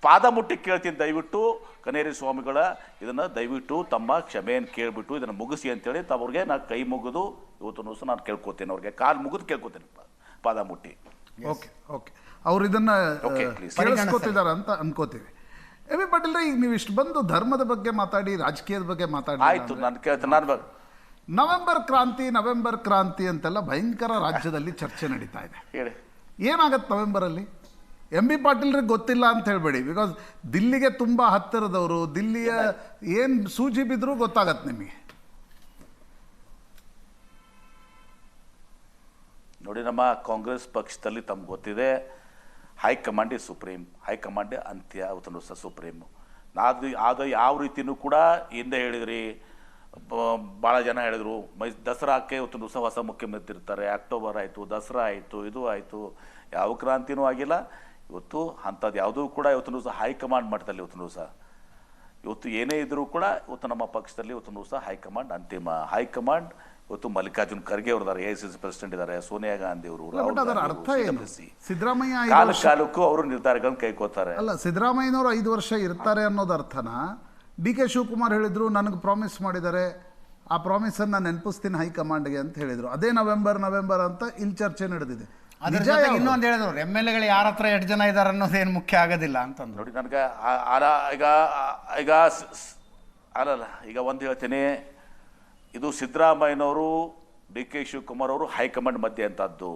ಪಾದ ಮುಟ್ಟಿ ಕೇಳ್ತೀನಿ. ದಯವಿಟ್ಟು ಕನ್ನೇರಿ ಸ್ವಾಮಿಗಳ ಇದನ್ನು ದಯವಿಟ್ಟು ತಮ್ಮ ಕ್ಷಮೆಯನ್ನು ಕೇಳಿಬಿಟ್ಟು ಇದನ್ನು ಮುಗಿಸಿ ಅಂತೇಳಿ ಅವ್ರಿಗೆ ನಾನು ಕೈ ಮುಗಿದು ಇವತ್ತು ಸಹ ನಾನು ಕೇಳ್ಕೊತೀನಿ. ಅವ್ರಿಗೆ ಕಾಲು ಮುಗಿದು ಕೇಳ್ಕೊತೀನಿ, ಪಾದ ಮುಟ್ಟಿ. ಓಕೆ ಅವ್ರು ಇದನ್ನ ಕೇಳಿಸ್ಕೊತಿದ್ದಾರೆ ಅಂತ ಅನ್ಕೋತೀವಿ. MB ಪಾಟೀಲ್, ಈಗ ನೀವು ಇಷ್ಟು ಬಂದು ಧರ್ಮದ ಬಗ್ಗೆ ಮಾತಾಡಿ, ರಾಜಕೀಯದ ಬಗ್ಗೆ ಮಾತಾಡಿ, ಆಯ್ತು, ನಾನು ಕೇಳ್ತೇನೆ. ನಾನು ನವೆಂಬರ್ ಕ್ರಾಂತಿ ಅಂತೆಲ್ಲ ಭಯಂಕರ ರಾಜ್ಯದಲ್ಲಿ ಚರ್ಚೆ ನಡೀತಾ ಇದೆ. ಹೇಳಿ, ಏನಾಗತ್ತೆ ನವೆಂಬರಲ್ಲಿ? MB ಪಾಟೀಲ್ರಿಗೆ ಗೊತ್ತಿಲ್ಲ ಅಂತ ಹೇಳ್ಬೇಡಿ. ಬಿಕಾಸ್ ದಿಲ್ಲಿಗೆ ತುಂಬ ಹತ್ತಿರದವರು, ದಿಲ್ಲಿಯ ಏನು ಸೂಜಿ ಬಿದ್ದರೂ ಗೊತ್ತಾಗತ್ತೆ ನಿಮಗೆ. ನೋಡಿ, ನಮ್ಮ ಕಾಂಗ್ರೆಸ್ ಪಕ್ಷದಲ್ಲಿ ತಮ್ಗೆ ಗೊತ್ತಿದೆ, ಹೈಕಮಾಂಡ್ ಇಸ್ ಸುಪ್ರೀಂ, ಹೈಕಮಾಂಡ್ ಅಂತ್ಯ ಅವತ್ತು ಸಹ ಸುಪ್ರೀಂ. ಅದು ಯಾವ ರೀತಿಯೂ ಕೂಡ ಹಿಂದೆ ಹೇಳಿದ್ರಿ, ಭಾಳ ಜನ ಹೇಳಿದ್ರು ದಸರಾಕ್ಕೆ ಇವತ್ತು ಸಹ ಹೊಸ ಮುಖ್ಯಮಂತ್ರಿ ಇರ್ತಾರೆ, ಅಕ್ಟೋಬರ್ ಆಯಿತು, ದಸರಾ ಆಯಿತು, ಇದು ಆಯಿತು, ಯಾವ ಕ್ರಾಂತಿನೂ ಆಗಿಲ್ಲ. ಇವತ್ತು ಅಂಥದ್ದು ಯಾವುದೂ ಕೂಡ ಇವತ್ತು ಸಹ ಹೈಕಮಾಂಡ್ ಮಟ್ಟದಲ್ಲಿ ಇವತ್ತು ಏನೇ ಇದ್ರೂ ಕೂಡ ಇವತ್ತು ನಮ್ಮ ಪಕ್ಷದಲ್ಲಿ ಇವತ್ತು ಸಹ ಹೈಕಮಾಂಡ್ ಅಂತಿಮ. ಹೈಕಮಾಂಡ್ ಇವತ್ತು ಮಲ್ಲಿಕಾರ್ಜುನ್ ಖರ್ಗೆ ಅವರಿದ್ದಾರೆ, AICC ಪ್ರೆಸಿಡೆಂಟ್ ಇದ್ದಾರೆ, ಸೋನಿಯಾ ಗಾಂಧಿ ಅವರು, ಸಿದ್ದರಾಮಯ್ಯ ಕಾಲಕ್ಕೂ ಅವರು ನಿರ್ಧಾರಗಳನ್ನು ಕೈಗೊಳ್ತಾರೆ. ಅಲ್ಲ, ಸಿದ್ದರಾಮಯ್ಯನವರು 5 ವರ್ಷ ಇರ್ತಾರೆ ಅನ್ನೋದು ಅರ್ಥನ DK ಶಿವಕುಮಾರ್ ಹೇಳಿದ್ರು, ನನಗೆ ಪ್ರಾಮಿಸ್ ಮಾಡಿದ್ದಾರೆ, ಆ ಪ್ರಾಮಿಸನ್ನು ನೆನಪಿಸ್ತೀನಿ ಹೈಕಮಾಂಡ್ಗೆ ಅಂತ ಹೇಳಿದ್ರು. ಅದೇ ನವೆಂಬರ್ ಅಂತ ಇಲ್ಲಿ ಚರ್ಚೆ ನಡೆದಿದೆ. ಇನ್ನೊಂದು ಹೇಳಿದ್ರು, MLAಗಳು ಯಾರ ಹತ್ರ 8 ಜನ ಇದ್ದಾರೆ ಅನ್ನೋದೇನು ಮುಖ್ಯ ಆಗೋದಿಲ್ಲ ಅಂತಂದು. ನೋಡಿ, ನನಗೆ ಈಗ ಒಂದು ಹೇಳ್ತೀನಿ, ಇದು ಸಿದ್ದರಾಮಯ್ಯನವರು DK ಶಿವಕುಮಾರ್ ಅವರು ಹೈಕಮಾಂಡ್ ಮಧ್ಯೆ ಅಂತದ್ದು.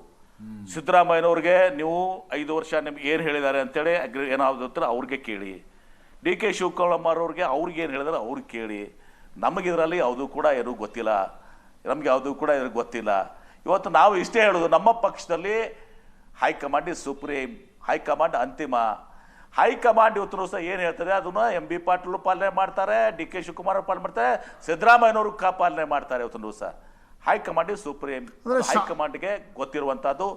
ಸಿದ್ದರಾಮಯ್ಯನವ್ರಿಗೆ ನೀವು 5 ವರ್ಷ ನಿಮ್ಗೆ ಏನು ಹೇಳಿದ್ದಾರೆ ಅಂತೇಳಿ ಏನಾದ್ರು ಅವ್ರಿಗೆ ಕೇಳಿ. DK ಶಿವಕುಮಾರ್ ಅವ್ರಿಗೆ ಏನು ಹೇಳಿದಾರೆ ಅವ್ರಿಗೆ ಕೇಳಿ. ನಮಗೆ ಇದರಲ್ಲಿ ಯಾವುದೂ ಕೂಡ ಏನೂ ಗೊತ್ತಿಲ್ಲ, ಇವತ್ತು ನಾವು ಇಷ್ಟೇ ಹೇಳೋದು, ನಮ್ಮ ಪಕ್ಷದಲ್ಲಿ ಹೈಕಮಾಂಡ್ ಇಸ್ ಸುಪ್ರೀಂ, ಹೈಕಮಾಂಡ್ ಅಂತಿಮ. ಹೈಕಮಾಂಡ್ ಇವತ್ತು ಸಹ ಏನು ಹೇಳ್ತಾರೆ ಅದನ್ನ MB ಪಾಟೀಲ್ ಪಾಲನೆ ಮಾಡ್ತಾರೆ, DK ಶಿವಕುಮಾರ್ ಪಾಲನೆ ಮಾಡ್ತಾರೆ, ಸಿದ್ದರಾಮಯ್ಯನವರು ಪಾಲನೆ ಮಾಡ್ತಾರೆ. ಇವತ್ತು ಸಹ ಹೈಕಮಾಂಡ್ ಇಸ್ ಸುಪ್ರೀಂ. ಹೈಕಮಾಂಡ್ಗೆ ಗೊತ್ತಿರುವಂಥದ್ದು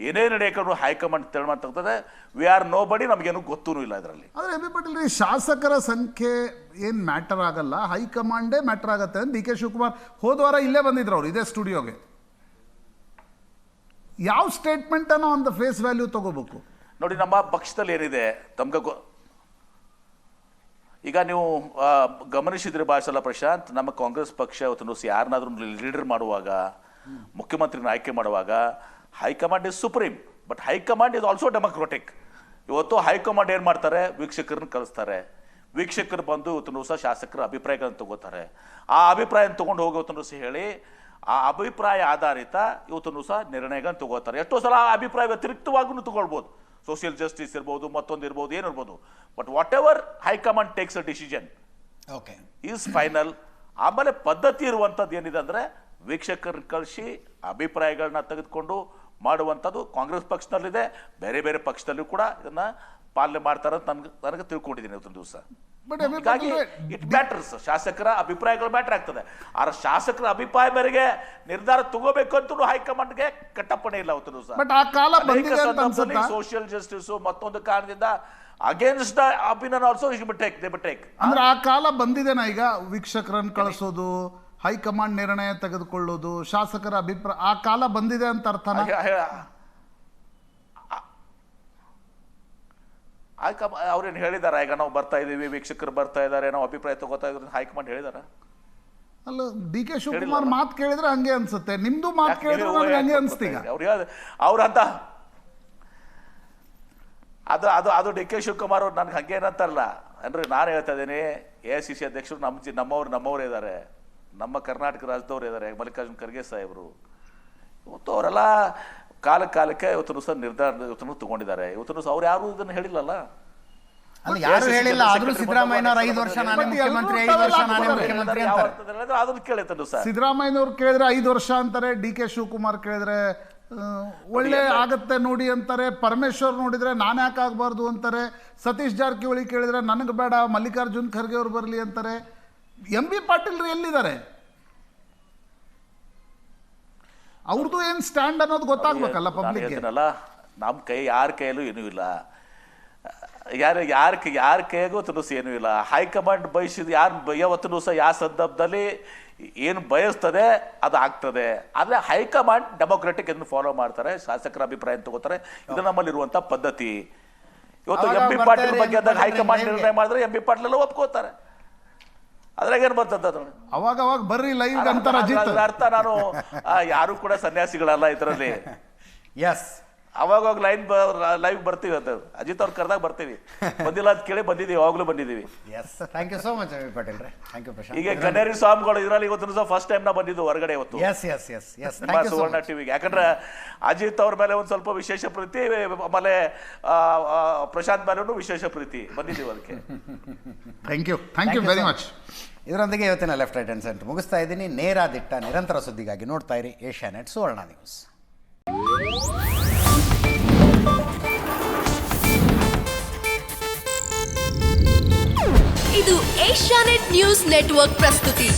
ಏನೇ ನಡೆಯಕೊಂಡು ಹೈಕಮಾಂಡ್ ತಿಳ್ಮಾಡ್ತದೆ. ವಿ ಆರ್ ನೋ ಬಡಿ, ನಮಗೇನು ಗೊತ್ತೂ ಇಲ್ಲ ಇದರಲ್ಲಿ. ಆದರೆ MB ಪಾಟೀಲ್, ಶಾಸಕರ ಸಂಖ್ಯೆ ಏನು ಮ್ಯಾಟರ್ ಆಗಲ್ಲ, ಹೈಕಮಾಂಡೇ ಮ್ಯಾಟರ್ ಆಗುತ್ತೆ ಅಂತ DK ಶಿವಕುಮಾರ್ ಹೋದ ವಾರ ಇಲ್ಲೇ ಬಂದಿದ್ರು, ಅವರು ಇದೇ ಸ್ಟುಡಿಯೋಗೆ. ಯಾವ ಸ್ಟೇಟ್ಮೆಂಟನ್ನು ಒಂದು ಫೇಸ್ ವ್ಯಾಲ್ಯೂ ತಗೋಬೇಕು? ನೋಡಿ, ನಮ್ಮ ಪಕ್ಷದಲ್ಲಿ ಏನಿದೆ ತಮ್ಗೆ ಈಗ ನೀವು ಗಮನಿಸಿದ್ರೆ ಭಾಳ ಸಲ ಪ್ರಶಾಂತ್, ನಮ್ಮ ಕಾಂಗ್ರೆಸ್ ಪಕ್ಷ ಇವತ್ತು ಯಾರನ್ನಾದ್ರೂ ಲೀಡರ್ ಮಾಡುವಾಗ, ಮುಖ್ಯಮಂತ್ರಿನ ಆಯ್ಕೆ ಮಾಡುವಾಗ high command is supreme, but high command is also democratic. ಇವತ್ತು ಹೈಕಮಾಂಡ್ ಏನು ಮಾಡ್ತಾರೆ, ವೀಕ್ಷಕರನ್ನ ಕಳಿಸ್ತಾರೆ. ವೀಕ್ಷಕರು ಬಂದು ಇವತ್ತು ಸಹ ಶಾಸಕರ ಅಭಿಪ್ರಾಯಗಳನ್ನು ತಗೋತಾರೆ. ಆ ಅಭಿಪ್ರಾಯ ತೊಗೊಂಡು ಹೋಗಿ ಇವತ್ತು ಸಹ ಹೇಳಿ ಆ ಅಭಿಪ್ರಾಯ ಆಧಾರಿತ ಇವತ್ತು ಸಹ ನಿರ್ಣಯಗಳನ್ನು ತಗೋತಾರೆ. ಎಷ್ಟೋ ಸಲ ಆ ಅಭಿಪ್ರಾಯ ವ್ಯತಿರಿಕ್ತವಾಗೂ ತಗೊಳ್ಬೋದು, ಸೋಷಿಯಲ್ ಜಸ್ಟಿಸ್ ಇರ್ಬೋದು, ಮತ್ತೊಂದು ಇರ್ಬೋದು, ಏನಿರ್ಬೋದು. But whatever high command takes a decision okay is final. ಆಮೇಲೆ ಪದ್ಧತಿ ಇರುವಂಥದ್ದು ಏನಿದೆ ಅಂದರೆ ವೀಕ್ಷಕರನ್ನ ಕಳಿಸಿ ಅಭಿಪ್ರಾಯಗಳನ್ನ ತೆಗೆದುಕೊಂಡು ಮಾಡುವಂಥದ್ದು ಕಾಂಗ್ರೆಸ್ ಪಕ್ಷದಲ್ಲಿದೆ, ಬೇರೆ ಬೇರೆ ಪಕ್ಷದಲ್ಲೂ ಕೂಡ ಇದನ್ನ ಪಾಲನೆ ಮಾಡ್ತಾರೆ ಅಂತ ನನಗೆ ತಿಳ್ಕೊಂಡಿದ್ದೀನಿ ಇವತ್ತೊಂದು ದಿವಸ. ಹೀಗಾಗಿ ಇಟ್ ಮ್ಯಾಟರ್ಸ್, ಶಾಸಕರ ಅಭಿಪ್ರಾಯಗಳು ಮ್ಯಾಟರ್ ಆಗ್ತದೆ. ಆದ್ರೆ ಶಾಸಕರ ಅಭಿಪ್ರಾಯ ಮೇರೆಗೆ ನಿರ್ಧಾರ ತಗೋಬೇಕು ಅಂತೂ ಹೈಕಮಾಂಡ್ಗೆ ಕಟ್ಟಪ್ಪಣೆ ಇಲ್ಲ ಅವತ್ತು ದಿವಸ. ಬಟ್ ಆ ಕಾಲ ಬಂದಿದೆ ಅಂತ ಅನ್ಸುತ್ತಾ? ಸೋಷಿಯಲ್ ಜಸ್ಟಿಸ್ ಮತ್ತೊಂದು ಕಾರಣದಿಂದ against the opinion also they take. ಅಂದ್ರೆ ಆ ಕಾಲ ಬಂದಿದೆನಾ ಈಗ? ವೀಕ್ಷಕರನ್ನು ಕಳಿಸೋದು, ಹೈಕಮಾಂಡ್ ನಿರ್ಣಯ ತೆಗೆದುಕೊಳ್ಳೋದು, ಶಾಸಕರ ಅಭಿಪ್ರಾಯ, ಆ ಕಾಲ ಬಂದಿದೆ ಅಂತ ಅರ್ಥನಾ? ಅವ್ರೇನು ಹೇಳಿದಾರ? ಈಗ ನಾವು ಬರ್ತಾ ಇದೀವಿ, ವೀಕ್ಷಕರು ಬರ್ತಾ ಇದಾರೆ, ನಾವು ಅಭಿಪ್ರಾಯ ತಗೋತಾ ಇದ್ರು ಹೈಕಮಾಂಡ್ ಹೇಳಿದಾರ? ಅಲ್ಲ, ಡಿ ಕೆ ಶಿವಕುಮಾರ್ ಮಾತು ಕೇಳಿದ್ರೆ ಹಂಗೆ ಅನ್ಸುತ್ತೆ, ನಿಮ್ದು ಮಾತು ಕೇಳಿದ್ರೆ ನನಗೆ ಹಂಗೆ ಅನ್ಸ್ತೀಗ. ಅವ್ರಂತ ಅದು ಡಿ ಕೆ ಶಿವಕುಮಾರ್ ಅವ್ರು ನನ್ಗೆ ಹಂಗೆ ಏನಂತಾರಲ್ಲ ಅಂದ್ರೆ, ನಾನು ಹೇಳ್ತಾ ಇದ್ದೀನಿ, AICC ಅಧ್ಯಕ್ಷರು ನಮ್ಮವ್ರು ಇದ್ದಾರೆ, ನಮ್ಮ ಕರ್ನಾಟಕ ರಾಜ್ಯದವ್ರು ಇದ್ದಾರೆ, ಮಲ್ಲಿಕಾರ್ಜುನ್ ಖರ್ಗೆ ಸಾಹೇಬರು. ಇವತ್ತು ಅವರೆಲ್ಲ ಕಾಲಕ್ಕೆ ಇವತ್ತು ಸಹ ನಿರ್ಧಾರ ಇವತ್ತು ತಗೊಂಡಿದ್ದಾರೆ. ಇವತ್ತು ಸಹ ಅವ್ರು ಯಾರು ಇದನ್ನು ಹೇಳಿಲ್ಲಲ್ಲ. ಯಾರು ಹೇಳಿಲ್ಲ, ಆದ್ರೂ ಸಿದ್ದರಾಮಯ್ಯನವರು 5 ವರ್ಷ ನಾನೇ ಮುಖ್ಯಮಂತ್ರಿ, 5 ವರ್ಷ ನಾನೇ ಮುಖ್ಯಮಂತ್ರಿ ಅಂತಾರೆ. ಅದನ್ನ ಕೇಳಿತ್ತು ಸರ್. ಸಿದ್ದರಾಮಯ್ಯನವ್ರು ಕೇಳಿದ್ರೆ 5 ವರ್ಷ ಅಂತಾರೆ, ಡಿ ಕೆ ಶಿವಕುಮಾರ್ ಕೇಳಿದ್ರೆ ಒಳ್ಳೆ ಆಗತ್ತೆ ನೋಡಿ ಅಂತಾರೆ, ಪರಮೇಶ್ವರ್ ನೋಡಿದ್ರೆ ನಾನು ಯಾಕೆ ಆಗಬಾರ್ದು ಅಂತಾರೆ, ಸತೀಶ್ ಜಾರಕಿಹೊಳಿ ಕೇಳಿದ್ರೆ ನನಗೆ ಬೇಡ, ಮಲ್ಲಿಕಾರ್ಜುನ್ ಖರ್ಗೆ ಅವ್ರು ಬರಲಿ ಅಂತಾರೆ. MB ಪಾಟೀಲ್ ಎಲ್ಲಿದ್ದಾರೆ? ಅವ್ರದ್ದು ಏನು ಸ್ಟ್ಯಾಂಡ್ ಅನ್ನೋದು ಗೊತ್ತಾಗ್ಬೇಕಲ್ಲ ಪಬ್ಲಿಕ್ಗೆ. ನಮ್ಮ ಯಾರ ಕೈಯಲ್ಲೂ ಏನೂ ಇಲ್ಲ, ಯಾರ ಕೈಯಾಗೂ ತುನುಸು ಏನೂ ಇಲ್ಲ. ಹೈಕಮಾಂಡ್ ಬಯಸಿದ ಯಾರು ಯಾವತ್ತೂ ಸಹ ಯಾವ ಸಂದರ್ಭದಲ್ಲಿ ಏನು ಬಯಸ್ತದೆ ಅದು ಆಗ್ತದೆ. ಆದರೆ ಹೈಕಮಾಂಡ್ ಡೆಮೊಕ್ರೆಟಿಕ್ ಎಂದು ಫಾಲೋ ಮಾಡ್ತಾರೆ, ಶಾಸಕರ ಅಭಿಪ್ರಾಯ ತಗೋತಾರೆ. ಇದು ನಮ್ಮಲ್ಲಿರುವಂಥ ಪದ್ಧತಿ. ಇವತ್ತು MB ಪಾಟೀಲ್ ಬಗ್ಗೆ ಅಂದಾಗ ಹೈಕಮಾಂಡ್ ನಿರ್ಣಯ ಮಾಡಿದ್ರೆ MB ಪಾಟೀಲ್ ಎಲ್ಲ ಒಪ್ಕೋತಾರೆ. ಅದ್ರಾಗ ಏನು ಬರ್ತದ? ಅವಾಗ ಬರ್ರಿ ಲೈವ್ ಅಂತಾರ. ಅರ್ಥ ನಾನು ಯಾರು ಕೂಡ ಸನ್ಯಾಸಿಗಳಲ್ಲ ಇದರಲ್ಲಿ. ಎಸ್, ಅವಾಗ ಲೈವ್ ಬರ್ತೀವಿ ಅಂತ ಅಜಿತ್ ಅವ್ರು ಕರೆದಾಗ ಬರ್ತೀವಿ. ಬಂದಿಲ್ಲ ಅಂತ ಕೇಳಿ ಬಂದಿದ್ದೀವಿ, ಯಾವಾಗಲೂ ಬಂದಿದ್ದೀವಿ. Yes, thank you so much MB Patil ರೇ. Thank you Prashant. ಈಗ ಕನೇರಿ ಸ್ವಾಮಿಗಳು ಇದರಲ್ಲಿ ಇವತ್ತು ಫಸ್ಟ್ ಟೈಮ್ ನಾ ಬಂದಿದ್ದು ಹೊರಗಡೆ ಇವತ್ತು. ಎಸ್ ಎಸ್ ಎಸ್ ಎಸ್, ಸುವರ್ಣ ಟಿವಿಗೆ. ಯಾಕಂದ್ರೆ ಅಜಿತ್ ಅವ್ರ ಮೇಲೆ ಒಂದು ಸ್ವಲ್ಪ ವಿಶೇಷ ಪ್ರೀತಿ, ಆಮೇಲೆ ಪ್ರಶಾಂತ್ ಮೇಲೂ ವಿಶೇಷ ಪ್ರೀತಿ, ಬಂದಿದ್ದೀವಿ ಅದಕ್ಕೆ. Thank you very much. ಇದರೊಂದಿಗೆ ಇವತ್ತಿನ ಲೆಫ್ಟ್ ರೈಟ್ ಆ್ಯಂಡ್ ಸೆಂಟರ್ ಮುಗಿಸ್ತಾ ಇದ್ದೀನಿ. ನೇರ ದಿಟ್ಟ ನಿರಂತರ ಸುದ್ದಿಗಾಗಿ ನೋಡ್ತಾ ಇರಿ ಏಷ್ಯಾನೆಟ್ ಸುವರ್ಣ ನ್ಯೂಸ್. ಇದು ಏಷ್ಯಾನೆಟ್ ನ್ಯೂಸ್ ನೆಟ್ವರ್ಕ್ ಪ್ರಸ್ತುತಿ.